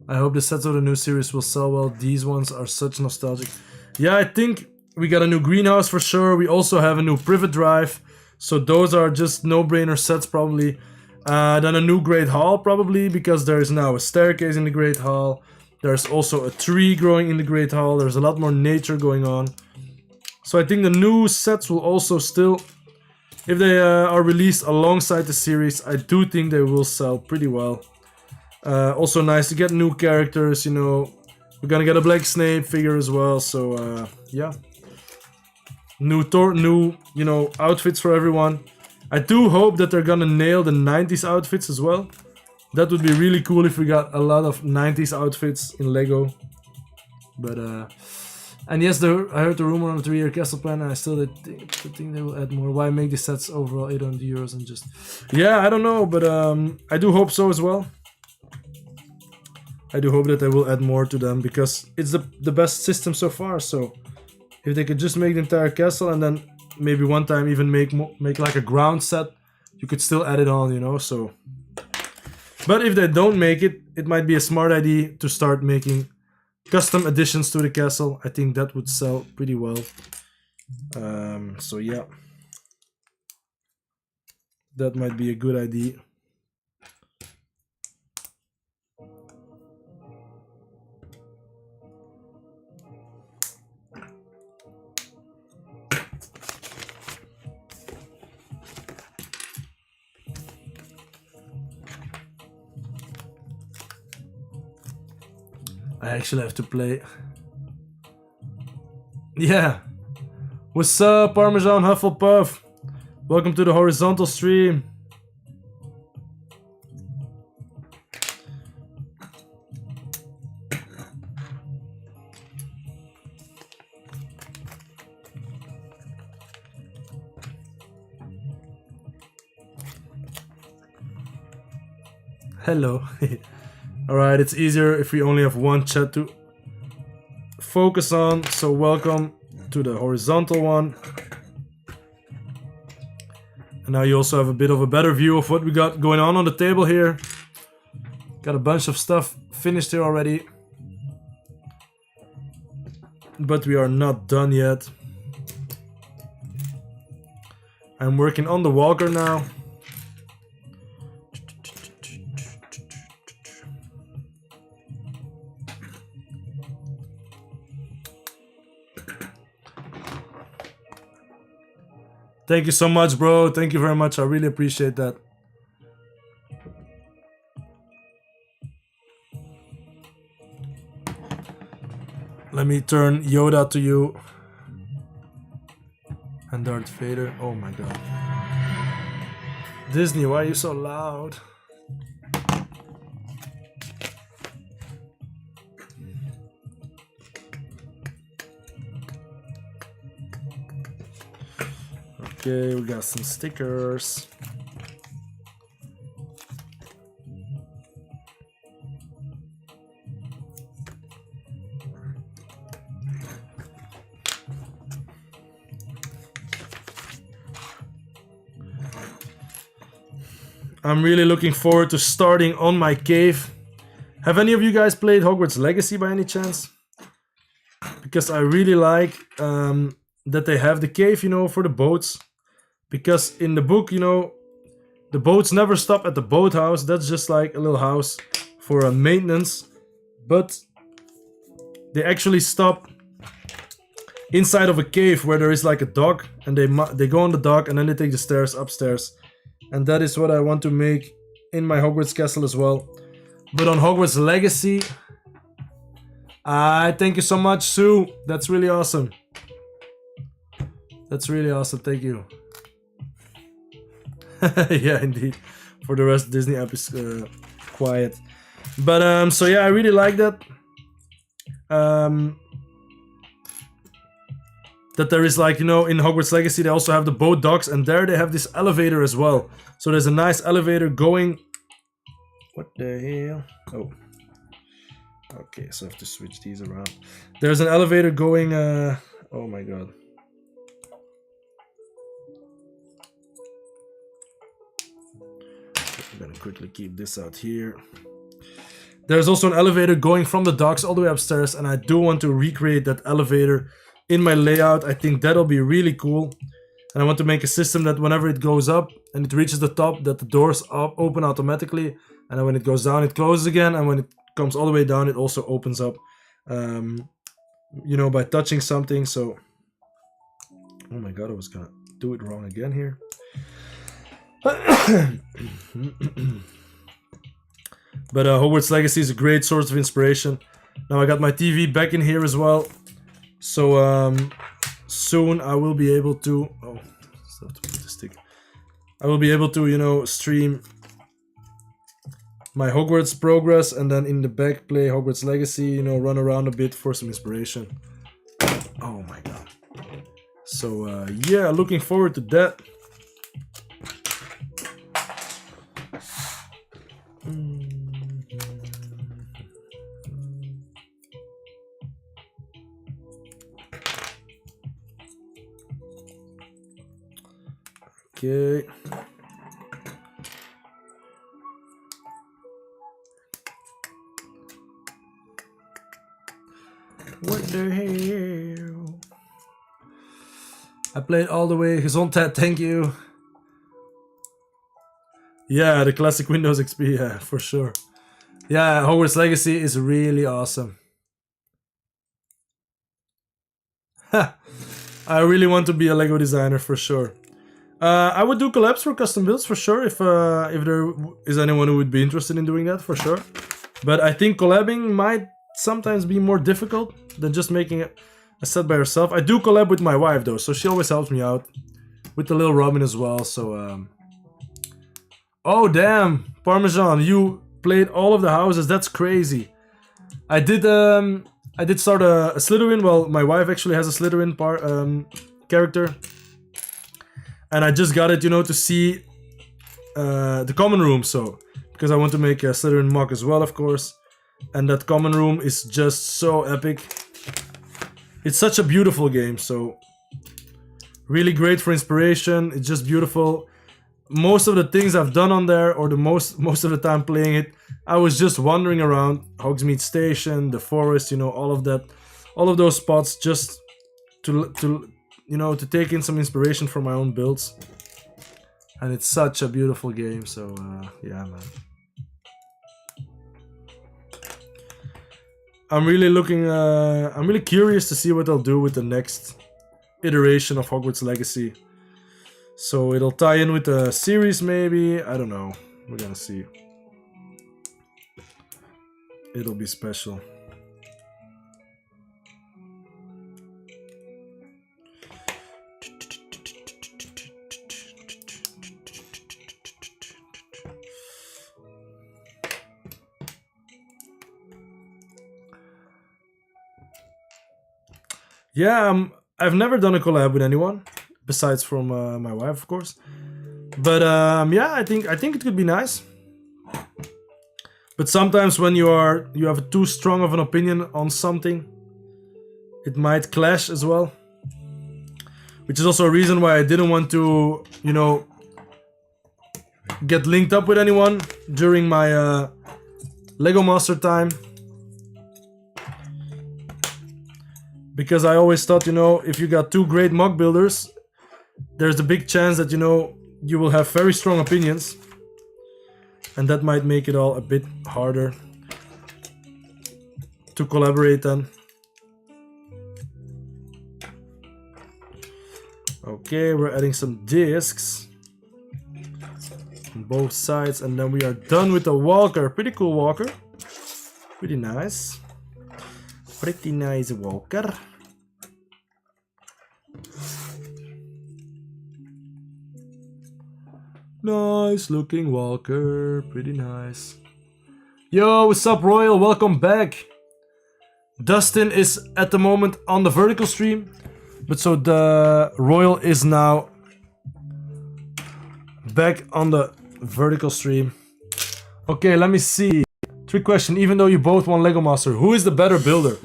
I hope the sets of the new series will sell well. These ones are such nostalgic. Yeah, I think we got a new greenhouse for sure. We also have a new privet drive. So those are just no-brainer sets probably. Then a new Great Hall probably, because there is now a staircase in the Great Hall. There's also a tree growing in the Great Hall. There's a lot more nature going on. So I think the new sets will also still, if they are released alongside the series, I do think they will sell pretty well. Also nice to get new characters, you know. We're gonna get a Black Snape figure as well, so yeah. New, you know, outfits for everyone. I do hope that they're gonna nail the 90s outfits as well. That would be really cool if we got a lot of 90s outfits in Lego. But, and yes, I heard the rumor on the 3-year castle plan, and I still think they will add more. Why make the sets overall 800 euros and just... Yeah, I don't know, but I do hope so as well. I do hope that they will add more to them, because it's the best system so far. So if they could just make the entire castle and then maybe one time even make like a ground set, you could still add it on, you know. So, but if they don't make it, it might be a smart idea to start making custom additions to the castle. I think that would sell pretty well. So yeah. That might be a good idea. I actually have to play. Yeah. What's up, Parmesan Hufflepuff? Welcome to the horizontal stream. Hello. Alright, it's easier if we only have one chat to focus on. So welcome to the horizontal one. And now you also have a bit of a better view of what we got going on the table here. Got a bunch of stuff finished here already. But we are not done yet. I'm working on the walker now. Thank you so much, bro. Thank you very much. I really appreciate that. Let me turn Yoda to you. And Darth Vader. Oh my god. Disney, why are you so loud? Okay, we got some stickers. I'm really looking forward to starting on my cave. Have any of you guys played Hogwarts Legacy by any chance? Because I really like that they have the cave, you know, for the boats. Because in the book, you know, the boats never stop at the boathouse. That's just like a little house for maintenance. But they actually stop inside of a cave where there is like a dock. And they go on the dock and then they take the stairs upstairs. And that is what I want to make in my Hogwarts castle as well. But on Hogwarts Legacy... thank you so much, Sue. That's really awesome. That's really awesome. Thank you. Yeah, indeed. For the rest, Disney app is quiet. But so yeah, I really like that. That there is, like, you know, in Hogwarts Legacy they also have the boat docks, and there they have this elevator as well. So there's a nice elevator going. What the hell? Oh. Okay, so I have to switch these around. There's an elevator going. Oh my god. I'm gonna quickly keep this out here. There's also an elevator going from the docks all the way upstairs, and I do want to recreate that elevator in my layout. I think that'll be really cool. And I want to make a system that whenever it goes up and it reaches the top, that the doors open automatically. And then when it goes down, it closes again. And when it comes all the way down, it also opens up, you know, by touching something. So, oh my god, I was gonna do it wrong again here. But Hogwarts Legacy is a great source of inspiration. Now I got my TV back in here as well. So soon I will be able to... Oh, still have to put the stick. I will be able to, you know, stream my Hogwarts progress, and then in the back play Hogwarts Legacy, you know, run around a bit for some inspiration. Oh my god. So yeah, looking forward to that. Okay. What the hell? I played all the way. Gesondheid, thank you. Yeah, the classic Windows XP, yeah, for sure. Yeah, Hogwarts Legacy is really awesome. I really want to be a Lego designer for sure. I would do collabs for custom builds for sure if there is anyone who would be interested in doing that for sure. But I think collabing might sometimes be more difficult than just making a set by yourself. I do collab with my wife though, so she always helps me out with the little Robin as well. So oh damn, Parmesan, you played all of the houses. That's crazy. I did start a Slytherin. Well, my wife actually has a Slytherin character, and I just got it, you know, to see the common room. So because I want to make a Slytherin mock as well, of course, and that common room is just so epic. It's such a beautiful game. So really great for inspiration. It's just beautiful. Most of the things I've done on there, or the most of the time playing it, I was just wandering around Hogsmeade Station, the forest, you know, all of that, all of those spots, just to you know, to take in some inspiration for my own builds. And it's such a beautiful game. So yeah, man. I'm really curious to see what they'll do with the next iteration of Hogwarts Legacy. So it'll tie in with the series maybe, I don't know, we're gonna see. It'll be special. Yeah, I've never done a collab with anyone besides from my wife, of course. But yeah, I think it could be nice. But sometimes when you have too strong of an opinion on something, it might clash as well. Which is also a reason why I didn't want to, you know, get linked up with anyone during my Lego Master time. Because I always thought, you know, if you got two great mock builders, there's a big chance that, you know, you will have very strong opinions. And that might make it all a bit harder to collaborate then. Okay, we're adding some discs on both sides, and then we are done with the walker. Pretty cool walker. Pretty nice. Pretty nice walker. Nice looking walker. Pretty nice. Yo, what's up, Royal? Welcome back. Dustin is at the moment on the vertical stream. But so the Royal is now back on the vertical stream. Okay, let me see. Trick question. Even though you both won Lego Master, who is the better builder?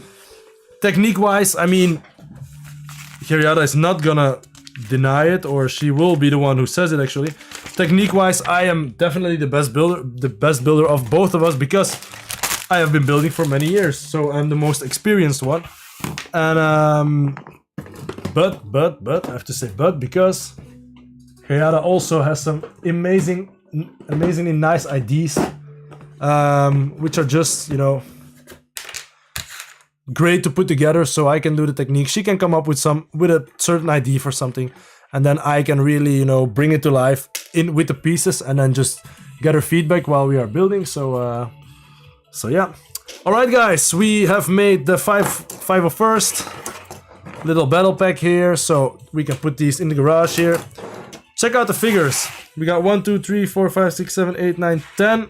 Technique-wise, I mean, Hiriata is not gonna deny it, or she will be the one who says it actually. Technique-wise, I am definitely the best builder of both of us, because I have been building for many years, so I'm the most experienced one. And but I have to say because Hiriata also has some amazingly nice ideas, which are just, you know, great to put together. So I can do the technique, she can come up with a certain idea for something, and then I can really, you know, bring it to life in with the pieces, and then just get her feedback while we are building. So yeah. All right, guys, we have made the 501st little battle pack here, so we can put these in the garage here. Check out the figures. We got 1, 2, 3, 4, 5, 6, 7, 8, 9, 10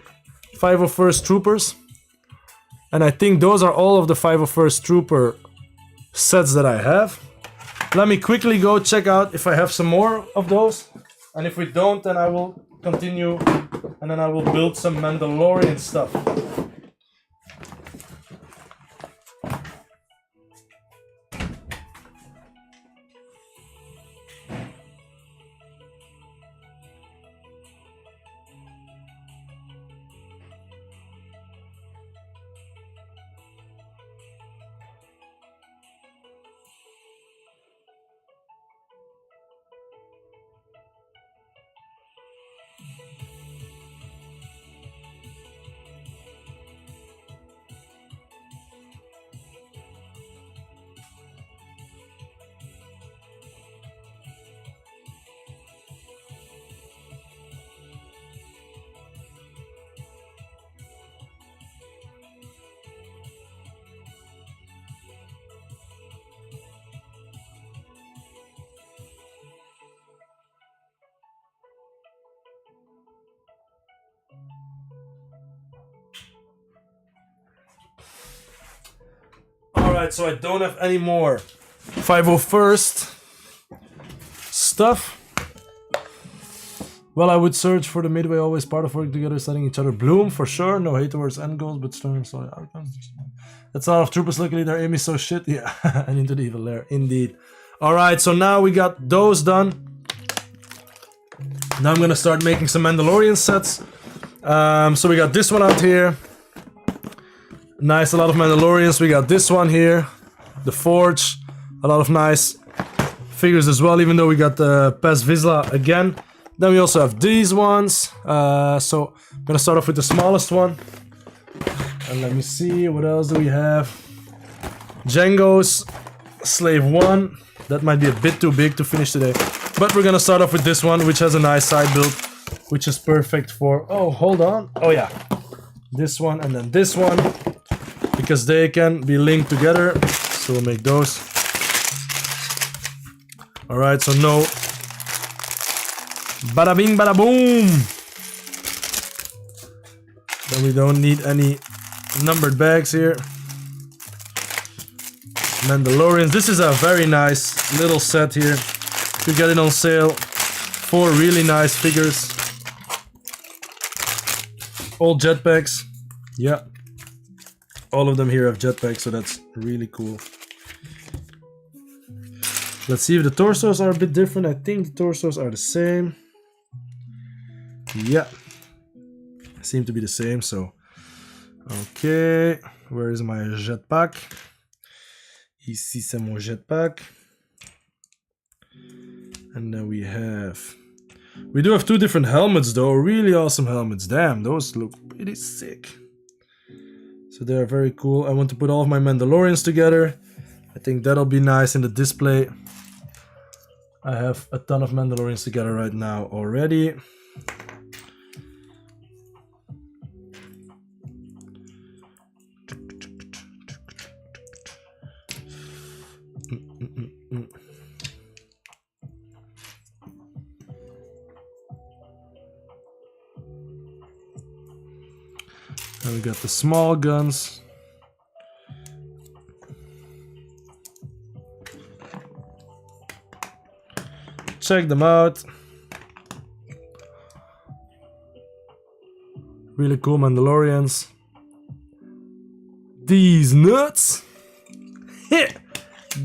501st troopers. And I think those are all of the 501st trooper sets that I have. Let me quickly go check out if I have some more of those. And if we don't, then I will continue, and then I will build some Mandalorian stuff. Alright, so I don't have any more 501st stuff. Well, I would search for the midway, always part of working together, setting each other bloom, for sure. No hate towards end goals, but stern solid outcomes. That's a lot of troopers, luckily their aim is so shit. Yeah, and into the evil lair, indeed. Alright, so now we got those done. Now I'm gonna start making some Mandalorian sets. So we got this one out here. Nice, a lot of Mandalorians. We got this one here. The Forge. A lot of nice figures as well, even though we got the Pez Vizsla again. Then we also have these ones. So I'm gonna start off with the smallest one. And let me see, what else do we have? Django's Slave 1. That might be a bit too big to finish today. But we're gonna start off with this one, which has a nice side build. Which is perfect for... Oh, hold on. Oh yeah. This one and then this one. Because they can be linked together. So we'll make those. Alright, so no... Bada bing, bada boom! Then we don't need any numbered bags here. Mandalorians. This is a very nice little set here. You get it on sale. 4 really nice figures. All jetpacks. Yeah. All of them here have jetpacks, so that's really cool. Let's see if the torsos are a bit different. I think the torsos are the same. Yeah. Seem to be the same, so... Okay. Where is my jetpack? Ici c'est mon jetpack. And then we have... We do have 2 different helmets though. Really awesome helmets. Damn, those look pretty sick. So they are very cool. I want to put all of my Mandalorians together. I think that'll be nice in the display. I have a ton of Mandalorians together right now already. And we got the small guns. Check them out. Really cool Mandalorians. These nuts.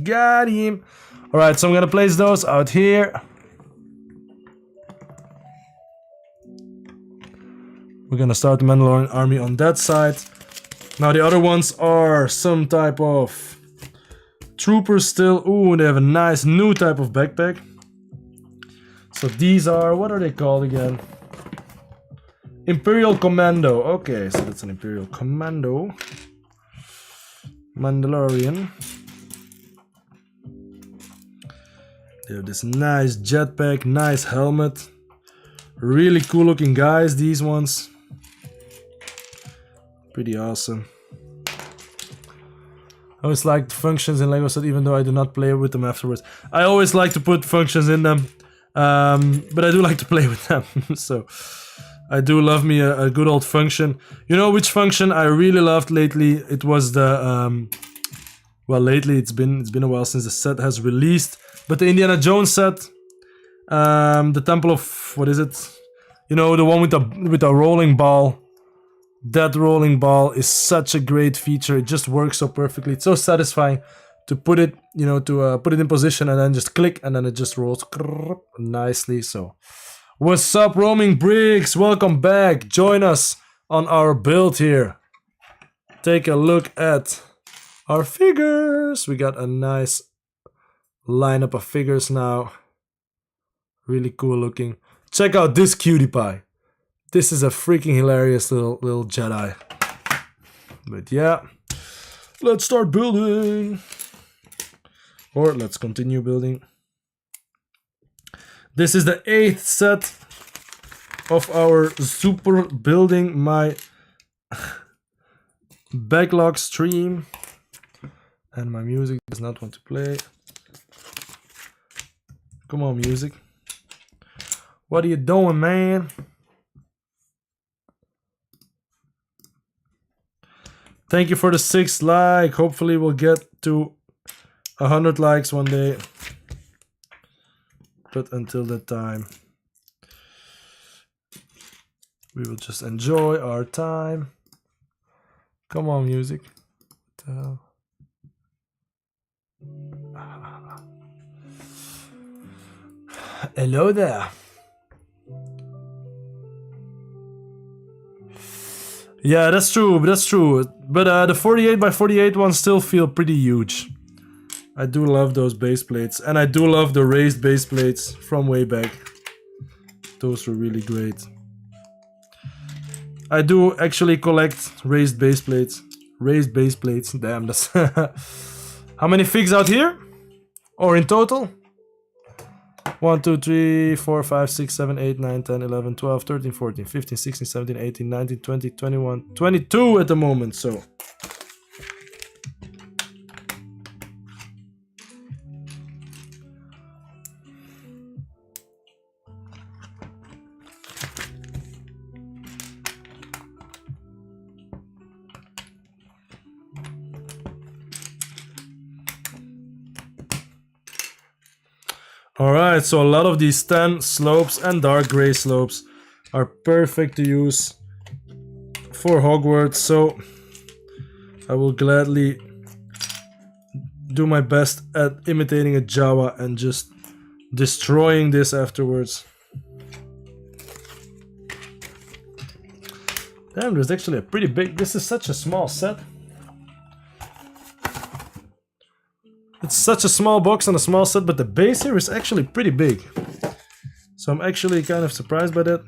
Got him. Alright, so I'm gonna place those out here. We're gonna start the Mandalorian army on that side. Now the other ones are some type of troopers still. Ooh, they have a nice new type of backpack. So these are, what are they called again? Imperial Commando. Okay, so that's an Imperial Commando. Mandalorian. They have this nice jetpack, nice helmet. Really cool looking guys, these ones. Pretty awesome. I always liked functions in Lego set, even though I do not play with them afterwards. I always like to put functions in them, but I do like to play with them. So I do love me a good old function. You know which function I really loved lately? It was the well, lately it's been a while since the set has released, but the Indiana Jones set, the Temple of, what is it? You know, the one with the rolling ball. That rolling ball is such a great feature. It just works so perfectly. It's so satisfying to put it, you know, to put it in position and then just click and then it just rolls nicely. So, what's up, Roaming Briggs? Welcome back. Join us on our build here. Take a look at our figures. We got a nice lineup of figures now. Really cool looking. Check out this cutie pie. This is a freaking hilarious little Jedi. But yeah, let's start building. Or let's continue building. This is the 8th set of our super building my backlog stream. And my music does not want to play. Come on, music. What are you doing, man? Thank you for the 6th like. Hopefully we'll get to 100 likes one day. But until that time, we will just enjoy our time. Come on, music. What the hell? Hello there. Yeah, that's true. But the 48 by 48 ones still feel pretty huge. I do love those base plates, and I do love the raised base plates from way back. Those were really great. I do actually collect raised base plates. Raised base plates. Damn, that's how many figs out here? Or in total? 1, 2, 3, 4, 5, 6, 7, 8, 9, 10, 11, 12, 13, 14, 15, 16, 17, 18, 19, 20, 21, 22 at the moment, so. Alright, so a lot of these tan slopes and dark gray slopes are perfect to use for Hogwarts, so I will gladly do my best at imitating a Jawa and just destroying this afterwards. Damn, there's actually a pretty big... This is such a small set. It's such a small box and a small set, but the base here is actually pretty big. So I'm actually kind of surprised by that.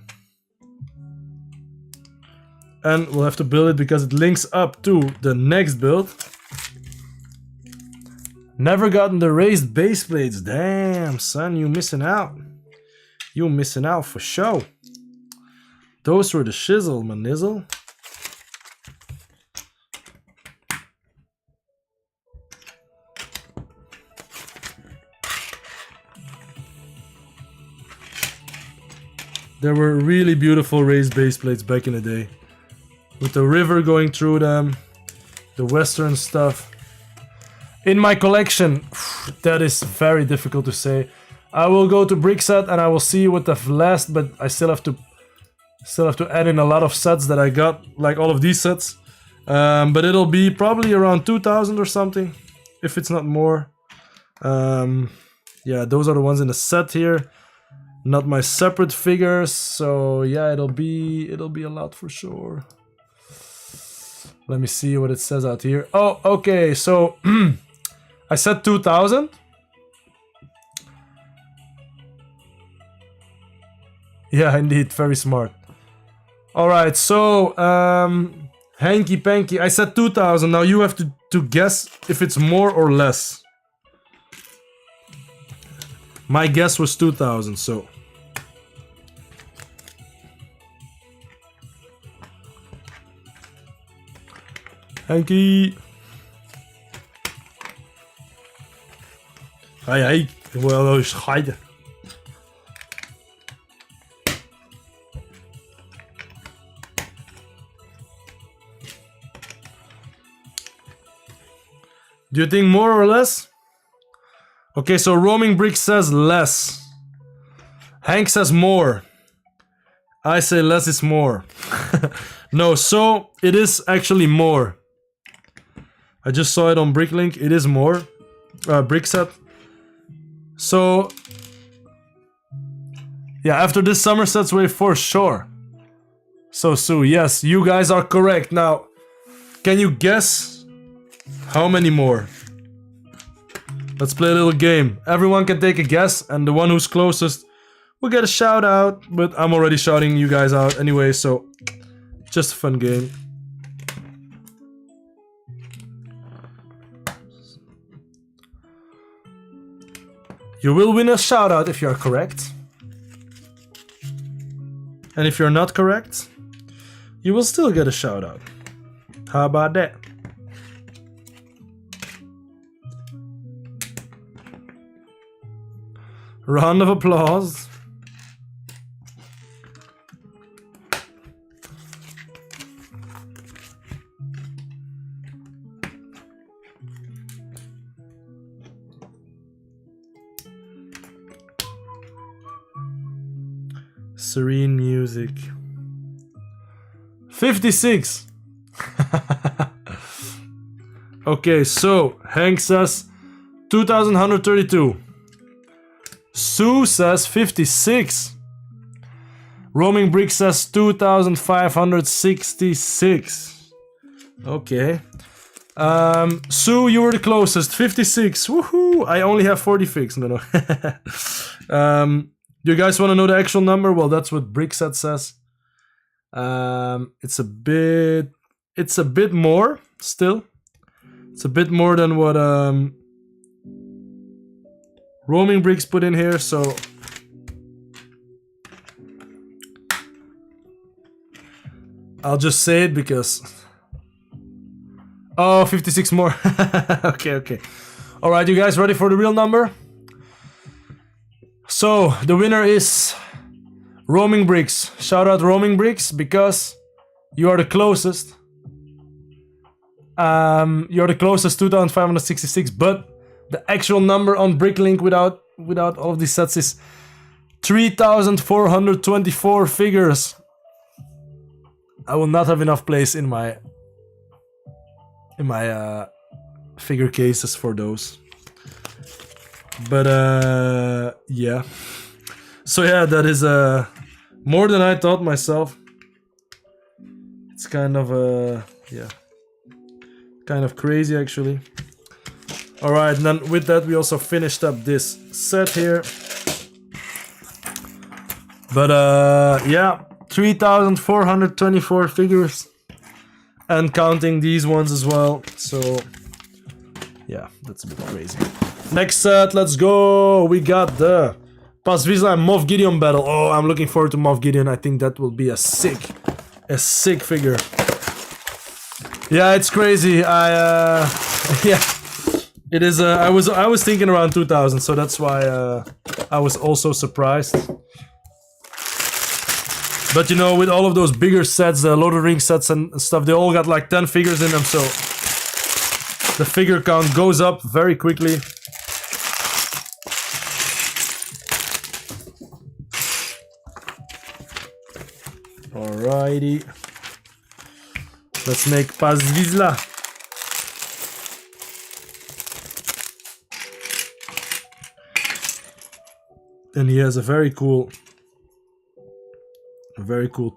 And we'll have to build it because it links up to the next build. Never gotten the raised base plates. Damn, son, you missing out. You missing out for sure. Those were the shizzle, my nizzle. There were really beautiful raised base plates back in the day. With the river going through them. The western stuff. In my collection, that is very difficult to say. I will go to brick set and I will see what the last, but I still have to add in a lot of sets that I got, like all of these sets. But it'll be probably around 2,000 or something, if it's not more. Yeah, those are the ones in the set here. Not my separate figures, so yeah, it'll be a lot for sure. Let me see what it says out here. Oh, okay, so I said 2,000. Yeah, indeed, very smart. All right, so Hanky Panky, I said 2,000. Now you have to guess if it's more or less. My guess was 2,000, so. Hanky. Hey, wel eens scheiden. Do you think more or less? Okay, so Roaming Brick says less. Hank says more. I say less is more. No, so it is actually more. I just saw it on Bricklink. It is more. Brick set. So yeah, after this Somerset's Way for sure. So Sue, yes, you guys are correct. Now, can you guess how many more? Let's play a little game. Everyone can take a guess, and the one who's closest will get a shout out. But I'm already shouting you guys out anyway, so just a fun game. You will win a shout out if you are correct. And if you're not correct, you will still get a shout out. How about that? Round of applause. Serene music. 56. Okay, so Hank says 2132. Sue says 56. Roaming Brick says 2566. Okay. Sue, you were the closest. 56. Woohoo! I only have 46. No. You guys want to know the actual number? Well, that's what Brickset says. It's a bit more still. It's a bit more than what Roaming Bricks put in here, so I'll just say it because 56 more. Okay. All right, you guys ready for the real number? So the winner is Roaming Bricks. Shout out Roaming Bricks because you are the closest. You're the closest, 2566, but the actual number on Bricklink without all of these sets is 3424 figures. I will not have enough place in my figure cases for those. But yeah. So yeah, that is more than I thought myself. It's kind of yeah. Kind of crazy actually. Alright, and then with that we also finished up this set here. But yeah, 3424 figures. And counting these ones as well. So yeah, that's a bit crazy. Next set, let's go. We got the Paz Vizsla and Moff Gideon battle. Oh, I'm looking forward to Moff Gideon. I think that will be a sick figure. Yeah, it's crazy. Yeah, it is. I was thinking around 2000, so that's why I was also surprised. But you know, with all of those bigger sets, the Lord of the Rings sets and stuff, they all got like 10 figures in them, so the figure count goes up very quickly. Alrighty. Let's make Paz Vizsla. And he has a very cool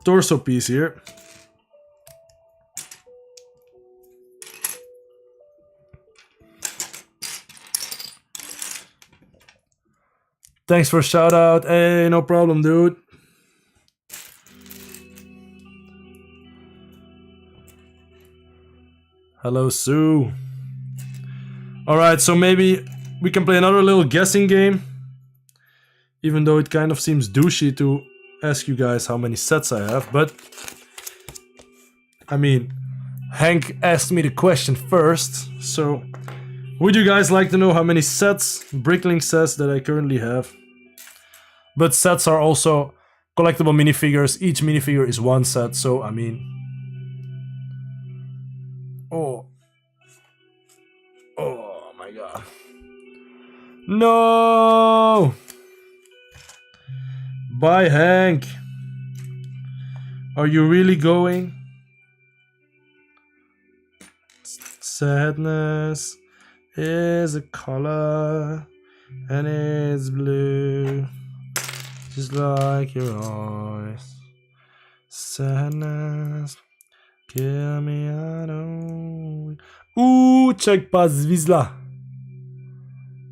torso piece here. Thanks for a shout out. Hey, no problem, dude. Hello, Sue. Alright, so maybe we can play another little guessing game. Even though it kind of seems douchey to ask you guys how many sets I have, but I mean, Hank asked me the question first, so would you guys like to know how many sets, Bricklink sets, that I currently have? But sets are also collectible minifigures. Each minifigure is one set, so I mean... Oh my god. No! Bye, Hank. Are you really going? Sadness is a color and it's blue, just like your eyes. Sadness, kill me, I don't. Ooh, check Paz Vizsla.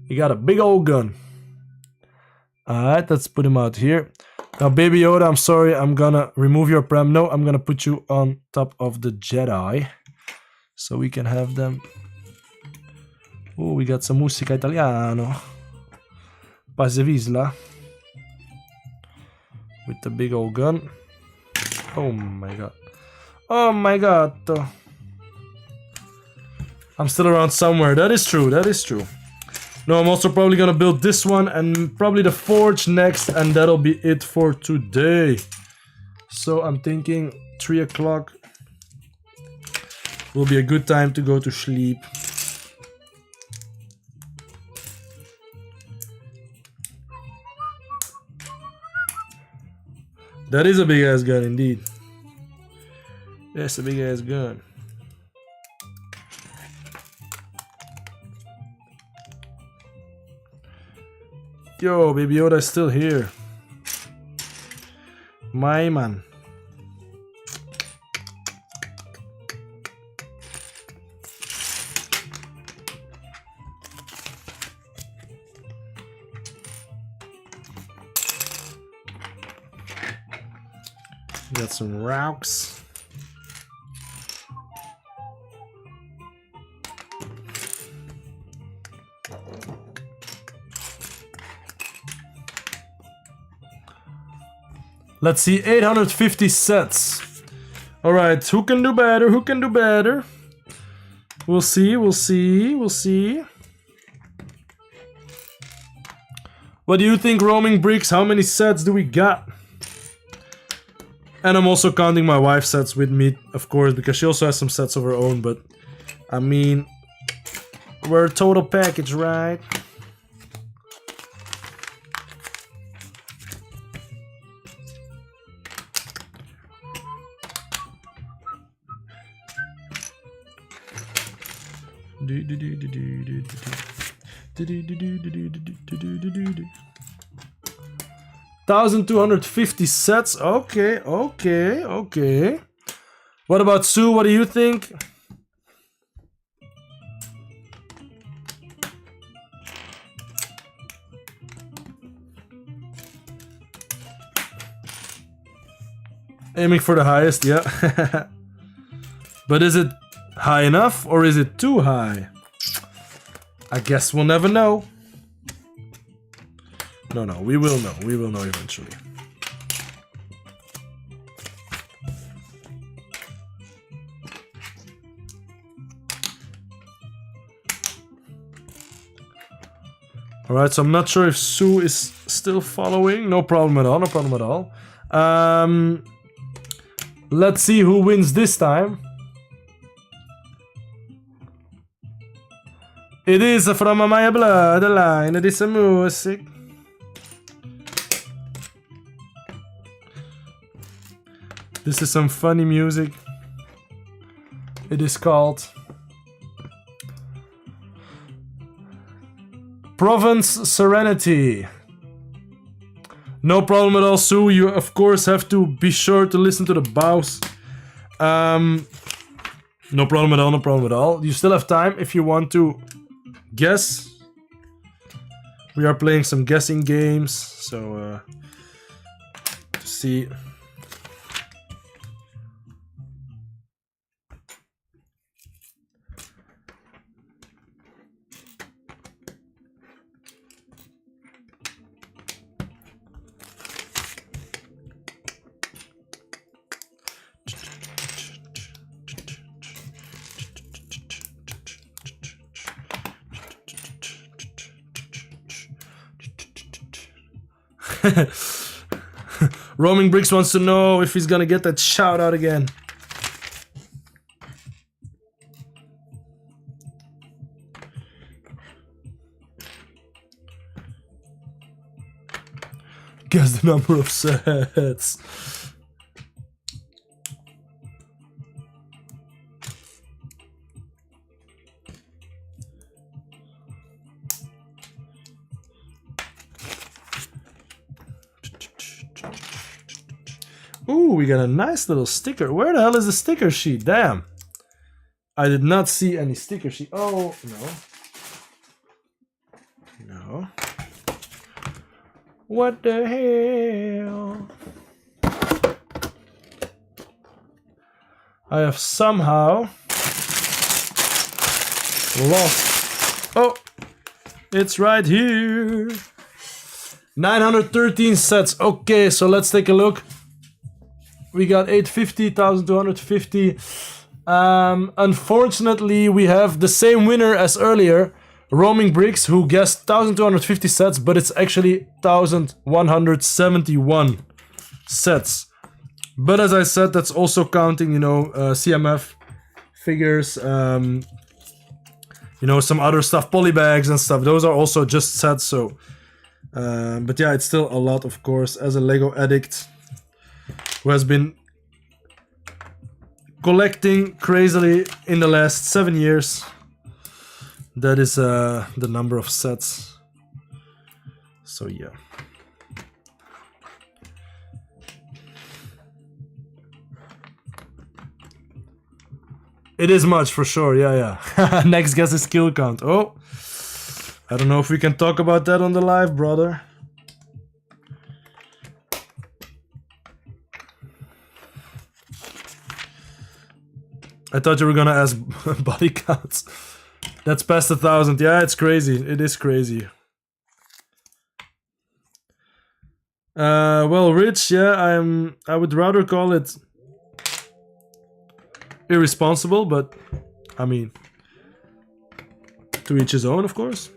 You got a big old gun. Alright, let's put him out here. Now, Baby Yoda, I'm sorry, I'm gonna remove your prem. No, I'm gonna put you on top of the Jedi. So we can have them. Oh, we got some musica italiano. Paz Vizsla. With the big old gun. Oh my god. Oh my god. I'm still around somewhere. That is true, that is true. No, I'm also probably gonna build this one and probably the forge next, and that'll be it for today. So I'm thinking 3 o'clock will be a good time to go to sleep. That is a big ass gun indeed. That's a big ass gun. Yo, Baby Yoda is still here. My man. Got some rocks. Let's see, 850 sets. Alright, who can do better? Who can do better? We'll see, we'll see, we'll see. What do you think, Roaming Bricks? How many sets do we got? And I'm also counting my wife's sets with me, of course, because she also has some sets of her own, but I mean, we're a total package, right? $1,250 sets. Okay, okay, okay. What about Sue? What do you think? Aiming for the highest, yeah. But is it high enough or is it too high? I guess we'll never know. No, we will know. We will know eventually. Alright, so I'm not sure if Sue is still following. No problem at all, no problem at all. Let's see who wins this time. It is from my bloodline. It is a music. This is some funny music. It is called Province Serenity. No problem at all, Sue. You of course have to be sure to listen to the bows. No problem at all, no problem at all. You still have time if you want to guess. We are playing some guessing games, so to see. Roaming Bricks wants to know if he's gonna get that shout out again. Guess the number of sets. Ooh, we got a nice little sticker. Where the hell is the sticker sheet? Damn. I did not see any sticker sheet. Oh, no. No. What the hell? I have somehow lost. Oh, it's right here. 913 sets. Okay, so let's take a look. We got 850, 1,250. Unfortunately, we have the same winner as earlier, Roaming Bricks, who guessed 1,250 sets, but it's actually 1,171 sets. But as I said, that's also counting, you know, CMF figures, you know, some other stuff, polybags and stuff. Those are also just sets, so. But yeah, it's still a lot, of course, as a Lego addict. who has been collecting crazily in the last 7 years. That is the number of sets. So yeah. It is much for sure, yeah. Next guess is kill count. Oh, I don't know if we can talk about that on the live, brother. I thought you were gonna ask body counts. That's past 1,000. Yeah, it's crazy. It is crazy. Well, Rich, yeah, I would rather call it irresponsible, but I mean, to each his own, of course.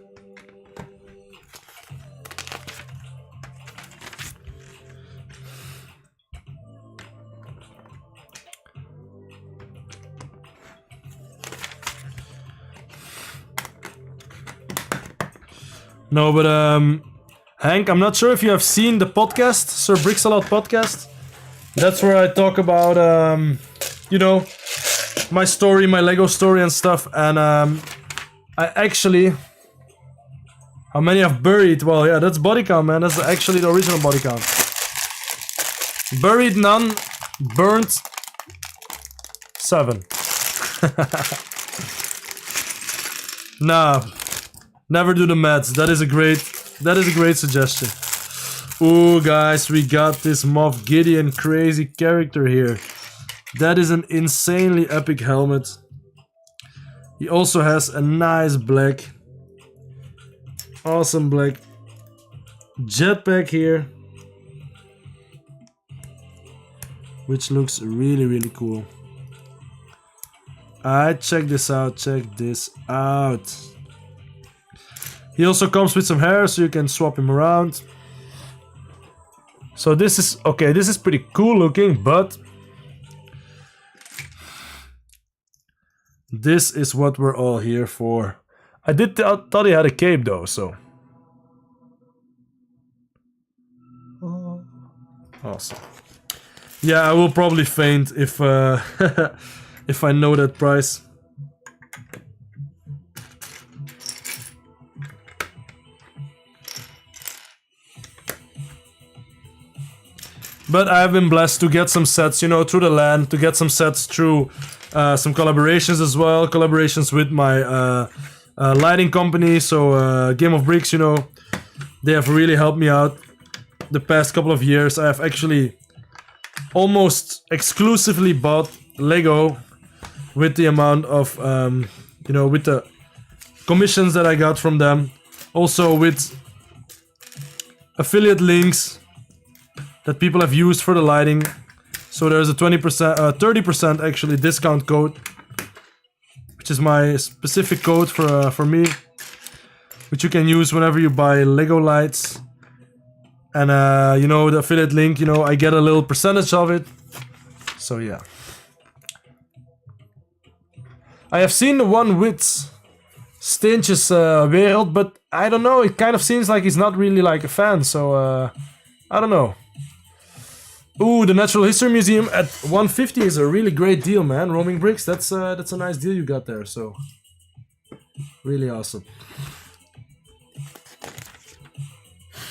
No, but Hank, I'm not sure if you have seen the podcast, Sir Brixalot podcast. That's where I talk about, you know, my story, my Lego story and stuff. And I actually, how many I've buried? Well, yeah, that's body count, man. That's actually the original body count. Buried none, burnt 7. Nah. Never do the maths. That is a great suggestion. Ooh, guys, we got this Moff Gideon crazy character here. That is an insanely epic helmet. He also has a nice black, awesome black jetpack here, which looks really, really cool. Alright, check this out. Check this out. He also comes with some hair, so you can swap him around. So this is, okay, this is pretty cool looking, but this is what we're all here for. I thought he had a cape though, so. Awesome. Yeah, I will probably faint if if I know that price. But I've been blessed to get some sets, you know, through the land, to get some sets through some collaborations as well. Collaborations with my lighting company, so Game of Bricks, you know, they have really helped me out the past couple of years. I have actually almost exclusively bought Lego with the amount of, you know, with the commissions that I got from them. Also with affiliate links that people have used for the lighting. So there's a 20%, 30% actually discount code, which is my specific code for me, which you can use whenever you buy Lego lights. And you know, the affiliate link, you know, I get a little percentage of it. So yeah. I have seen the one with Steentjes Wereld, but I don't know, it kind of seems like he's not really like a fan, so I don't know. Ooh, the Natural History Museum at 150 is a really great deal, man. Roaming Bricks, that's a nice deal you got there, so really awesome.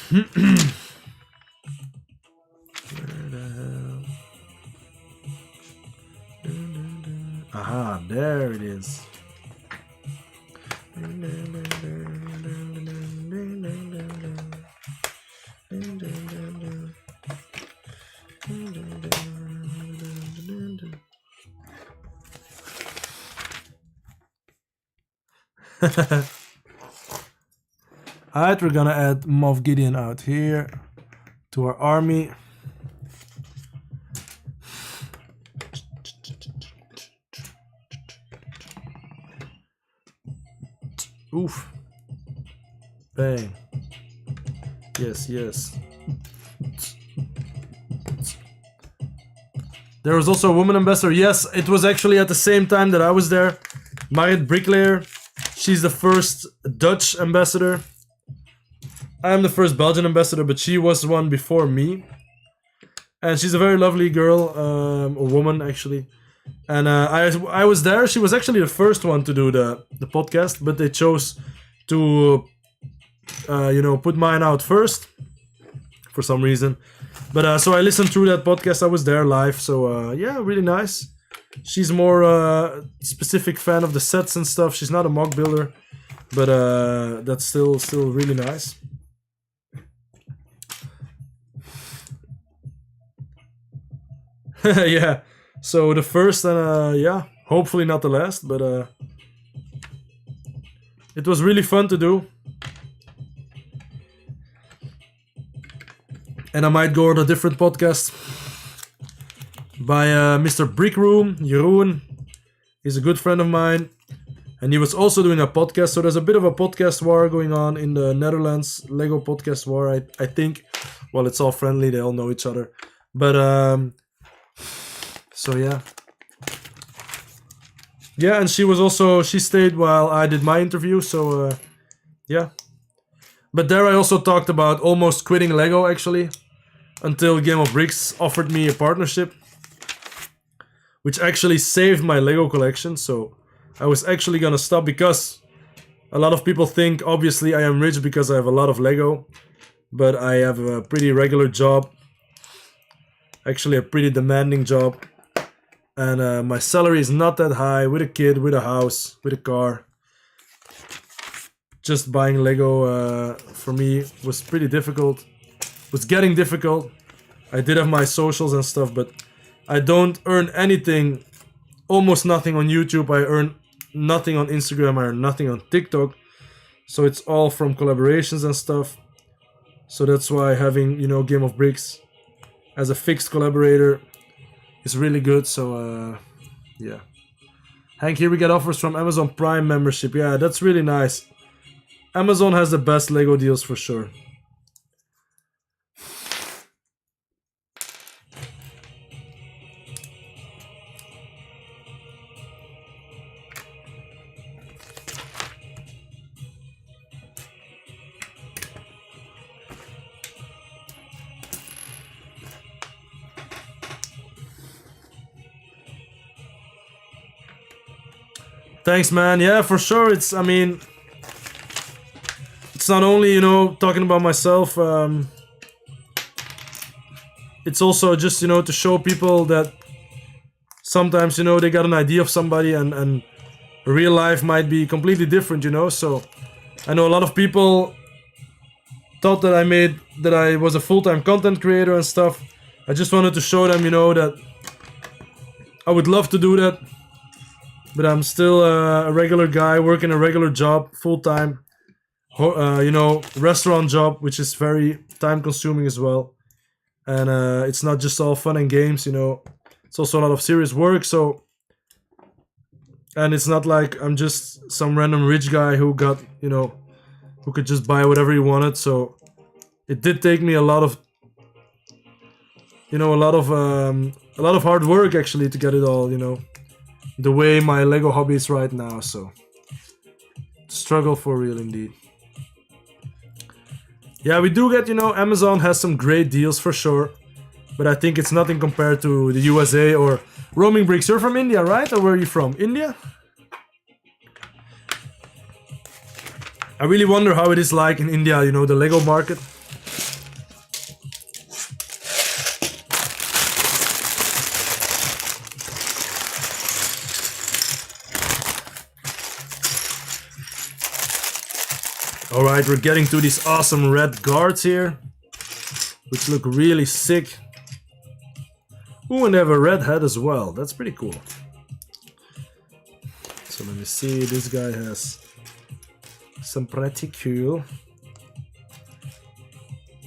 Where the hell? Aha, there it is. Alright, we're gonna add Moff Gideon out here to our army. Oof. Bang. Yes, yes. There was also a woman ambassador. Yes, it was actually at the same time that I was there. Marit Bricklayer. She's the first Dutch ambassador. I am the first Belgian ambassador, but she was one before me. and she's a very lovely girl, a woman actually. And I was there. She was actually the first one to do the podcast, but they chose to put mine out first for some reason. But so I listened through that podcast. I was there live, so yeah, really nice. She's more specific fan of the sets and stuff. She's not a mock builder, but that's still really nice. Yeah. So the first and yeah, hopefully not the last, but it was really fun to do. And I might go on a different podcast by Mr. Brickroom, Jeroen. He's a good friend of mine. And he was also doing a podcast. So there's a bit of a podcast war going on in the Netherlands. Lego podcast war, I think. Well, it's all friendly. They all know each other. But, so yeah. Yeah, and she stayed while I did my interview. So, yeah. But there I also talked about almost quitting Lego, actually. Until Game of Bricks offered me a partnership. Which actually saved my Lego collection. So I was actually gonna stop because a lot of people think, obviously, I am rich because I have a lot of Lego. But I have a pretty regular job. Actually, a pretty demanding job. And my salary is not that high, with a kid, with a house, with a car. Just buying Lego for me was pretty difficult. Was getting difficult. I did have my socials and stuff, but I don't earn anything, almost nothing on YouTube. I earn nothing on Instagram. I earn nothing on TikTok. So it's all from collaborations and stuff. So that's why having, Game of Bricks as a fixed collaborator is really good. So, yeah. Hank, here we get offers from Amazon Prime membership. Yeah, that's really nice. Amazon has the best Lego deals for sure. Thanks, man. Yeah, for sure. It's not only, talking about myself. It's also just, to show people that sometimes, they got an idea of somebody and real life might be completely different, So I know a lot of people thought that I was a full-time content creator and stuff. I just wanted to show them, that I would love to do that. But I'm still a regular guy working a regular job, full-time, restaurant job, which is very time-consuming as well. And it's not just all fun and games, It's also a lot of serious work, so... And it's not like I'm just some random rich guy who got, who could just buy whatever he wanted, so... It did take me a lot of hard work, actually, to get it all, the way my Lego hobby is right now, so struggle for real indeed. Yeah, we do get, Amazon has some great deals for sure, but I think it's nothing compared to the USA or Roaming Bricks. You're from India, right? Or where are you from? India? I really wonder how it is like in India, the Lego market. Alright, we're getting to these awesome red guards here, which look really sick. Ooh, and they have a red head as well. That's pretty cool. So let me see, this guy has some pretty cool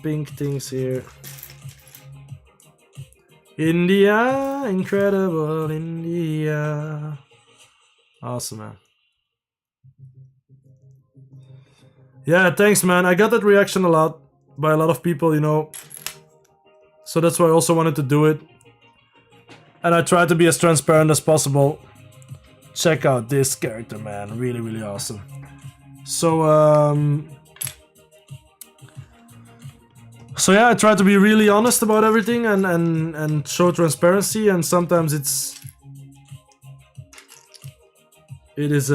pink things here. India, incredible India. Awesome, man. Yeah, thanks, man. I got that reaction a lot by a lot of people, So that's why I also wanted to do it. And I tried to be as transparent as possible. Check out this character, man. Really, really awesome. So, So yeah, I try to be really honest about everything and show transparency, and sometimes it is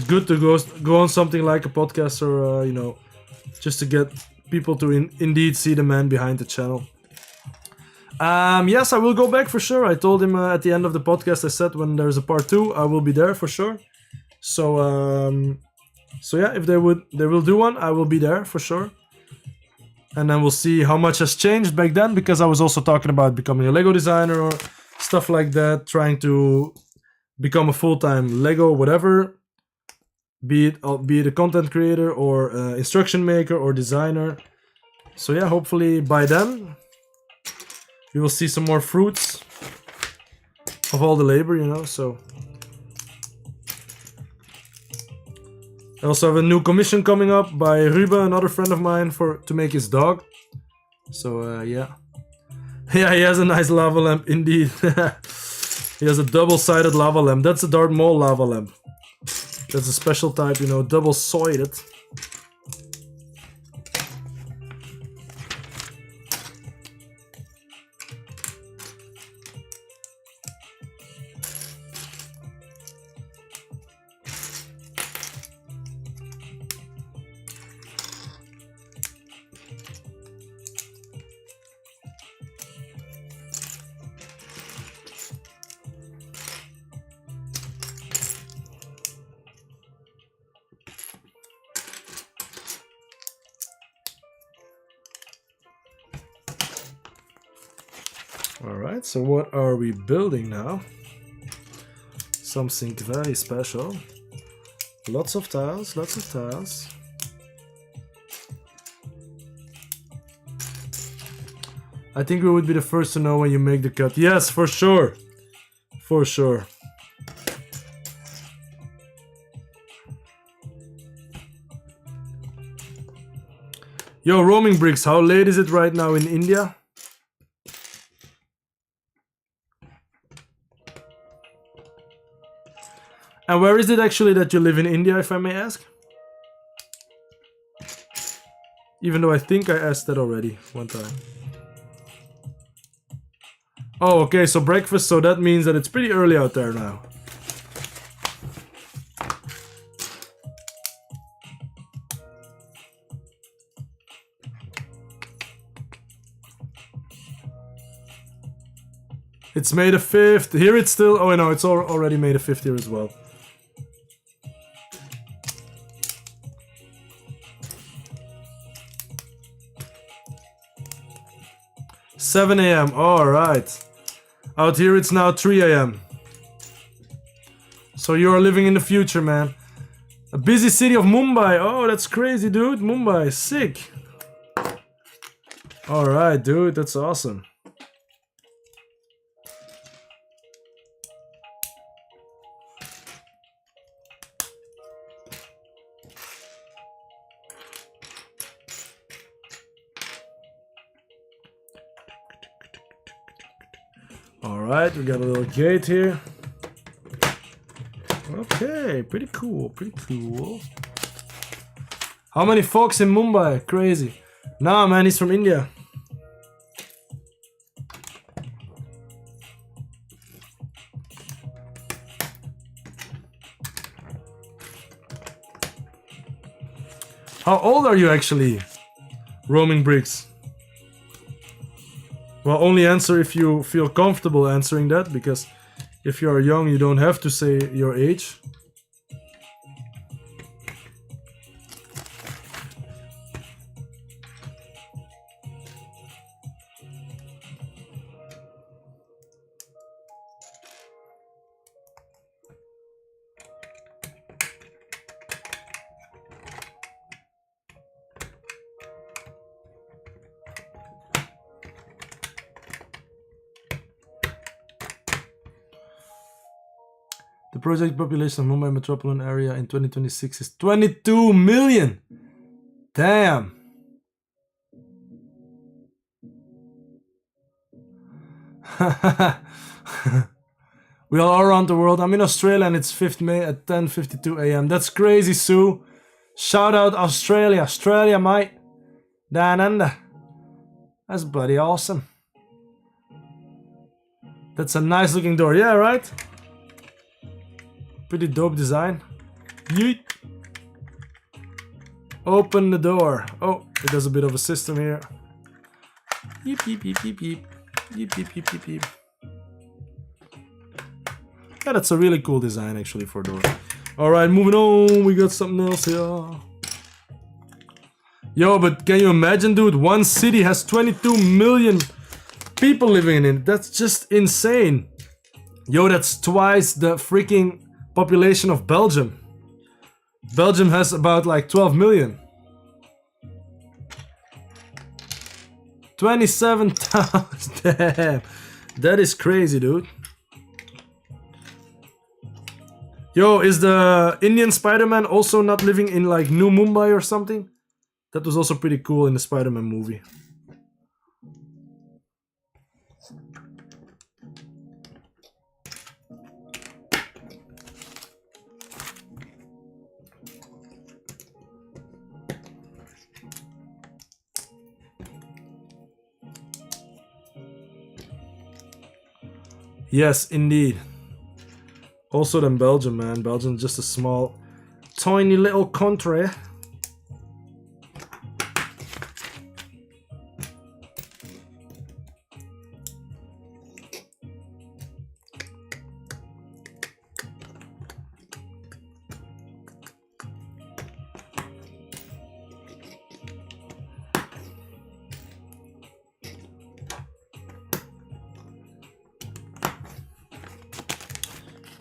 good to go on something like a podcast or you know, just to get people to indeed see the man behind the channel. Yes, I will go back for sure. I told him at the end of the podcast, I said when there's a part 2, I will be there for sure. So so yeah, if they will do one, I will be there for sure. And then we'll see how much has changed back then, because I was also talking about becoming a Lego designer or stuff like that, trying to become a full-time Lego whatever, be it a content creator or instruction maker or designer. So yeah, hopefully by then we will see some more fruits of all the labor, you know. So I also have a new commission coming up by Ruben, another friend of mine, to make his dog. So yeah. Yeah, he has a nice lava lamp indeed. He has a double-sided lava lamp. That's a Darth Maul lava lamp. That's a special type, you know, double-sided. Alright, so what are we building now? Something very special. Lots of tiles, lots of tiles. I think we would be the first to know when you make the cut. Yes, for sure. For sure. Yo, roaming bricks, how late is it right now in India? And where is it actually that you live in India, if I may ask? Even though I think I asked that already one time. Oh, okay, so breakfast, so that means that it's pretty early out there now. It's May the 5th. Here it's still... Oh, no, it's already May the 5th here as well. $7 a.m. Alright. Out here it's now 3 a.m. So you are living in the future, man. A busy city of Mumbai. Oh, that's crazy, dude. Mumbai. Sick. Alright, dude. That's awesome. Alright, we got a little gate here. Okay, pretty cool, pretty cool. How many folks in Mumbai? Crazy. Nah, man, he's from India. How old are you actually, roaming bricks? Well, only answer if you feel comfortable answering that, because if you are young, you don't have to say your age. The project population of Mumbai metropolitan area in 2026 is 22 million. Damn. We are all around the world. I'm in Australia and it's 5th May at 10:52 a.m. That's crazy, Sue. Shout out Australia. Australia, mate. Down under. That's bloody awesome. That's a nice looking door. Yeah, right? Pretty dope design. Yeet. Open the door. Oh, it does a bit of a system here. Yeep, yeep, yeep, yeep, yeep. Yeep, yeep, yeep, yeep, yeep. Yeah, that's a really cool design actually for a door. Alright, moving on. We got something else here. Yo, but can you imagine, dude? One city has 22 million people living in it. That's just insane. Yo, that's twice the freaking population of Belgium. Belgium has about like 12 million. 27,000. Damn. That is crazy, dude. Yo, is the Indian Spider-Man also not living in like New Mumbai or something? That was also pretty cool in the Spider-Man movie. Yes, indeed. Also than Belgium, man. Belgium's just a small, tiny little country.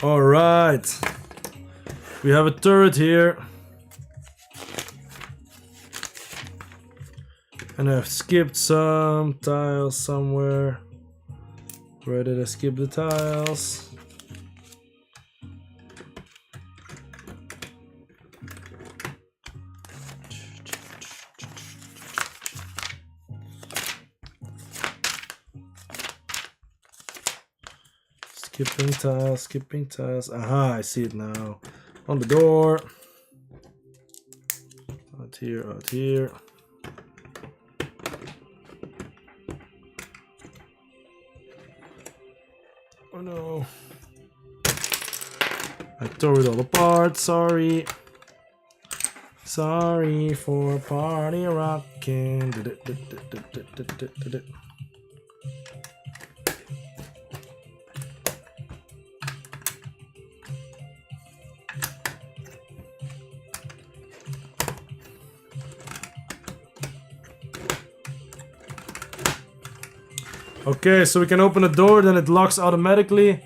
Alright. We have a turret here. And I've skipped some tiles somewhere. Where did I skip the tiles? Skipping tiles. Aha, I see it now. On the door. Out here, out here. Oh no. I tore it all apart, sorry. Sorry for party rocking. Okay, so we can open the door, then it locks automatically.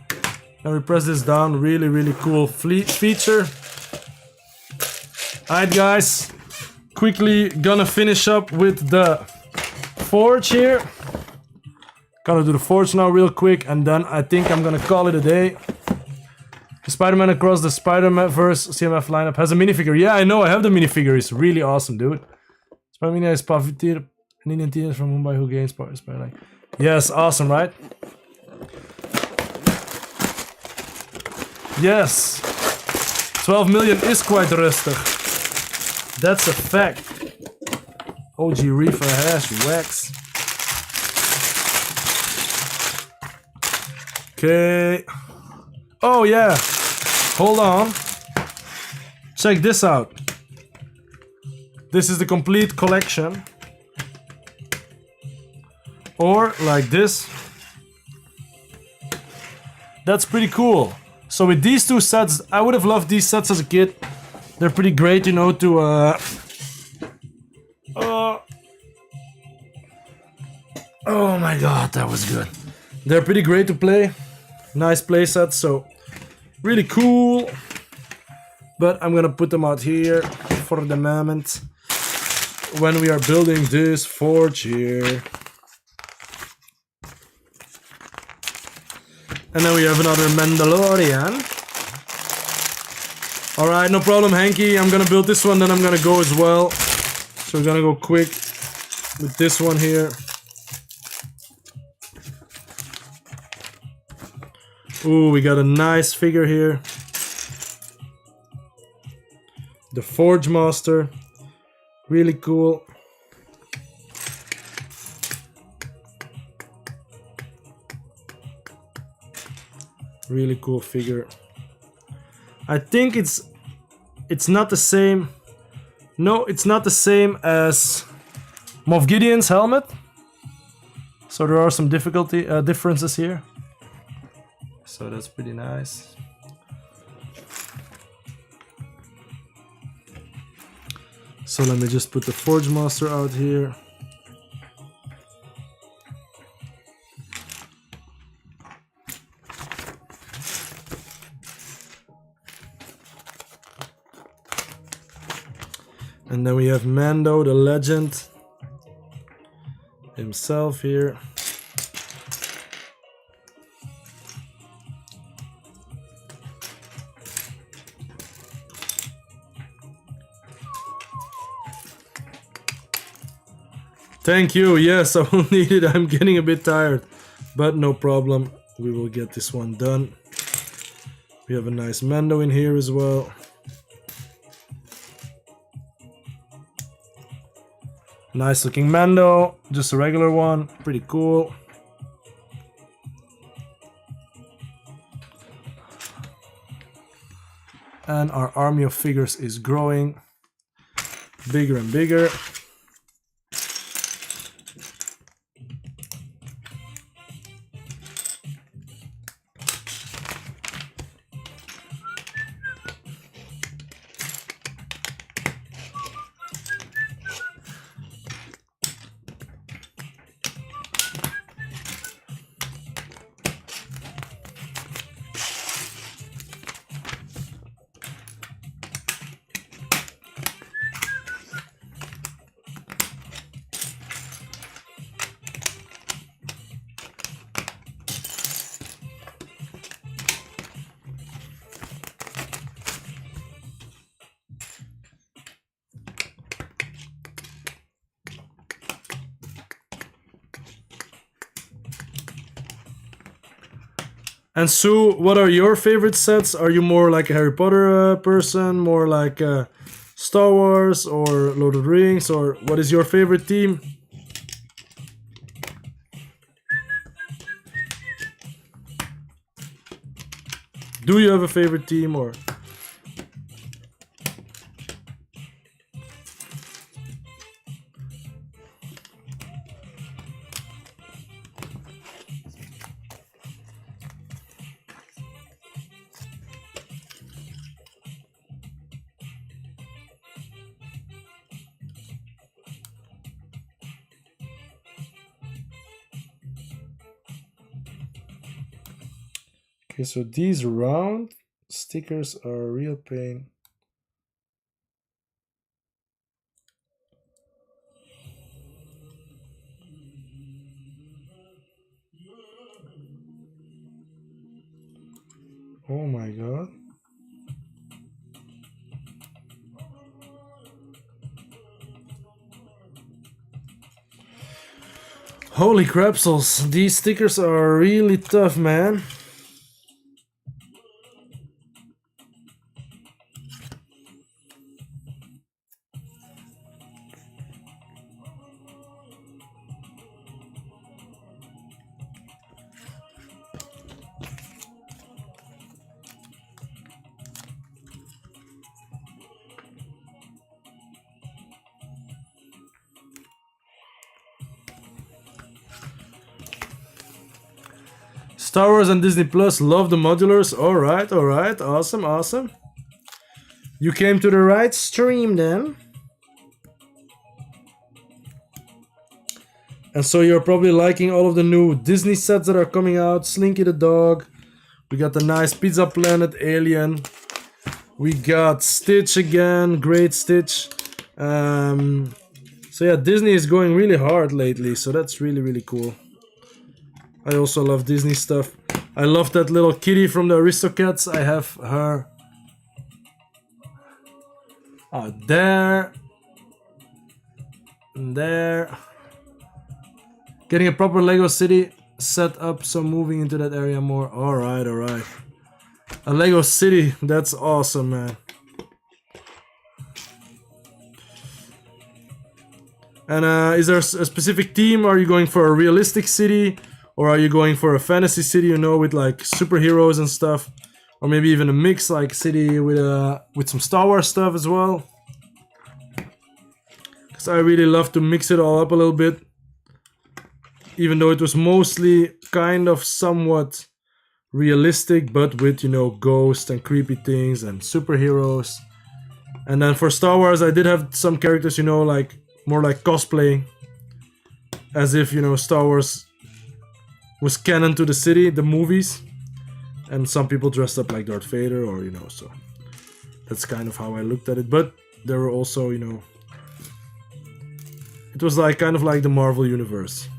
And we press this down. Really, really cool feature. Alright, guys. Quickly gonna finish up with the forge here. Gonna do the forge now real quick, and then I think I'm gonna call it a day. Spider-Man Across the Spider-Verse CMF lineup has a minifigure. Yeah, I know, I have the minifigure. It's really awesome, dude. Spider-Man is Pavitier, an Indian teenager from Mumbai who gains Spider-Man. Yes, awesome, right? Yes. 12 million is quite rustig. That's a fact. OG Reefer hash wax. Okay. Oh yeah. Hold on. Check this out. This is the complete collection. Or like this. That's pretty cool. So with these two sets, I would have loved these sets as a kid. They're pretty great, you know, to oh my god, that was good. They're pretty great to play. Nice play sets, so really cool. But I'm gonna put them out here for the moment when we are building this forge here. And then we have another Mandalorian. Alright, no problem, Hanky. I'm gonna build this one, then I'm gonna go as well. So we're gonna go quick with this one here. Ooh, we got a nice figure here. The Forge Master. Really cool. Really cool figure. I think it's not the same. No, it's not the same as Moff Gideon's helmet. So there are some differences here. So that's pretty nice. So let me just put the Forge Master out here. And then we have Mando, the legend himself here. Thank you. Yes, I will need it. I'm getting a bit tired, but no problem. We will get this one done. We have a nice Mando in here as well. Nice looking Mando, just a regular one, pretty cool. And our army of figures is growing bigger and bigger. And Sue, what are your favorite sets? Are you more like a Harry Potter person, more like Star Wars or Lord of the Rings, or what is your favorite team? Do you have a favorite team or? Okay, so these round stickers are a real pain. Oh my god. Holy crapsels, these stickers are really tough, man. Star Wars and Disney Plus, love the modulars. Alright, awesome, awesome. You came to the right stream then. And so you're probably liking all of the new Disney sets that are coming out. Slinky the dog. We got the nice Pizza Planet alien. We got Stitch again, great Stitch. So yeah, Disney is going really hard lately, so that's really, really cool. I also love Disney stuff. I love that little kitty from the Aristocats. I have her. Oh, there. And there. Getting a proper Lego city set up, so moving into that area more. Alright, alright. A Lego city, that's awesome, man. And is there a specific theme? Are you going for a realistic city? Or are you going for a fantasy city, you know, with like superheroes and stuff? Or maybe even a mix, like city with some Star Wars stuff as well. Because I really love to mix it all up a little bit. Even though it was mostly kind of somewhat realistic, but with, you know, ghosts and creepy things and superheroes. And then for Star Wars, I did have some characters, you know, like more like cosplay. As if, you know, Star Wars was canon to the city, the movies. And some people dressed up like Darth Vader, or, you know, so that's kind of how I looked at it. But there were also, you know, it was like kind of like the Marvel universe.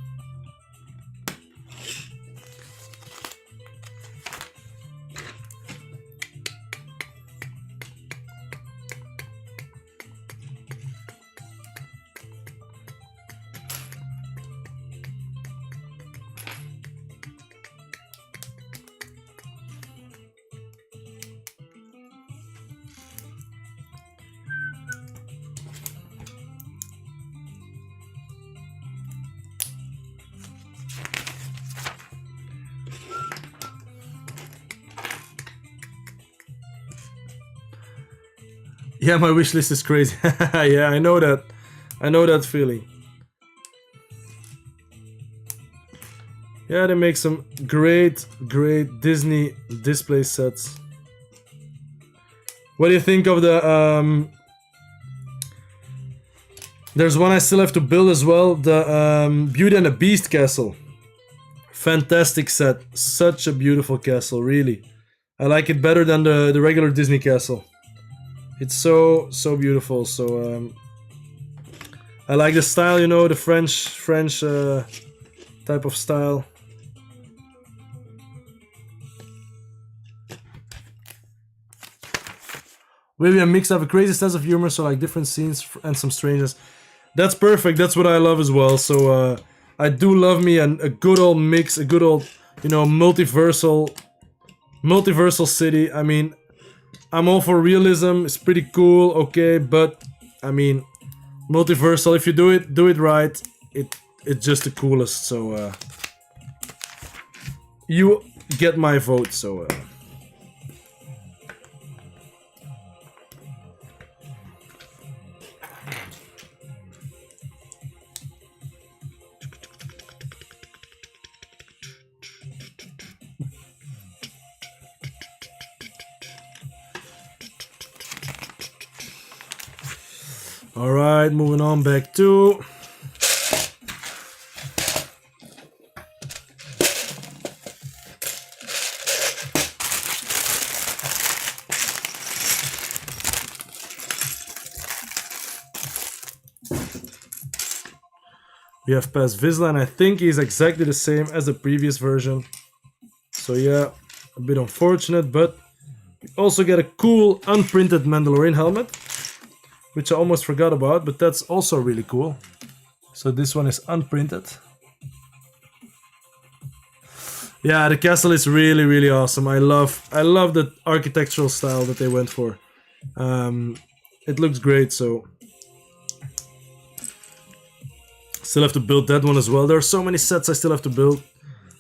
Yeah, my wish list is crazy. Yeah, I know that. I know that feeling. Yeah, they make some great Disney display sets. What do you think of the there's one I still have to build as well, the Beauty and the Beast castle. Fantastic set. Such a beautiful castle, really. I like it better than the regular Disney castle. It's so beautiful. So I like the style, you know, the French type of style. Maybe a mix of a crazy sense of humor, so like different scenes and some strangeness. That's perfect. That's what I love as well. So I do love me a good old mix, a good old, you know, multiversal city. I mean, I'm all for realism. It's pretty cool, okay, but I mean, multiversal. If you do it right, it's just the coolest. So you get my vote. So. Alright, moving on back to... We have passed Vizsla, and I think he's exactly the same as the previous version. So yeah, a bit unfortunate, but we also get a cool unprinted Mandalorian helmet, which I almost forgot about, but that's also really cool. So this one is unprinted. Yeah, the castle is really awesome. I love the architectural style that they went for. It looks great, so still have to build that one as well. There are so many sets I still have to build,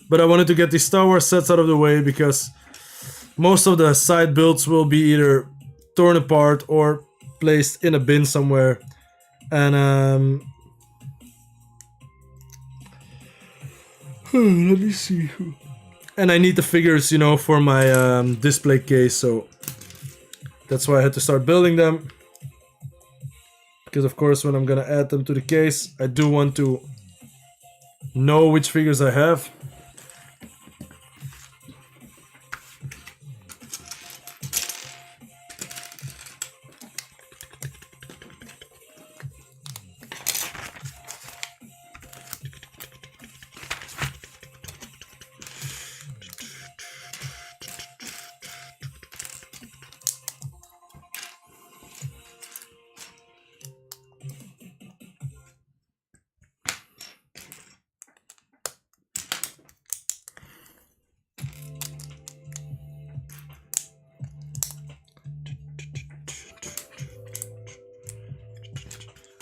but I wanted to get these Star Wars sets out of the way because most of the side builds will be either torn apart or placed in a bin somewhere, and let me see. And I need the figures, you know, for my display case, so that's why I had to start building them. Because of course, when I'm gonna add them to the case, I do want to know which figures I have.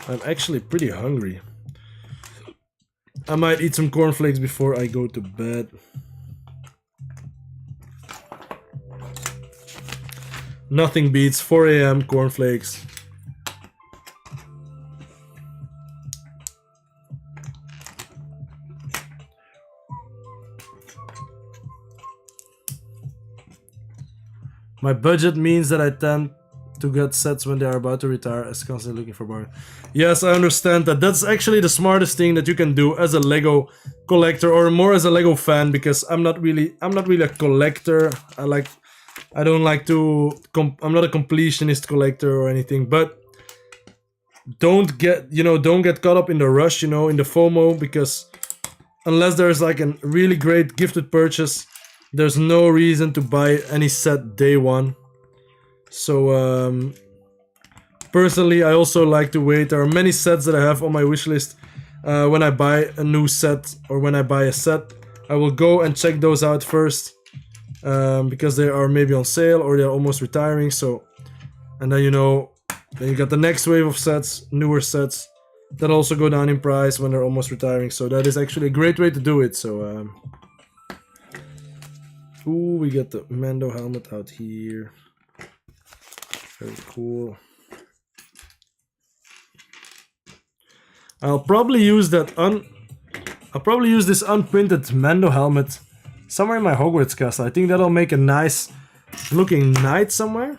I'm actually pretty hungry. I might eat some cornflakes before I go to bed. Nothing beats 4 a.m. cornflakes. My budget means that I tend to get sets when they are about to retire as constantly looking for bargain. Yes, I understand that. That's actually the smartest thing that you can do as a Lego collector, or more as a Lego fan, because I'm not really a collector. I don't like to I'm not a completionist collector or anything, but don't get caught up in the rush, in the FOMO, because unless there's like a really great gifted purchase, there's no reason to buy any set day one. So personally, I also like to wait. There are many sets that I have on my wish list. When I buy a new set or when I buy a set, I will go and check those out first, because they are maybe on sale or they're almost retiring. So, and then then you got the next wave of sets, newer sets that also go down in price when they're almost retiring. So that is actually a great way to do it. So ooh, we got the Mando helmet out here. Very cool. I'll probably use this unprinted Mando helmet somewhere in my Hogwarts castle. I think that'll make a nice looking knight somewhere.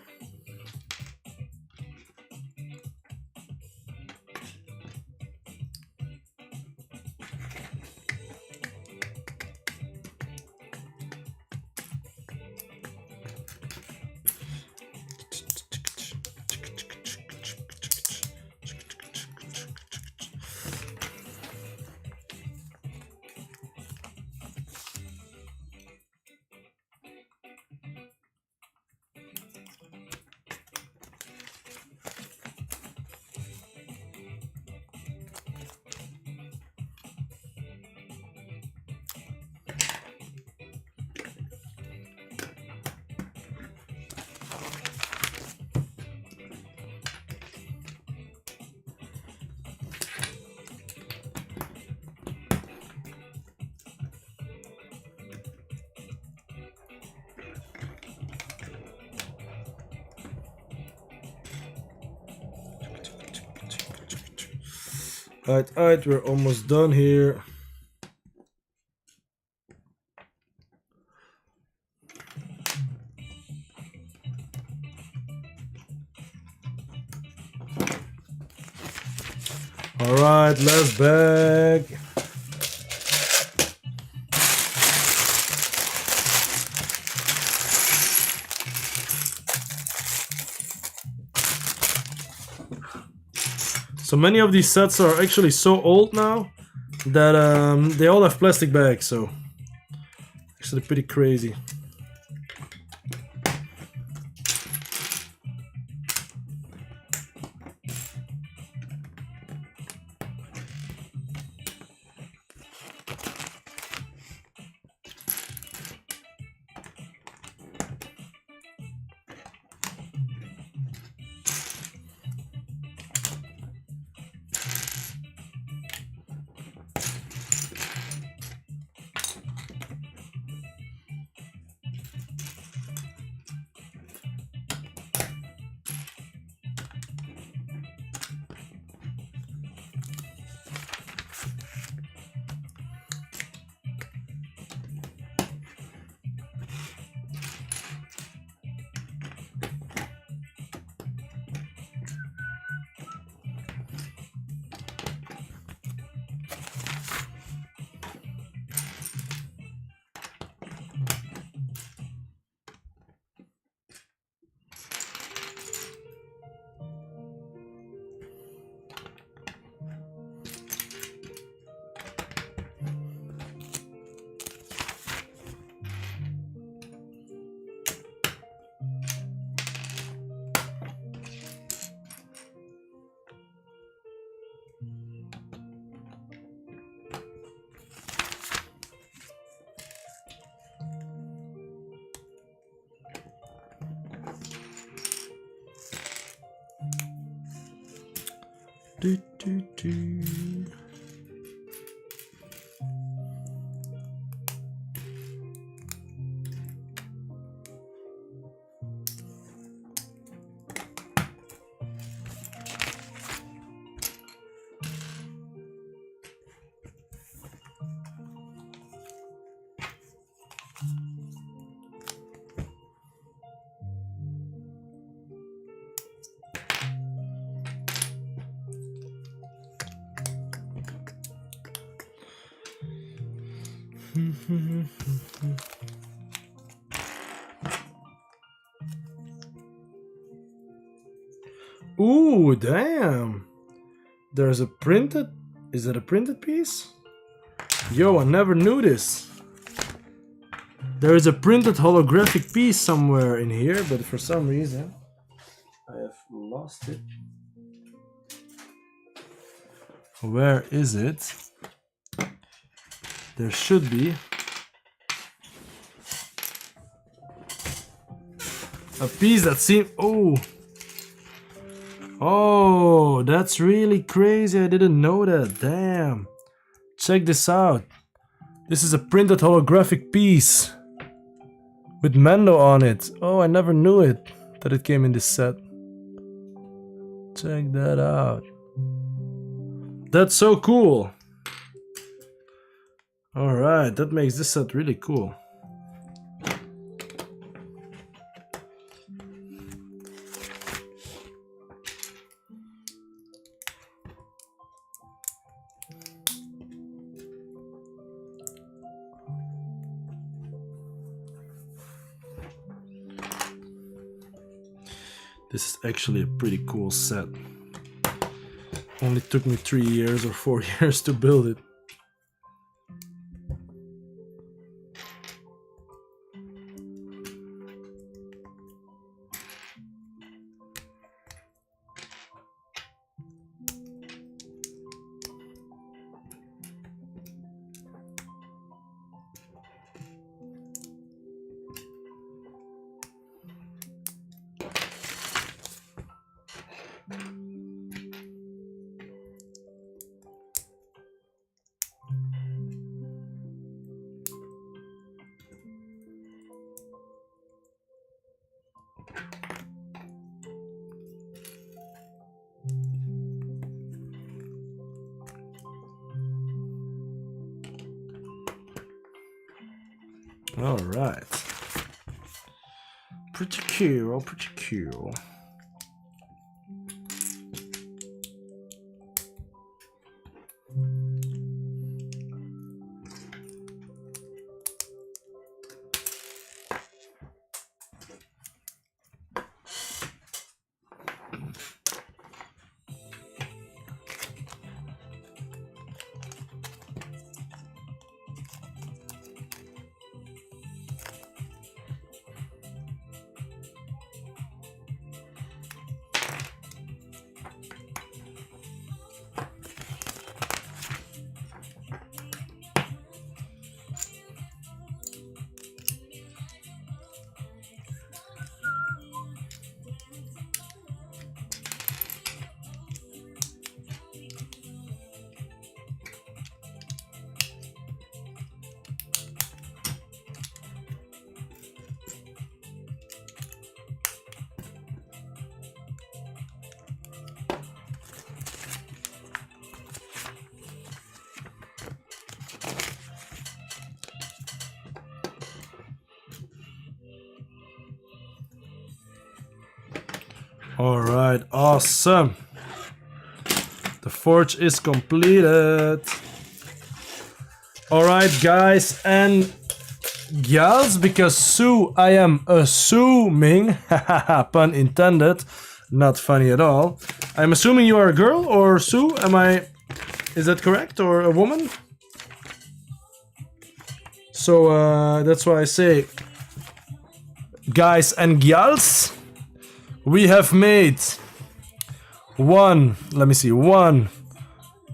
Alright, we're almost done here. Alright, last bag. So many of these sets are actually so old now that they all have plastic bags, so actually pretty crazy. Ooh, damn. There's a printed... Is it a printed piece? Yo, I never knew this. There is a printed holographic piece somewhere in here, but for some reason I have lost it. Where is it? There should be a piece that seems... Oh! Oh, that's really crazy. I didn't know that. Damn. Check this out. This is a printed holographic piece with Mando on it. Oh, I never knew it, that it came in this set. Check that out. That's so cool. Alright, that makes this set really cool. This is actually a pretty cool set. Only took me 3 years or 4 years to build it. All right. Pretty cool, pretty cool. All right, awesome. The forge is completed. All right, guys and gals, because Sue, I am assuming, pun intended, not funny at all. I'm assuming you are a girl, or Sue, is that correct, or a woman? So that's why I say, guys and gals, we have made 1,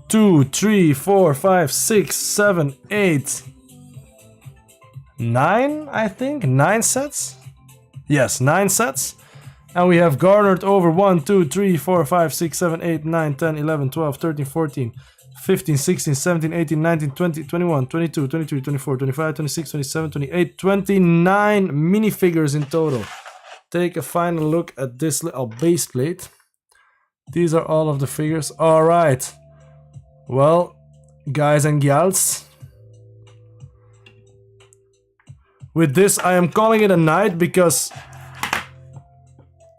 2, 3, 4, 5, 6, 7, 8, 9, I think, 9 sets? Yes, 9 sets. And we have garnered over 1, 2, 3, 4, 5, 6, 7, 8, 9, 10, 11, 12, 13, 14, 15, 16, 17, 18, 19, 20, 21, 22, 23, 24, 25, 26, 27, 28, 29 minifigures in total. Take a final look at this little base plate. These are all of the figures. All right. Well, guys and gals, with this I am calling it a night, because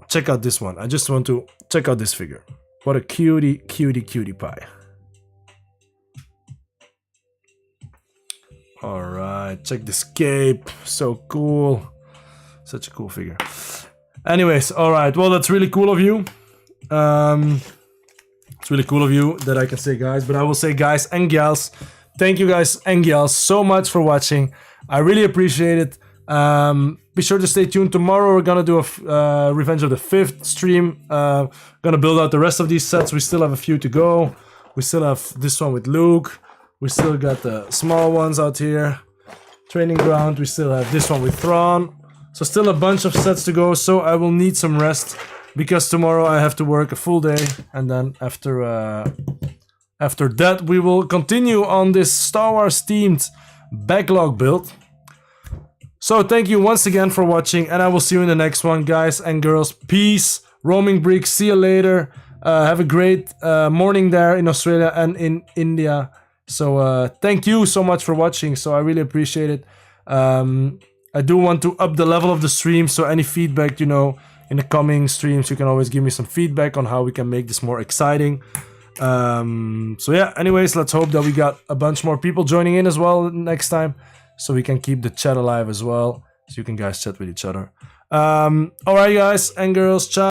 check out this one. I just want to check out this figure. What a cutie, cutie, cutie pie. Alright, check this cape. So cool. Such a cool figure. Anyways, alright. Well, that's really cool of you. It's really cool of you that I can say guys, but I will say guys and gals. Thank you guys and gals so much for watching. I really appreciate it. Be sure to stay tuned. Tomorrow we're gonna do a Revenge of the 5th stream. Gonna build out the rest of these sets. We still have a few to go. We still have this one with Luke. We still got the small ones out here. Training ground. We still have this one with Thrawn. So still a bunch of sets to go. So I will need some rest because tomorrow I have to work a full day, and then after that we will continue on this Star Wars themed backlog build. So thank you once again for watching, and I will see you in the next one, guys and girls. Peace. Roaming Brick, see you later. Have a great morning there in Australia and in India. So thank you so much for watching. So I really appreciate it. I do want to up the level of the stream, so any feedback, you know, in the coming streams, you can always give me some feedback on how we can make this more exciting. So yeah, anyways, let's hope that we got a bunch more people joining in as well next time, so we can keep the chat alive as well, so you can guys chat with each other. Alright guys and girls, ciao.